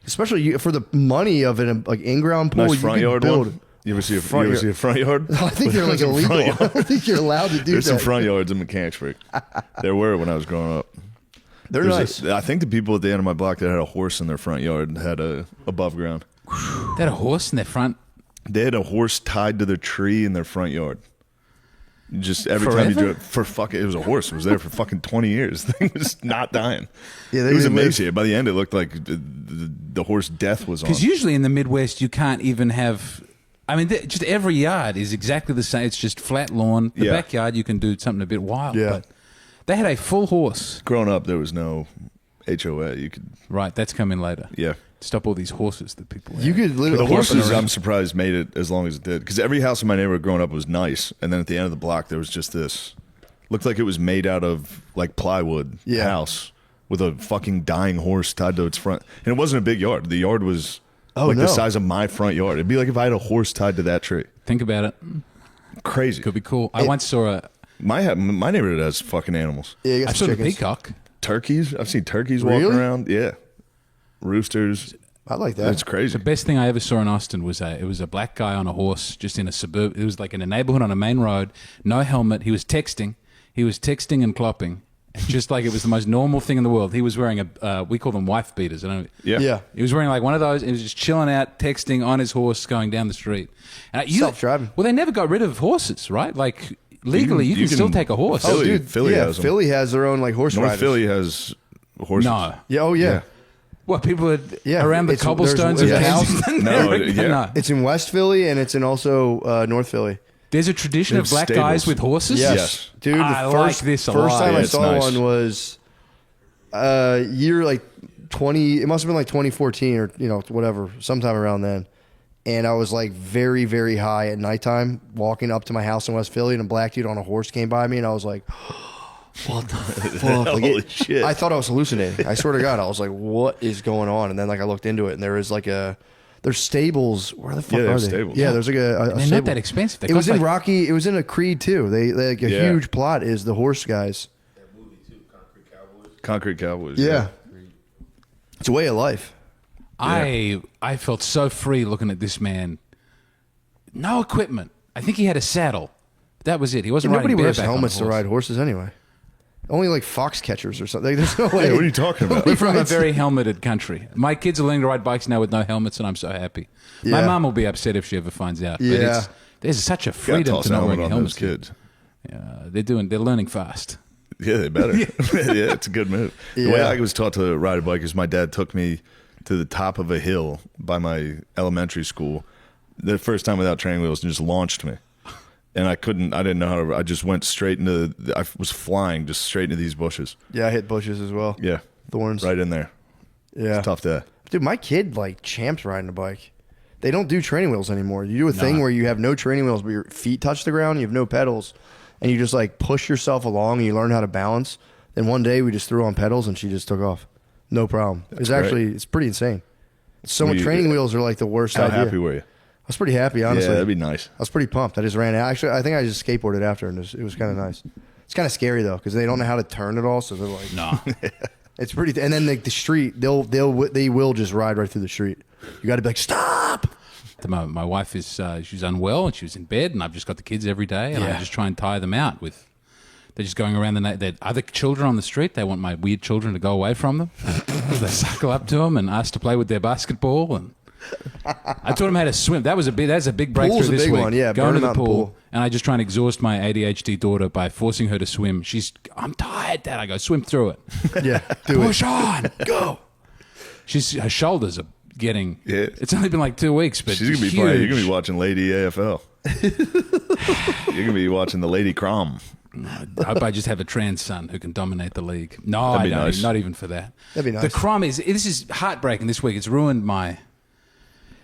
especially for the money of an like in ground pool.
Nice
you
front
could
yard
build.
one. You ever see a
Front
front yard?
I think they're like
Some
illegal.
front
I
yard.
don't think you're allowed to do
There's
that.
some front yards in McCann. There were when I was growing up.
They're nice.
I think the people at the end of my block that had a horse in their front yard had a above ground.
They had a horse in their front.
They had a horse tied to their tree in their front yard. Just every time you
Forever?
drove, it was a horse. It was there for fucking 20 years. The thing was not dying.
Yeah,
it was
they live-
amazing. By the end, it looked like the horse death was on.
Because usually in the Midwest, you can't even have. I mean, just every yard is exactly the same. It's just flat lawn. The
Yeah.
backyard, you can do something a bit wild.
Yeah.
But they had a full horse.
Growing up, there was no HOA. You could,
Right, that's coming later.
yeah.
Stop all these horses that people have.
You could
The
literally
horses, I'm surprised, made it as long as it did. Because every house in my neighborhood growing up was nice. And then at the end of the block, there was just this. Looked like it was made out of like plywood
Yeah.
house with a fucking dying horse tied to its front. And it wasn't a big yard. The yard was
Oh,
like
no.
the size of my front yard. It'd be like if I had a horse tied to that tree.
Think about it.
Crazy.
Could be cool. I once saw
My neighborhood has fucking animals.
Yeah, you
I
got
saw
some
the
chickens.
peacock.
Turkeys. I've seen turkeys
Really?
walking around. Yeah. Roosters.
I like that.
That's crazy.
The best thing I ever saw in Austin was it was a black guy on a horse just in a suburb. It was like in a neighborhood on a main road, no helmet. He was texting and clopping, just like it was the most normal thing in the world. He was wearing we call them wife beaters. I don't know.
Yeah.
Yeah.
He was wearing like one of those. He was just chilling out, texting on his horse, going down the street. And
Self-driving.
Well, they never got rid of horses, right? Like legally, you can still take a horse.
Philly has them.
Philly has their own like horse
North
riders.
Philly has horses.
No.
Yeah. Oh yeah.
Yeah.
What people are
Yeah,
around the
it's-
cobblestones of
there's-
Houston?
No, yeah.
No.
It's in West Philly and it's in also North Philly.
There's a tradition
They
of
have
black
stables.
guys with horses.
Yes.
Dude. The
I
first,
like this a
first
lot.
time
Yeah,
I
it's
saw
nice.
one was year like 20. It must have been like 2014 or whatever, sometime around then. And I was like very, very high at nighttime, walking up to my house in West Philly, and a black dude on a horse came by me, and I was like, "What the fuck?" Like,
Holy shit.
I thought I was hallucinating. I swear to God, I was like, "What is going on?" And then like I looked into it, and there was like there's stables. Where the fuck
Yeah,
are
there's
they?
stables.
Yeah, there's like a
They're
stable.
not that expensive. They
It was
cost
in
like-
Rocky. It was in a Creed too. They like a
Yeah.
huge plot is the horse guys.
Concrete Cowboys.
Yeah. It's a way of life.
I felt so free looking at this man. No equipment. I think he had a saddle. That was it. He wasn't
Nobody
riding
wears
bareback on a
helmets to
horse.
ride horses anyway. Only like fox catchers or something. There's no way.
Hey, what are you talking about?
We're from a very helmeted country. My kids are learning to ride bikes now with no helmets, and I'm so happy. My
Yeah.
mum will be upset if she ever finds out.
Yeah.
But there's such a
Gotta
freedom
toss
to
a
not
helmet
wearing
on
helmets.
those kids.
They're learning fast.
Yeah, they better. yeah, it's a good move. The way
Yeah.
I was taught to ride a bike is my dad took me to the top of a hill by my elementary school the first time without training wheels and just launched me. And I didn't know how to, I just went straight into, I was flying just straight into these bushes.
Yeah, I hit bushes as well.
Yeah.
Thorns.
Right in there.
Yeah.
It's tough to,
Dude, my kid like champs riding a bike. They don't do training wheels anymore. You do a thing where you have no training wheels, but your feet touch the ground, you have no pedals, and you just like push yourself along and you learn how to balance. Then one day we just threw on pedals and she just took off. No problem.
That's
It's pretty insane. So much
You-
training wheels are like the worst
how
idea.
happy were you?
I was pretty happy, honestly.
Yeah, that'd be nice.
I was pretty pumped. I just ran out. Actually, I think I just skateboarded after, and it was kind of nice. It's kind of scary though because they don't know how to turn it all, so they're like,
No.
it's pretty. And then like the street, they will just ride right through the street. You got to be like, stop.
At the moment, my wife is she's unwell and she was in bed, and I've just got the kids every day, and I just try and tire them out with. They're just going around the other children on the street. They want my weird children to go away from them. They suckle up to them and ask to play with their basketball. And I taught them how to swim. That's a big breakthrough
Pool's a
this
big
week.
one, yeah,
Going to
burning
the
out in the
pool,
pool.
and I just try and exhaust my ADHD daughter by forcing her to swim. I'm tired, Dad. I go swim through it.
Yeah, do it.
Push on, go. Her shoulders are getting.
Yeah.
It's only been like 2 weeks, but
She's going to be
huge.
playing, you're going to be watching Lady AFL. You're going to be watching the Lady Crom.
I hope I just have a trans son who can dominate the league. No,
That'd
I
be
don't.
nice.
Not even for that.
That'd be nice.
The crime this is heartbreaking this week. It's ruined my.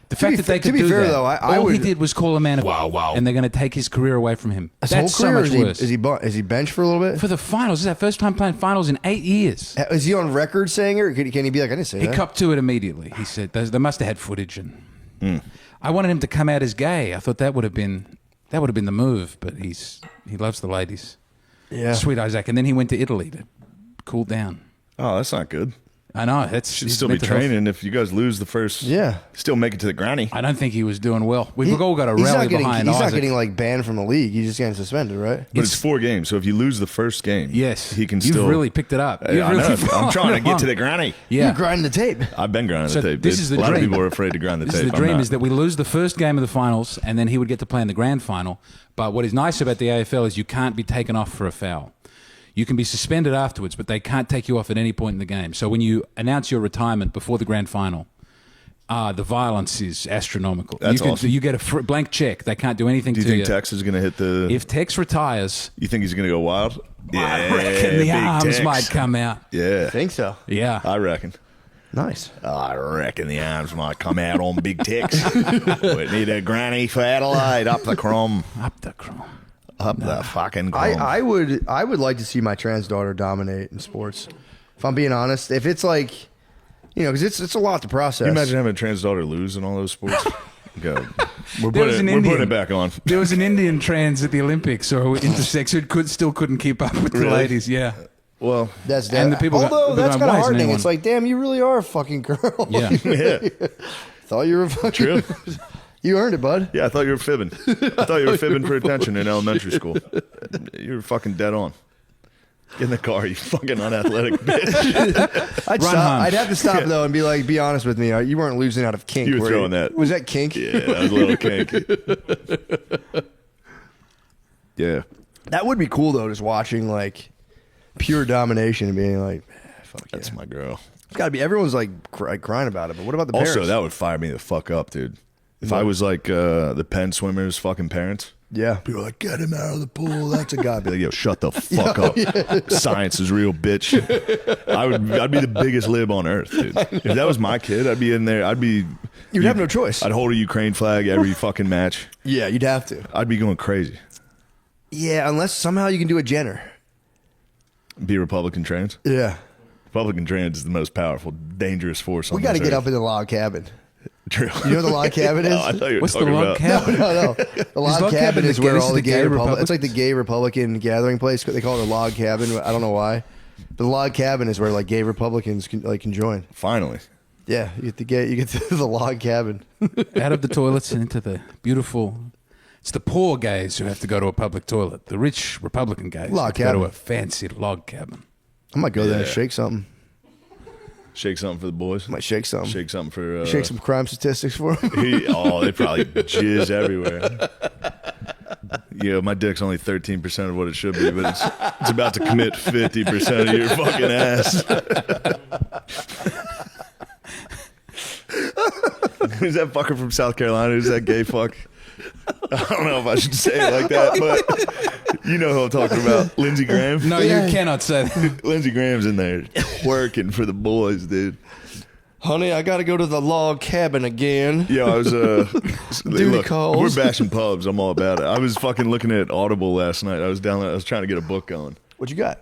The fact that they
to
could
be
do
fair,
that.
though, I
all he
would-
did was call a man.
Wow.
And they're going to take his career away from him.
His
That's
whole
so
career,
much worse.
is he benched for a little bit?
For the finals, this is our first time playing finals in 8 years.
Is he on record saying it? Or can he be like, I didn't say
He
that?
copped to it immediately. He said they must have had footage, and I wanted him to come out as gay. I thought that would have been the move, but he loves the ladies.
Yeah.
Sweet Isaac, and then he went to Italy to cool down.
Oh, that's not good.
I know that's
Should
his
still be
mental health.
training if you guys lose the first.
Yeah.
Still make it to the granny.
I don't think he was doing well. We've all got to
He's
rally
not getting,
behind
He's
Isaac.
not getting like banned from the league. He's just getting suspended, right?
But it's 4 games, so if you lose the first game,
Yes,
he can
You've
still.
really picked it up.
I
You've really
know. I'm
followed
trying to get
along.
to the granny.
Yeah,
You're grinding the tape.
I've been grinding
So
the tape.
this is the
a lot of
dream.
people are afraid to grind the
This
tape.
is the
I'm
dream:
not.
is that we lose the first game of the finals, and then he would get to play in the grand final. But what is nice about the AFL is you can't be taken off for a foul. You can be suspended afterwards, but they can't take you off at any point in the game. So when you announce your retirement before the grand final, the violence is astronomical.
That's awesome.
You get a blank check. They can't do anything
Do you
to
think
you.
Tex is going to hit the?
If Tex retires,
You think he's going to go wild?
I reckon the
big
arms
Tex.
might come out.
Yeah,
I think so.
Yeah.
I reckon.
Nice.
I reckon the arms might come out on Big Tex. We need a granny for Adelaide up the crom,
Up the chrome.
up the fucking crom.
I would like to see my trans daughter dominate in sports. If I'm being honest, if it's like, because it's a lot to process.
Can you imagine having a trans daughter lose in all those sports? God. We're
There was
putting
an
it
Indian.
back on.
There was an Indian trans at the Olympics or intersex who still couldn't keep up with the
Really?
ladies. Yeah.
Well,
That's
And the people got-
Although
they're
that's
going,
kind of
"Why isn't
heartening.
anyone-"
It's like, damn, you really are a fucking girl.
Yeah.
yeah.
Thought you were a fucking.
True.
You earned it, bud.
Yeah, I thought you were fibbing. I thought you were fibbing for attention in elementary school. You were fucking dead on. Get in the car, you fucking unathletic bitch.
I'd
Run
stop.
home.
I'd have to stop though and be honest with me. You weren't losing out of kink.
You were
were
throwing that.
Was that kink?
Yeah, that was a little kinky. Yeah.
That would be cool though, just watching like pure domination and being like, fuck yeah.
That's my girl.
It's got to be. Everyone's like crying about it. But what about the
Also,
parents?
that would fire me the fuck up, dude. If I was like the Penn swimmers' fucking parents.
Yeah.
People are like, get him out of the pool. That's a guy. I'd be like, yo, shut the fuck up. Science is real, bitch. I'd be the biggest lib on earth, dude. If that was my kid, I'd be in there.
You'd have no choice.
I'd hold a Ukraine flag every fucking match.
Yeah, you'd have to.
I'd be going crazy.
Yeah, unless somehow you can do a Jenner.
Be Republican trans.
Yeah.
Republican trans is the most powerful, dangerous force on
We got to
this
get
earth.
up in the log cabin.
True.
You know what the log cabin is?
No, I thought you were
What's the
talking
log
about.
cabin?
No. The log
log
cabin
cabin
is
the
where
gay-
all the gay
Republicans?
It's like the gay Republican gathering place. They call it a log cabin. I don't know why. But the log cabin is where like gay Republicans can join.
Finally.
Yeah, you get to the log cabin.
Out of the toilets and into the beautiful. It's the poor gays who have to go to a public toilet. The rich Republican gays
Log
have to
cabin.
go to a fancy log cabin.
I might go there and
Yeah.
shake something.
Shake something for the boys.
I might shake something.
Shake something for.
Shake some crime statistics for them.
They probably jizz everywhere. Yeah, my dick's only 13% of what it should be, but it's about to commit 50% of your fucking ass. Who's that fucker from South Carolina? Who's that gay fuck? I don't know if I should say it like that, but you know who I'm talking about. Lindsey Graham.
No,
Yeah.
you cannot say that.
Lindsey Graham's in there working for the boys, dude.
Honey, I got to go to the log cabin again.
Yeah, I was look,
calls.
we're bashing pubs. I'm all about it. I was fucking looking at Audible last night. I was trying to get a book going.
What you got?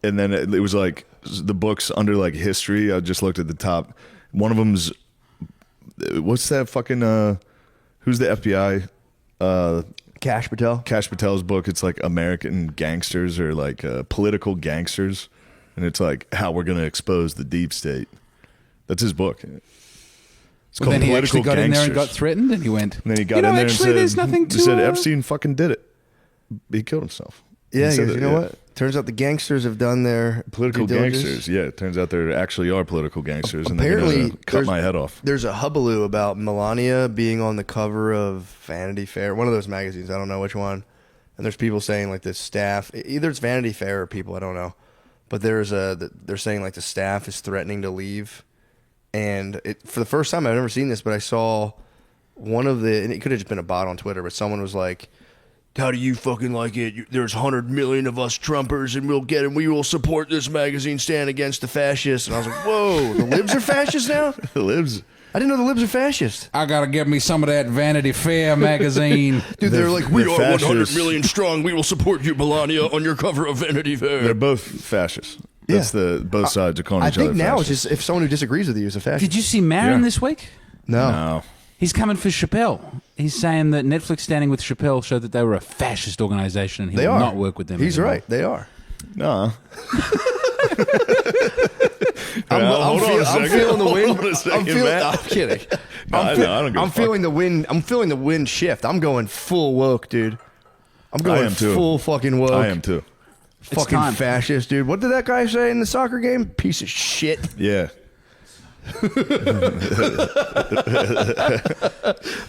And then it was like the books under like history. I just looked at the top. One of them's what's that fucking who's the FBI?
Cash Patel.
Kash Patel's book. It's like American gangsters or like political gangsters, and it's like how we're gonna expose the deep state. That's his book. It's
Well,
called
then he actually
Political
got in there and
Gangsters.
got threatened, and he went.
And then he got
you know,
in there
actually,
and said,
there's nothing to.
said Epstein fucking did it. He killed himself.
Yeah,
He said
you
that,
know
yeah.
what? Turns out the gangsters have done their
Political
due diligence.
gangsters. Yeah, it turns out there actually are political gangsters, and
Apparently,
they're gonna cut
there's-
my head off.
There's a hullabaloo about Melania being on the cover of Vanity Fair, one of those magazines. I don't know which one. And there's people saying like the staff, either it's Vanity Fair or people, I don't know. But they're saying like the staff is threatening to leave. And for the first time, I've never seen this, but I saw one of and it could have just been a bot on Twitter, but someone was like, how do you fucking like it? There's 100 million of us Trumpers, and we'll get him. We will support this magazine stand against the fascists. And I was like, whoa, the libs are fascists now?
The libs.
I didn't know the libs are fascist.
I gotta give me some of that Vanity Fair magazine.
Dude, they're like, we
they're
are 100
fascists.
million strong. We will support you, Melania, on your cover of Vanity Fair.
They're both fascists. That's
Yeah.
both sides are calling
I
each other
think now
fascists.
it's just if someone who disagrees with you is a fascist.
Did you see Marin
Yeah.
this week?
No.
No.
He's coming for Chappelle. He's saying that Netflix standing with Chappelle showed that they were a fascist organization and he
They
will
are.
not work with them.
He's
anymore.
right. They are.
No.
I'm
hold on a second.
feeling the
Hold
wind.
on a second,
I'm feeling.
Matt.
I'm kidding.
No, I know, I don't give a
I'm
fuck.
feeling the wind. I'm feeling the wind shift. I'm going full woke, dude. I'm going
am too.
full fucking woke.
I am too.
Fucking
time.
fascist, dude. What did that guy say in the soccer game? Piece of shit.
Yeah.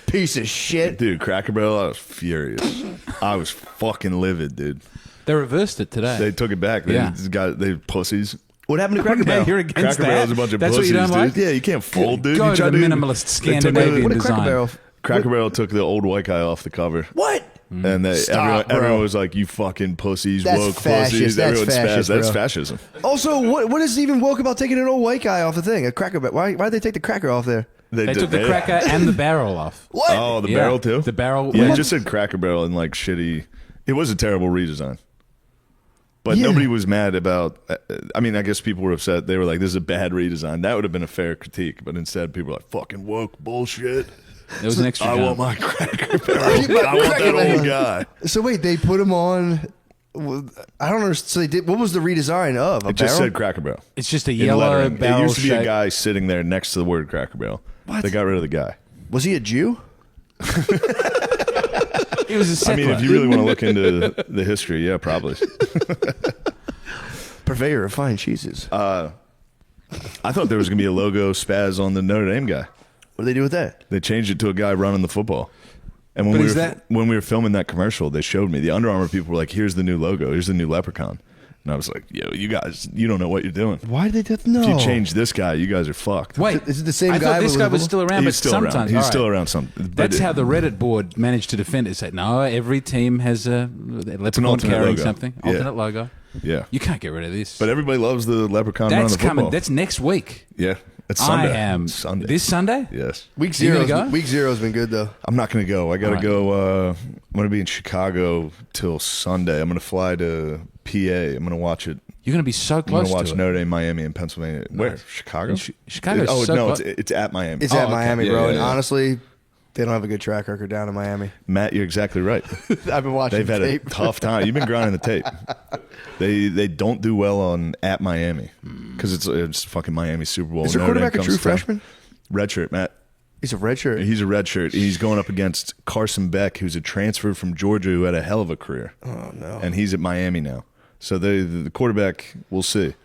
Piece of shit.
Dude, Cracker Barrel, I was furious. I was fucking livid, dude.
They reversed it today.
They took it back. They
Yeah.
just got pussies.
What happened to Cracker
Now
Barrel?
you're against
Cracker
that.
Barrel's a bunch of
That's
pussies,
what you don't
dude.
like?
Yeah, you can't fold, dude.
Go
You
to
tried
the minimalist
they took
Scandinavian
What did Cracker
design.
Barrel?
Cracker Barrel took the old white guy off the cover.
What?
And
Stop, bro.
everyone was like, you fucking pussies,
That's
woke
fascist.
pussies.
That's
Everyone's
fascist,
That's
bro.
fascism.
Also, what is even woke about taking an old white guy off the thing? A Cracker Barrel. Why'd they take the cracker off there?
They took the cracker and the barrel off.
What?
Oh, the
Yeah.
barrel too?
The barrel.
Yeah, it
What?
just said Cracker Barrel and like shitty. It was a terrible redesign. But nobody was mad about. I mean, I guess people were upset. They were like, "This is a bad redesign." That would have been a fair critique. But instead, people were like, "Fucking woke bullshit."
There was an extra.
I
jump.
want my Cracker Barrel. I want that old guy.
So wait, they put him on. I don't understand. So they did. What was the redesign of? A
It just
barrel?
said Cracker Barrel.
It's just a
In
yellow
lettering.
barrel
It used to be
shape.
a guy sitting there next to the word Cracker Barrel.
What?
They got rid of the guy.
Was he a Jew?
He was a
I
settler.
mean, if you really want to look into the history, yeah, probably.
Purveyor of fine cheeses.
I thought there was going to be a logo spaz on the Notre Dame guy.
What did they do with that?
They changed it to a guy running the football. And when
But
we
is
were
that-
when we were filming that commercial, they showed me the Under Armour people were like, "Here's the new logo. Here's the new leprechaun." And I was like, "Yo, you guys, you don't know what you're doing.
Why did they do that? No.
If you change this guy, you guys are fucked."
Wait,
Is it the same
I
guy
thought this
with
guy
the
was
little-
still around, but
He's still
sometimes
around. He's
all
still
right.
around. Some.
That's how the Reddit board managed to defend it. Said no, every team has a leprechaun
alternate
carrying
logo.
something,
Yeah.
alternate logo.
Yeah,
You can't get rid of this.
but everybody loves the leprechaun running
That's
the football.
coming. That's next week.
Yeah, it's Sunday.
I am
Sunday.
this Sunday.
Yes,
Week
You gonna
zero.
go?
Week zero's been good though.
I'm not going to go. I got to
All right.
go. I'm going to be in Chicago till Sunday. I'm going to fly to PA. I'm going to watch it.
You're going to be so
I'm going
close
to watch
to it.
Notre Dame, Miami, and Pennsylvania. Where? Chicago?
Chicago's
Oh
so
no,
close.
it's at Miami.
It's
Oh,
at
okay.
Miami,
Yeah,
bro.
yeah,
And
yeah.
honestly, they don't have a good track record down in Miami.
Matt, you're exactly right.
I've been watching.
They've had
tape.
a tough time. You've been grinding the tape. They don't do well on at Miami because it's fucking Miami Super Bowl.
Is their
Notre Dame
quarterback a
comes
true
to town.
freshman?
Redshirt, Matt.
He's a redshirt.
He's a redshirt. He's going up against Carson Beck, who's a transfer from Georgia who had a hell of a career.
Oh no.
And he's at Miami now. So the quarterback, we'll see.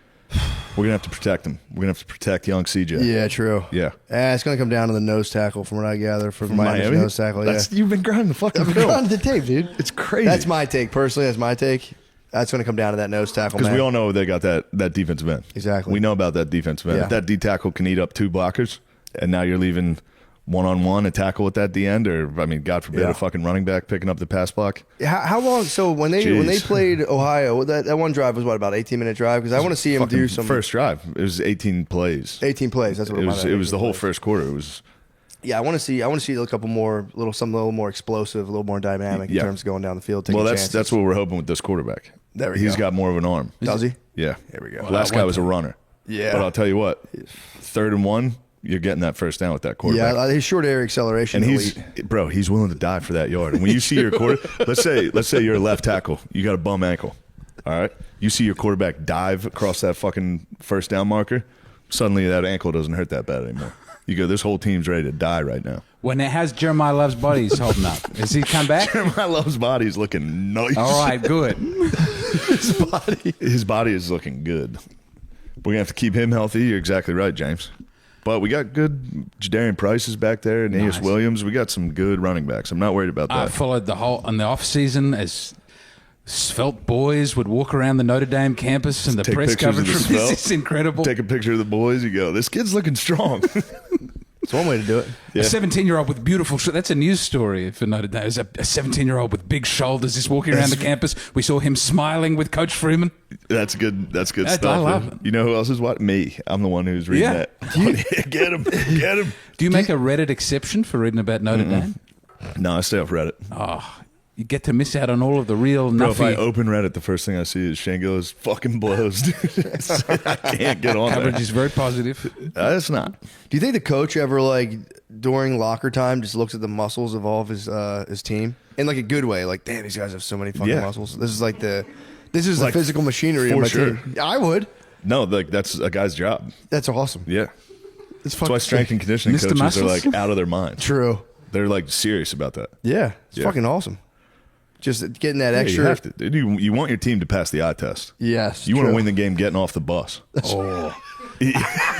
We're gonna have to protect him. We're gonna have to protect young CJ.
Yeah, true.
Yeah.
It's going to come down to the nose tackle, from what I gather, from Miami's
Miami
nose tackle. Yeah,
You've been grinding the fucking
I've been
film.
on the tape, dude.
It's crazy.
That's my take personally. That's my take. That's going to come down to that nose tackle,
Because
man.
we all know they got that defensive end.
Exactly.
We know about that defensive end.
Yeah.
If that D tackle can eat up two blockers, and now you're leaving one-on-one a tackle at that D end, or I mean, God forbid,
Yeah.
a fucking running back picking up the pass block.
How long? So when they
Jeez.
played Ohio, that one drive was what, about 18-minute drive? Because I want to see him
Fucking
do some
first drive. It was 18 plays.
18 plays. That's what
It
was.
was the whole first quarter. It was
Yeah, I want to see a couple more, something a little more explosive, a little more dynamic in
Yeah.
terms of going down the field. Taking
well.
chances.
That's what we're hoping with this quarterback.
There we
He's
go.
got more of an arm.
Does he?
Yeah.
Here we go.
The last guy was a runner.
Yeah.
But I'll tell you what, 3rd and 1, you're getting that first down with that quarterback.
Yeah, his short area acceleration.
And he's willing to die for that yard. And when you see your quarter, let's say you're a left tackle, you got a bum ankle. All right, you see your quarterback dive across that fucking first down marker. Suddenly, that ankle doesn't hurt that bad anymore. You go, this whole team's ready to die right now.
Well, now how's Jeremiah Love's bodies holding up? Has he come back?
Jeremiah Love's body's looking nice.
All right, good.
His body is looking good. We're gonna have to keep him healthy. You're exactly right, James. But we got good Jadarian Price is back there, and Aeneas Williams. We got some good running backs. I'm not worried about
I
that.
followed the whole on the off season as svelte boys would walk around the Notre Dame campus, and the
Take
press
pictures of
coverage
the
from this
svelte.
is incredible.
Take a picture of the boys. You go, this kid's looking strong.
It's one way to do it.
A 17-year-old with beautiful that's a news story for Notre Dame. There's a 17-year-old with big shoulders just walking around the campus. We saw him smiling with Coach Freeman.
That's good. That's good
I
stuff.
love
man.
it.
You know who else is what? Me. I'm the one who's reading
Yeah.
that. Get him. Get him.
Do you make a Reddit exception for reading about Notre Dame?
No, I stay off Reddit.
Oh, you get to miss out on all of the real
Bro, if I
nuffy
open Reddit, the first thing I see is Shane Gillis fucking blows. Dude. I can't get on
coverage
there.
is very positive.
It's not.
Do you think the coach ever during locker time just looks at the muscles of all of his team in like a good way? Like, damn, these guys have so many fucking
Yeah.
muscles. This is the physical machinery
for
of my
sure.
team. I would.
No, like that's a guy's job.
That's awesome.
Yeah.
It's
That's why strength and conditioning
Mr.
coaches
Muscles?
are like out of their minds.
True.
They're like serious about that.
Yeah, it's
Yeah.
fucking awesome. Just getting that
Yeah,
extra.
you have to. Dude, you want your team to pass the eye test.
Yes,
You want to
true.
win the game getting off the bus.
Oh.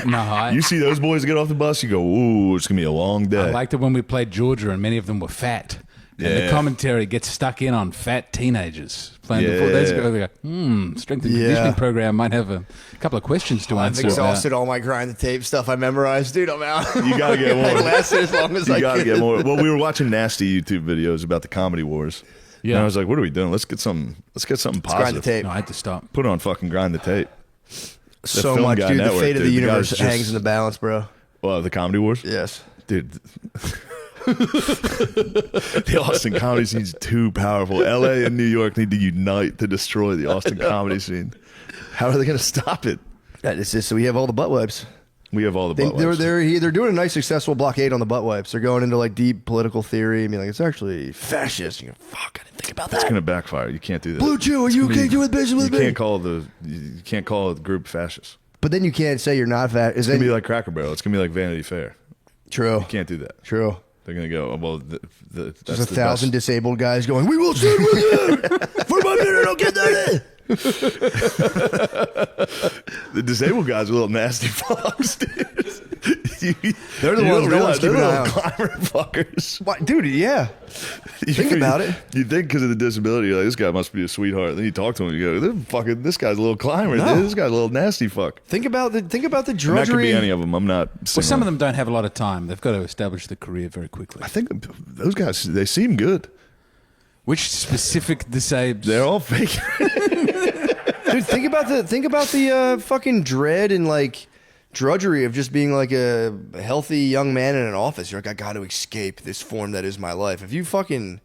No,
You see those boys get off the bus, you go, ooh, it's going to be a long day.
I liked it when we played Georgia and many of them were fat. And the
Yeah.
commentary gets stuck in on fat teenagers playing the football.
Yeah.
They go, strength and
Yeah.
conditioning program might have a couple of questions to
I've
answer.
exhausted all my grind the tape stuff I memorized, dude. I'm out.
You got to get more.
I lasted as long as
You
I
got to
could.
get more. Well, we were watching nasty YouTube videos about the comedy wars.
Yeah.
And I was like, what are we doing? Let's get something
Grind the
positive.
tape.
No, I had to stop.
Put on fucking Grind the Tape.
So
Film
much,
Guy
dude. The
Network,
fate of
dude.
the
The
universe
guy's
hangs
just-
in the balance, bro.
Well, the comedy wars?
Yes.
Dude, The Austin comedy scene's too powerful. LA and New York need to unite to destroy the Austin comedy scene. How are they going to stop it?
It's just we have all the butt wipes.
We have all the butt wipes.
They're doing a nice successful blockade on the butt wipes. They're going into like deep political theory. I mean, like it's actually fascist. You go, fuck, I didn't think about that.
It's going to backfire. You can't do that.
Blue Chew, are you okay doing business with me?
You can't call the group fascist.
But then you can't say you're not fat.
It's going to be like Cracker Barrel. It's going to be like Vanity Fair.
True.
You can't do that.
True.
They're going to go, well,
there's 1,000 disabled guys going, we will stand with you for my minute, don't get that in.
The disabled guys are little nasty fucks, dude.
They're the ones no one's keeping an eye on.
Climber fuckers.
What, dude, yeah. Think about it.
You think because of the disability, you're like, this guy must be a sweetheart. Then you talk to him, you go, this guy's a little climber.
No.
This guy's a little nasty fuck.
Think about the
And that could
drudgery.
be any of them. I'm not.
Well, some of them don't have a lot of time. They've got to establish the career very quickly.
I think those guys, they seem good.
Which specific disabled?
They're all fake.
Dude, think about the fucking dread and like drudgery of just being like a healthy young man in an office. You're like, I got to escape this form that is my life. If you fucking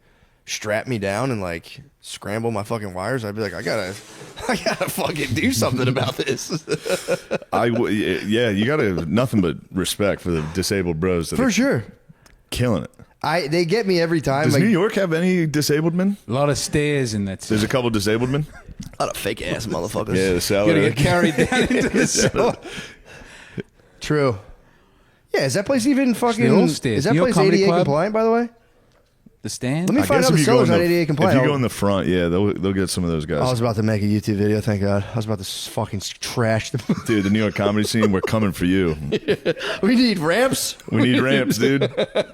strap me down and like scramble my fucking wires, I'd be like, I gotta fucking do something about this.
Yeah, you got to nothing but respect for the disabled bros that
For
are
sure.
killing it.
They get me every time.
Does
like,
New York have any disabled men?
A lot of stairs in that.
There's a couple disabled men.
a lot of fake ass motherfuckers.
Yeah, the
You
salary.
gotta get carried down into the cellar.
True. Yeah, is that place even fucking?
All stairs.
Is that
New York
place
Comedy
ADA
Club?
compliant, by the way?
The stand.
Let me
I
find
guess
out
if
the
you go
cellar's
in
not
the,
ADA compliant.
if you go in the front, yeah, they'll get some of those guys.
I was about to make a YouTube video. Thank God. I was about to fucking trash them.
Dude, the New York comedy scene, we're coming for you.
We need ramps.
We need ramps, dude.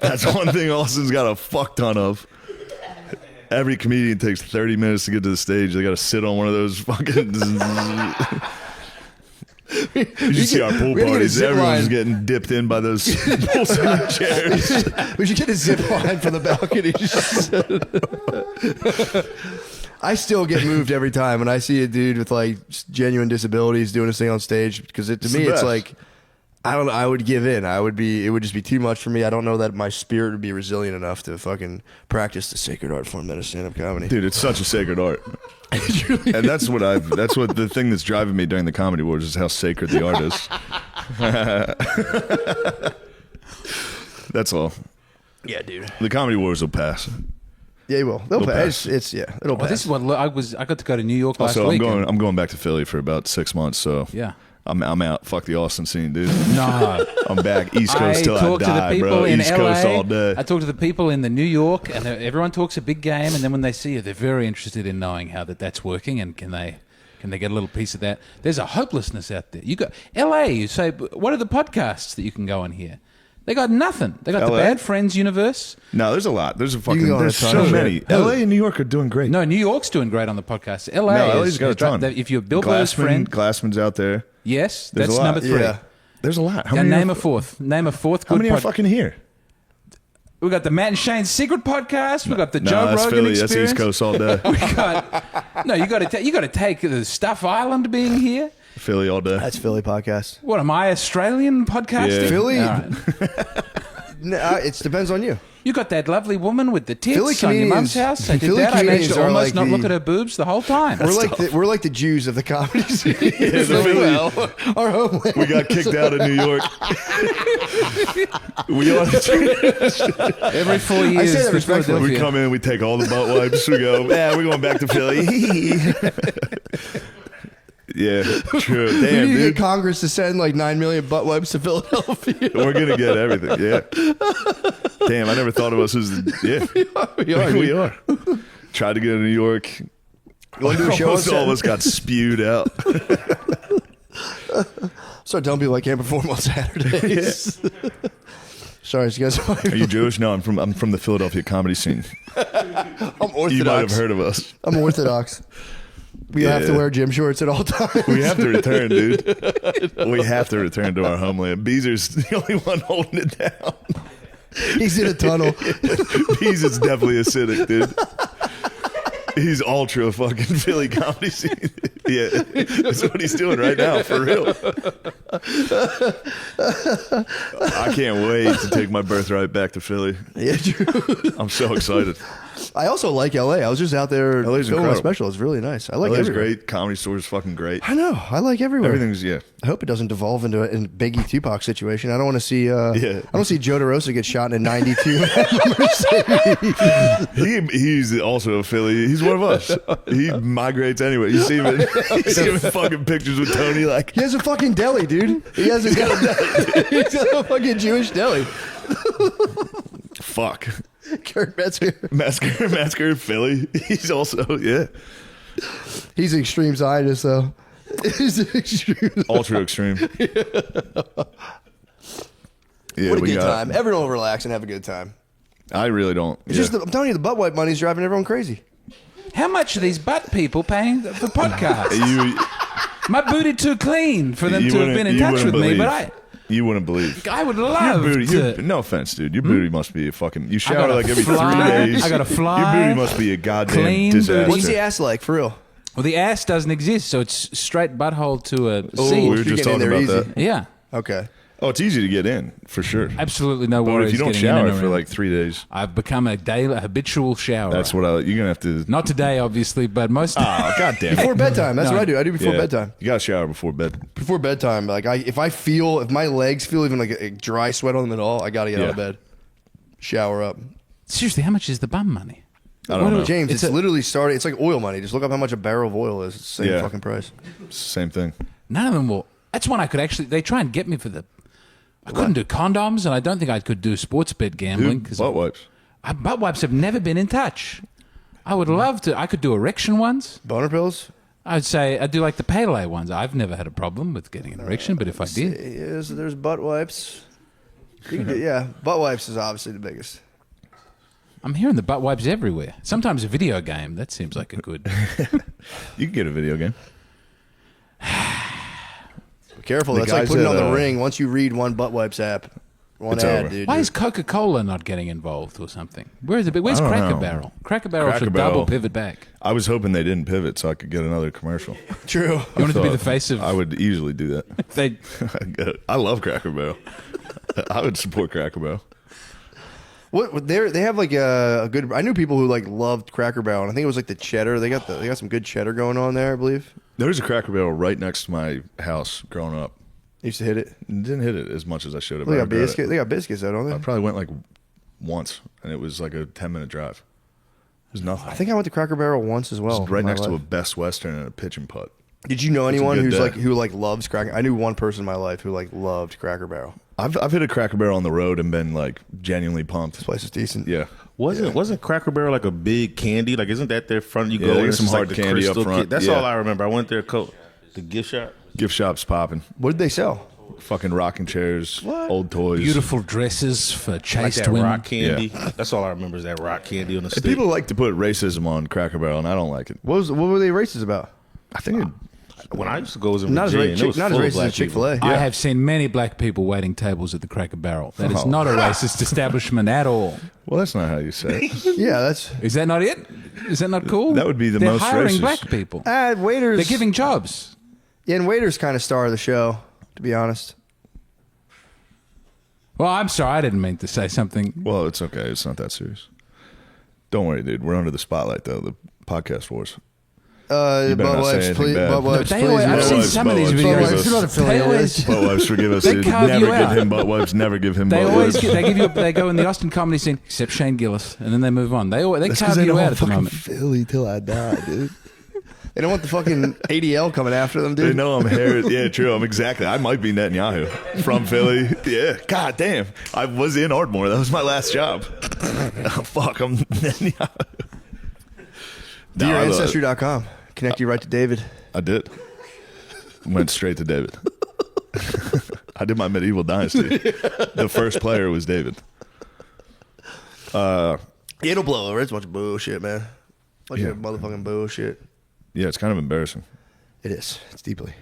That's one thing Austin's got a fuck ton of. Every comedian takes 30 minutes to get to the stage. They got to sit on one of those fucking. You should see our pool
we gotta get a
parties.
zip
Everyone's
line.
getting dipped in by those poolside chairs.
We should get a zip line from the balcony. I still get moved every time when I see a dude with like genuine disabilities doing his thing on stage because to me
the
it's
best.
like I don't know. I would give in. It would just be too much for me. I don't know that my spirit would be resilient enough to fucking practice the sacred art form that is stand-up comedy.
Dude, it's such a sacred art. And that's what the thing that's driving me during the Comedy Wars is how sacred the art is. That's all.
Yeah, dude.
The Comedy Wars will pass.
Yeah, well, they'll
It'll
pass.
pass.
It'll
Well,
pass.
this is what I got to go to New York last
Also,
week.
I'm going back to Philly for about 6 months, so
Yeah.
I'm out. Fuck the Austin scene, dude.
No.
I'm back East Coast till I
talk to the
die,
people
bro.
in
East
LA.
Coast all day.
I talk to the people in the New York, and everyone talks a big game, and then when they see you, they're very interested in knowing how that's working, and can they get a little piece of that? There's a hopelessness out there. You got LA. You say, what are the podcasts that you can go on here? They got nothing. They got the
LA?
Bad Friends universe.
No, there's a lot. There's a fucking.
go on
There's
a ton
so
of
many.
shit.
LA and New York are doing great.
No, New York's doing great on the podcast. LA,
No,
is,
LA's got a ton.
If you're Bill Burr's friend,
Glassman's out there.
yes,
There's
that's
a lot.
number 3.
Yeah.
There's a lot. How
Now
many?
name
are,
a fourth. Name a fourth.
How
Good
many are fucking here?
We got the Matt and Shane Secret Podcast. We got the
No,
Joe
that's
Rogan
Philly.
Experience.
That's East Coast all day.
We got no. You got to take the Stuff Island being here.
Philly all day.
That's Philly podcast.
What am I, Australian podcasting?
Yeah.
Philly?
All right.
No, it depends on you.
You got that lovely woman with the tits
Philly
on your mum's
comedians-
house. I did
Philly
that. I managed
comedians
to
are
almost
like
not
the-
look at her boobs the whole time.
We're like the Jews of the comedy scene.
the Philly-
Our homeland.
We got kicked out of New York. We are.
Every 4 years,
I say that
there's
respectfully.
We
Philadelphia.
come in. We take all the butt wipes. We go. Yeah, we're going back to Philly. Yeah, true.
We
Damn,
need to
dude.
get Congress to send like 9 million butt wipes to Philadelphia.
We're gonna get everything. Yeah. Damn, I never thought of us as. Yeah, we are. Tried to go to New York.
Want to do a show on
Almost all of
Saturday?
us got spewed out.
Start telling people I can't perform on Saturdays. Sorry, you guys.
Are you Jewish? No, I'm from the Philadelphia comedy scene.
I'm Orthodox.
You might have heard of us.
I'm Orthodox. We have to
Yeah.
wear gym shorts at all times.
We have to return, dude. We have to return to our homeland. Beezer's the only one holding it down.
He's in a tunnel.
Beezer's definitely acidic, dude. He's ultra fucking Philly comedy scene. Yeah, that's what he's doing right now, for real. I can't wait to take my birthright back to Philly.
Yeah, true.
I'm so excited.
I also like LA. I was just out there
LA's
filming my
incredible.
special. It's really nice. I like
LA's
everywhere.
great. Comedy Store's fucking great.
I know. I like everywhere.
Everything's, yeah.
I hope it doesn't devolve into a Biggie Tupac situation. I don't want to see. I don't see Joe DeRosa get shot in a '92 Mercedes.
He's also a Philly. He's one of us. He migrates anyway. You see him in fucking pictures with Tony. Like,
He has a fucking deli, dude. He has a deli. He's got a fucking Jewish deli.
fuck.
Kurt Metzger.
Metzger, Philly. He's also, yeah.
He's an extreme Zionist, though. He's an extreme.
Ultra extreme. Yeah,
What a good time. Everyone will relax and have a good time.
I really don't.
It's just I'm telling you, the butt wipe money's driving everyone crazy.
How much are these butt people paying for podcasts?
You
My booty too clean for them to have been in
you
touch
wouldn't
with me,
believe.
but
You wouldn't believe.
I would
Your
love
booty,
to.
no offense, dude. Your booty must be a fucking. You
I
shower
gotta
like every
fly.
3 days.
I gotta fly.
Your booty must be a goddamn
Clean
disaster.
booty.
What's the ass like, for real?
Well, the ass doesn't exist, so it's straight butthole to a
Oh,
seat.
we were
You're
just
getting
talking
in
about
there
that.
Yeah,
Okay.
Oh, it's easy to get in for sure.
absolutely no
But
worries.
if you don't
getting in
shower
and
for
around.
like 3 days,
I've become a habitual shower.
that's what you're gonna have to.
Not today, obviously, but most.
Oh, goddamn.
Before bedtime. That's
No.
what I do. I do before
Yeah.
bedtime.
You gotta shower before bed.
Before bedtime, like if my legs feel even like a dry sweat on them at all, I gotta get out of
Yeah.
bed, shower up.
Seriously, how much is the bum money?
I don't know.
James, it's
It's a-
literally starting. It's like oil money. Just look up how much a barrel of oil is. It's the same
Yeah.
fucking price.
It's the same thing.
None of them will. That's one I could actually. They try and get me for the. I couldn't do condoms, and I don't think I could do sports bet gambling
Dude, butt wipes.
butt wipes have never been in touch. I would love to. I could do erection ones.
Boner pills.
I'd say I'd do like the Pele ones. I've never had a problem with getting an erection, but if I did,
Yes, there's butt wipes. Yeah, butt wipes is obviously the biggest.
I'm hearing the butt wipes everywhere. Sometimes a video game. That seems like a good.
You can get a video game.
Be careful.
The
That's like
guys
putting
at,
on the ring. Once you read one butt wipes app, one
It's
ad,
over.
dude.
Why is Coca-Cola not getting involved or something? Where's
I don't
Cracker
know.
Barrel? Cracker Barrel
Cracker
should
Barrel.
double pivot back.
I was hoping they didn't pivot so I could get another commercial.
true?
You wanted to be the
Thought
face of.
I would easily do that.
They,
I love Cracker Barrel. I would support Cracker Barrel.
What they have like a good. I knew people who like loved Cracker Barrel, and I think it was like the cheddar. They got some good cheddar going on there, I believe.
There's a Cracker Barrel right next to my house growing up.
Used to hit it.
Didn't hit it as much as I should have.
They
I
got
regret it.
biscuits. They got biscuits, though, don't
I
they?
probably went like once, and it was like a 10-minute drive. It was nothing.
I think I went to Cracker Barrel once as well.
It's right
in my
next to a
life.
Best Western and a pitch and putt.
Did you know anyone
good
who's
day.
like who like loves Cracker? I knew one person in my life who like loved Cracker Barrel.
I've hit a Cracker Barrel on the road and been like genuinely pumped.
This place is decent.
Yeah.
Wasn't Cracker Barrel like a big candy? Like, isn't that their front? You
Yeah,
go
they
in,
got
it's
some
just
hard
like the
candy up
crystal
front.
That's
Yeah.
all I remember. I went there, the gift shop.
Gift shop's popping.
What did they sell?
Fucking rocking chairs, old toys.
beautiful dresses for
Like
chaste
that
women.
rock candy. That's all I remember is that rock candy on the
And
stick.
people like to put racism on Cracker Barrel, and I don't like it.
What were they racist about?
I think it,
when I used to go, it was in
Not as
Virginia. and it was
not as
full of
racist
black
as Chick-fil-A.
people.
I have seen many black people waiting tables at the Cracker Barrel. That is
Oh.
not a racist establishment at all.
well, that's not how you say it.
Yeah, that's
Is that not it? Is that not cool?
That would be the
They're
most
hiring
racist.
black people.
waiters.
They're giving jobs.
Yeah, and waiters kind of star the show, to be honest.
Well, I'm sorry, I didn't mean to say something.
Well, it's okay. It's not that serious. Don't worry, dude. We're under the spotlight, though. The podcast wars.
Butt
better not say
wipes,
anything
please.
bad.
Butt wipes,
They
please.
always- I've
Butt
seen
wipes,
some of
butt
these
wipes,
videos.
butt
You're
wipes.
not
They
affiliated.
always,
Butt wipes, forgive us.
They
dude.
carve
Never
you
give
out.
him butt wipes. Never give him
they
butt
always
wipes.
get, they give you they go in the Austin comedy scene, except Shane Gillis, and then they move on. They
That's 'cause
carve
they
you
know
out
I'm
at the
fucking
moment.
Philly till I die, dude.
They don't want the fucking ADL coming after them,
They
dude.
know I'm Harris. Yeah, true. I'm exactly. I might be Netanyahu from Philly. Yeah. God damn. I was in Ardmore. That was my last job. Oh, fuck. I'm Netanyahu. No, I love it.
DearAncestry.com. Connect you right to David.
I did. Went straight to David. I did my medieval dynasty. The first player was David.
It'll blow over. It's a bunch of bullshit, man. Bunch
Yeah.
of motherfucking bullshit.
Yeah, it's kind of embarrassing.
It is. It's deeply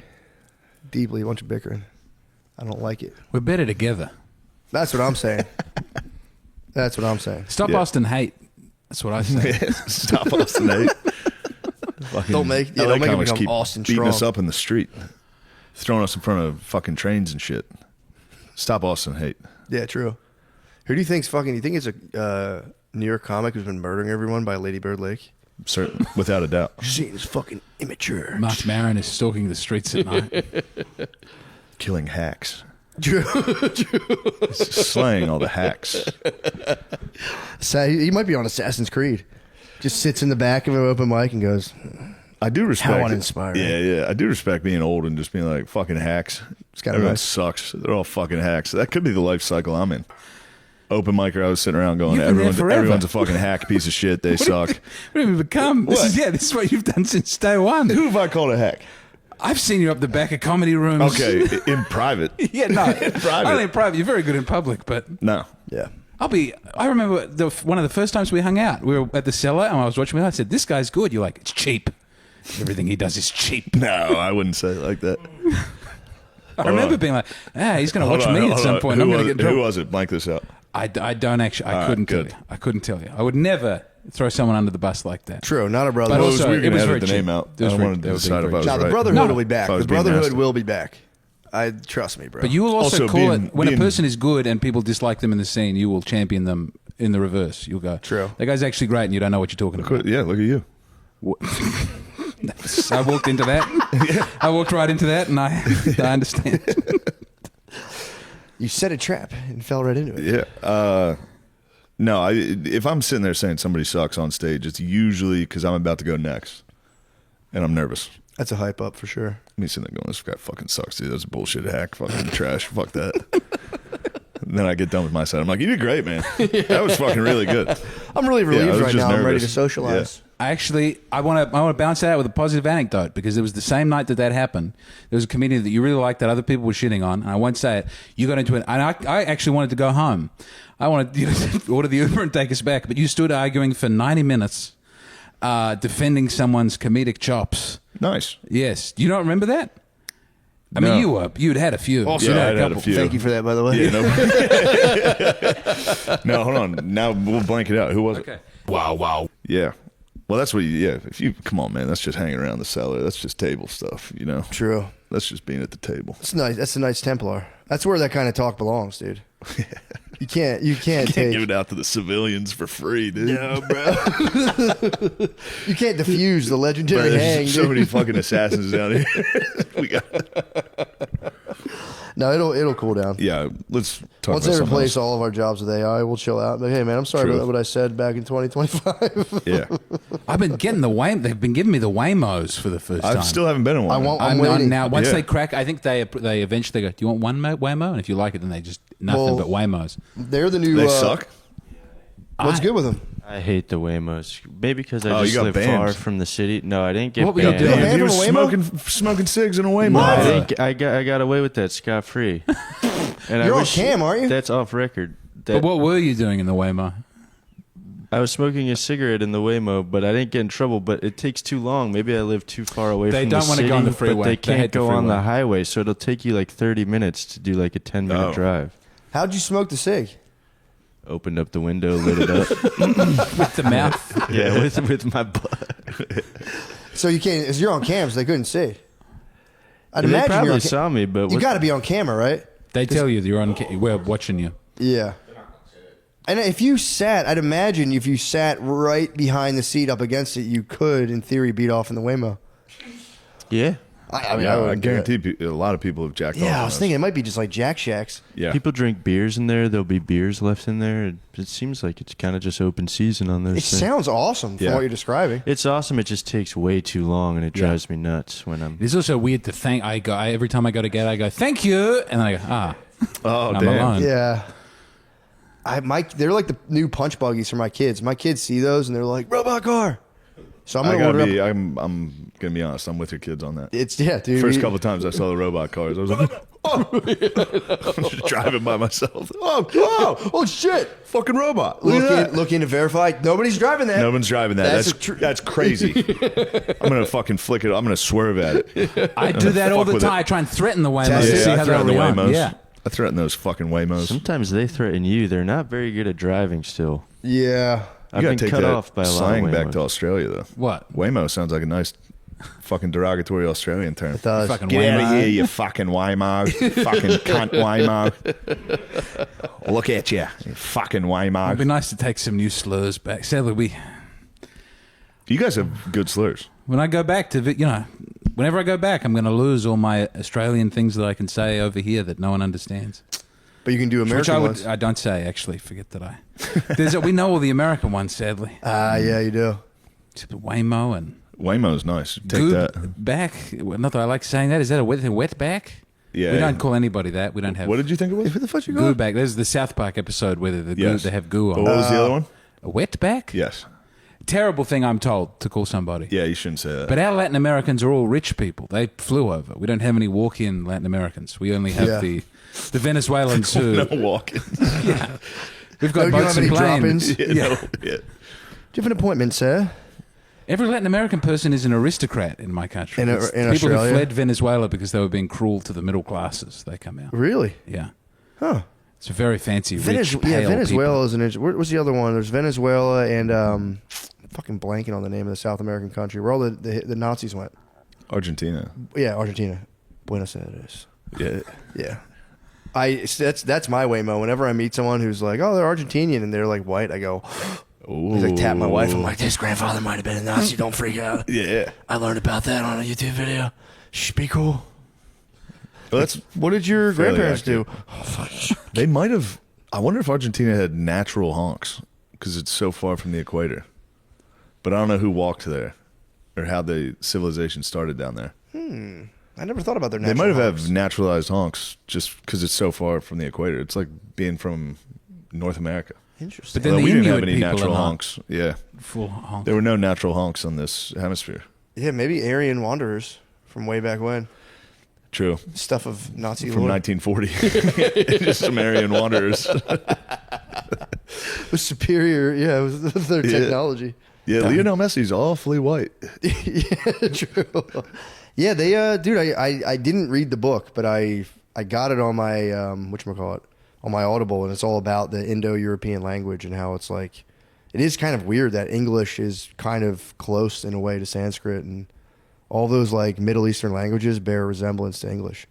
a bunch of bickering. I don't like it.
We're better together.
That's what I'm saying. That's what I'm saying.
Stop
Yeah.
Austin hate. That's what I say.
Stop Austin 8.
Don't make
LA
it
comics
become
keep
Austin
beating
strong.
us up in the street, throwing us in front of fucking trains and shit. Stop Austin hate.
Yeah, true. Who do you think's fucking? You think it's a New York comic who's been murdering everyone by Lady Bird Lake?
Certainly, without a doubt.
Shane is fucking immature.
Mark Maron is stalking the streets at night.
Killing hacks.
True.
Slaying all the hacks.
He might be on Assassin's Creed. Just sits in the back of an open mic and goes,
I do respect
How
it.
uninspiring.
Yeah. I do respect being old and just being like, fucking hacks.
kinda
Everyone
nice.
sucks. They're all fucking hacks. That could be the life cycle I'm in. Open micer, I was sitting around going,
You've been there forever.
everyone's a fucking hack piece of shit. They suck.
What have you become? This is what you've done since day one.
Who have I called a hack?
I've seen you up the back of comedy rooms.
Okay, in private.
Yeah, no.
private.
Only in private. You're very good in public, but
No.
yeah.
I remember one of the first times we hung out. We were at the cellar and I was watching. I said, "This guy's good." You're like, "It's cheap. Everything he does is cheap."
No, I wouldn't say it like that.
I remember being like, he's going to watch me at some point. I'm going to get in
Who
trouble.
was it? Blank this out.
I don't actually. I couldn't tell
good.
you. I couldn't tell you. I would never throw someone under the bus like that.
True, not a brother.
But
Well, it was
also,
weird
it was
to
very
edit the
cheap.
name out.
It was
I
very-
wanted
they
to
were
decide
being
if I was
Now, the
right.
Brotherhood
No.
will be back.
If I
The
was being
Brotherhood
nasty.
will be back. Trust me, bro.
But you will also,
Also,
call
being-
it when a
being-
person is good and people dislike them in the scene. You will champion them in the reverse. You'll go,
True.
That guy's actually great, and you don't know what you're talking about.
Yeah, look at you.
I walked into that. I walked right into that, and I understand.
You set a trap and fell right into it.
Yeah. No, if I'm sitting there saying somebody sucks on stage, it's usually because I'm about to go next, and I'm nervous.
That's a hype up for sure.
Me sitting there going, "This guy fucking sucks, dude. That's a bullshit hack. Fucking trash. Fuck that." And then I get done with my set. I'm like, "You did great, man. That was fucking really good."
I'm really
I
relieved
was
right
just
now. I'm ready
nervous.
to socialize.
I want to bounce that out with a positive anecdote because it was the same night that happened. There was a comedian that you really liked that other people were shitting on, and I won't say it. You got into it, and I actually wanted to go home. I wanted to order the Uber and take us back, but you stood arguing for 90 minutes, defending someone's comedic chops.
Nice.
Yes, do you not remember that? I mean,
No.
you'd had a few.
Also,
Yeah,
You'd
I'd had a few.
Thank you for that, by the way.
Yeah, no. No, hold on. Now we'll blank it out. Who was
Okay.
it? Wow. Yeah. Well, that's what if you come on, man, that's just hanging around the cellar. That's just table stuff, you know.
True.
That's just being at the table.
That's nice. That's a nice Templar. That's where that kind of talk belongs, dude. You can't
Can't
take.
give it out to the civilians for free, dude.
No, bro. You can't diffuse the legendary
Bro,
hang.
there's so
dude.
many fucking assassins down here. We got.
No, it'll cool down.
Yeah, let's talk
Once
about
they
something
replace
else.
all of our jobs with AI, we'll chill out. But hey, man, I'm sorry
True.
about what I said back in 2025.
Yeah,
I've been getting they've been giving me the Waymos for the first time.
I still haven't been in one.
I'm waiting.
now. Once
Yeah.
they crack, I think they eventually go, "Do you want one Waymo?" And if you like it, then they just nothing
Well,
but Waymos.
They're the new.
They suck.
What's good with them?
I hate the Waymos. Maybe because I
Oh, you
just
got
live
banned.
far from the city. No, I didn't get
What were you
banned.
doing?
banned
You were
from a Waymo?
smoking cigs in a Waymo.
I got away with that scot free. And
You're on cam, aren't you?
That's off record.
But what were you doing in the Waymo?
I was smoking a cigarette in the Waymo, but I didn't get in trouble. But it takes too long. Maybe I live too far away
They
from
don't
the
wanna
city.
go on the
But
freeway.
they
They
can't
hate the
go on the
freeway.
highway, so it'll take you like 30 minutes to do like a 10-minute
Oh.
drive.
How'd you smoke the cig?
Opened up the window, lit it up.
With the mouth?
Yeah, with my butt.
So you can't. As you're on cam, so they couldn't see. I'd
They
imagine
probably
you're on
saw me, but
You
what-
got to be on camera, right?
They tell you that you're on. We're watching you.
Yeah. And if you sat, I'd imagine if you sat right behind the seat up against it, you could, in theory, beat off in the Waymo.
yeah.
I mean,
Yeah, I
wouldn't do it.
guarantee a lot of people have jacked off.
Yeah, I
on
was
us.
thinking it might be just like Jack Shacks.
Yeah,
People drink beers in there. There'll be beers left in there. It seems like it's kind of just open season on those
It
things.
sounds awesome from
Yeah.
what you're describing.
It's awesome. It just takes way too long, and it drives me nuts when I'm.
It's also weird to thank. Every time I go to get, I go thank you, and then I go
Oh
I'm
damn.
alone.
Yeah. They're like the new punch buggies for my kids. My kids see those and they're like, robot car. So I'm
I
gonna
gotta
order
be.
up.
I'm gonna be honest. I'm with your kids on that.
It's dude.
First couple times I saw the robot cars, I was like, "Oh!" Just driving by myself. Oh shit! Fucking robot! Look at that.
Look in to verify. Nobody's driving that.
No one's driving that.
That's
That's
a
that's crazy. I'm gonna fucking flick it. I'm gonna swerve at it.
I do that all
Fuck
the
with
time.
it.
I try and threaten the Waymos
Test
to
it.
see
I
how they're
threaten the
on.
Waymos.
Yeah.
I threaten those fucking Waymos.
Sometimes they threaten you. They're not very good at driving still.
Yeah.
I've
gotta
been
take
cut
that
off by a lot of
slang back
Waymos.
to Australia though.
What?
Waymo sounds like a nice, fucking derogatory Australian term.
It does.
Fucking
Get out of
Waymo.
here, you fucking Waymo. Fucking cunt Waymo. Look at you fucking
It'd
Waymo.
be nice to take some new slurs back. Sadly,
You guys have good slurs.
when I go back to, whenever I go back, I'm going to lose all my Australian things that I can say over here that no one understands.
But you can do American ones.
I don't say, actually. Forget that we know all the American ones, sadly.
Yeah, you do.
Except Waymo and
Waymo's nice. Take
Goob
that.
back. Not that I like saying that. Is that a wet back?
Yeah.
We don't call anybody that. We don't have
What did you think it was?
Who the fuck you
goo
going?
back. There's the South Park episode where
Yes.
they have goo
But
on.
what was the other one?
A wet back?
Yes.
Terrible thing, I'm told, to call somebody.
Yeah, you shouldn't say that.
But our Latin Americans are all rich people. They flew over. We don't have any walk-in Latin Americans. We only have
Yeah.
the Venezuelans who...
no walking.
We've got
Oh, you don't
boats
have
and
any
planes.
drop-ins?
Yeah.
Yeah.
No, yeah.
Do you have an appointment, sir?
Every Latin American person is an aristocrat in my country.
In
It's
in
people
Australia?
who fled Venezuela because they were being cruel to the middle classes. They come out.
Really?
Yeah.
Huh.
It's a very fancy, rich, pale
Venezuela
people.
is an interesting. What's the other one? There's Venezuela and fucking blanking on the name of the South American country where all the Nazis went.
Argentina.
Yeah, Argentina, Buenos Aires.
Yeah.
Yeah, that's my Waymo. Whenever I meet someone who's like, oh, they're Argentinian and they're like white, I go. He's like tap my wife. I'm like, this grandfather might have been a Nazi. Don't freak out.
Yeah.
I learned about that on a YouTube video. Shh, be cool.
Well, that's
What did your
fairly
grandparents
accurate.
do?
They might have. I wonder if Argentina had natural honks because it's so far from the equator. But I don't know who walked there or how the civilization started down there.
I never thought about their.
They
Natural
might have
honks.
had naturalized honks just because it's so far from the equator. It's like being from North America.
Interesting.
But then
Well,
the
we didn't have
Inuit
any
people
natural
are not
honks. Yeah,
full honk.
there were no natural honks on this hemisphere.
Yeah, maybe Aryan wanderers from way back when.
True.
Stuff of Nazi
From
lore.
1940. Just Sumerian wanderers.
It was superior. Yeah, it was their technology.
Yeah, Lionel Messi's awfully white.
Yeah, true. Yeah, they dude, I didn't read the book, but I got it on my whatchamacallit, on my Audible, and it's all about the Indo-European language and how it's like it is kind of weird that English is kind of close in a way to Sanskrit, and all those like Middle Eastern languages bear resemblance to English.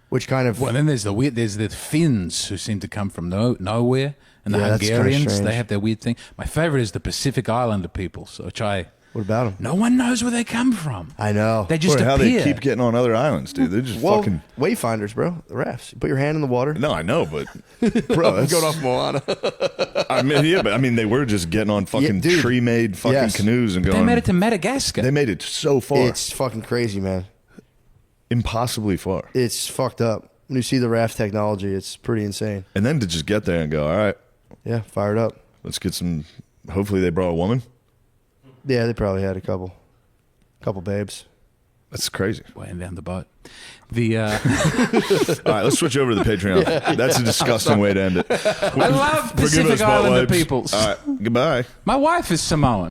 Which kind of
Well, then there's the Finns who seem to come from nowhere, and the
Yeah, that's kinda
Hungarians.
strange.
They have their weird thing. My favorite is the Pacific Islander people, which
what about them?
no one knows where they come from.
I know.
They just
Or how
appear.
they keep getting on other islands, dude. They're just
well,
fucking.
wayfinders, bro. The rafts. You put your hand in the water.
No, I know, but bro, that's,
Going off Moana.
I mean, yeah, but I mean, they were just getting on fucking
dude.
tree-made fucking
Yes.
canoes and
they
going.
made it to Madagascar.
They made it so far,
It's fucking crazy, man.
impossibly far,
It's fucked up. When you see the raft technology, it's pretty insane.
and then to just get there and go, all right,
Yeah, fired up.
let's get some. Hopefully, they brought a woman.
Yeah, they probably had a couple babes.
That's crazy.
Weighing down the boat. The
All right, let's switch over to the Patreon. That's a disgusting way to end it.
I love
Forgive
Pacific
us,
Islander
buttwipes.
peoples.
All right, goodbye.
My wife is Samoan.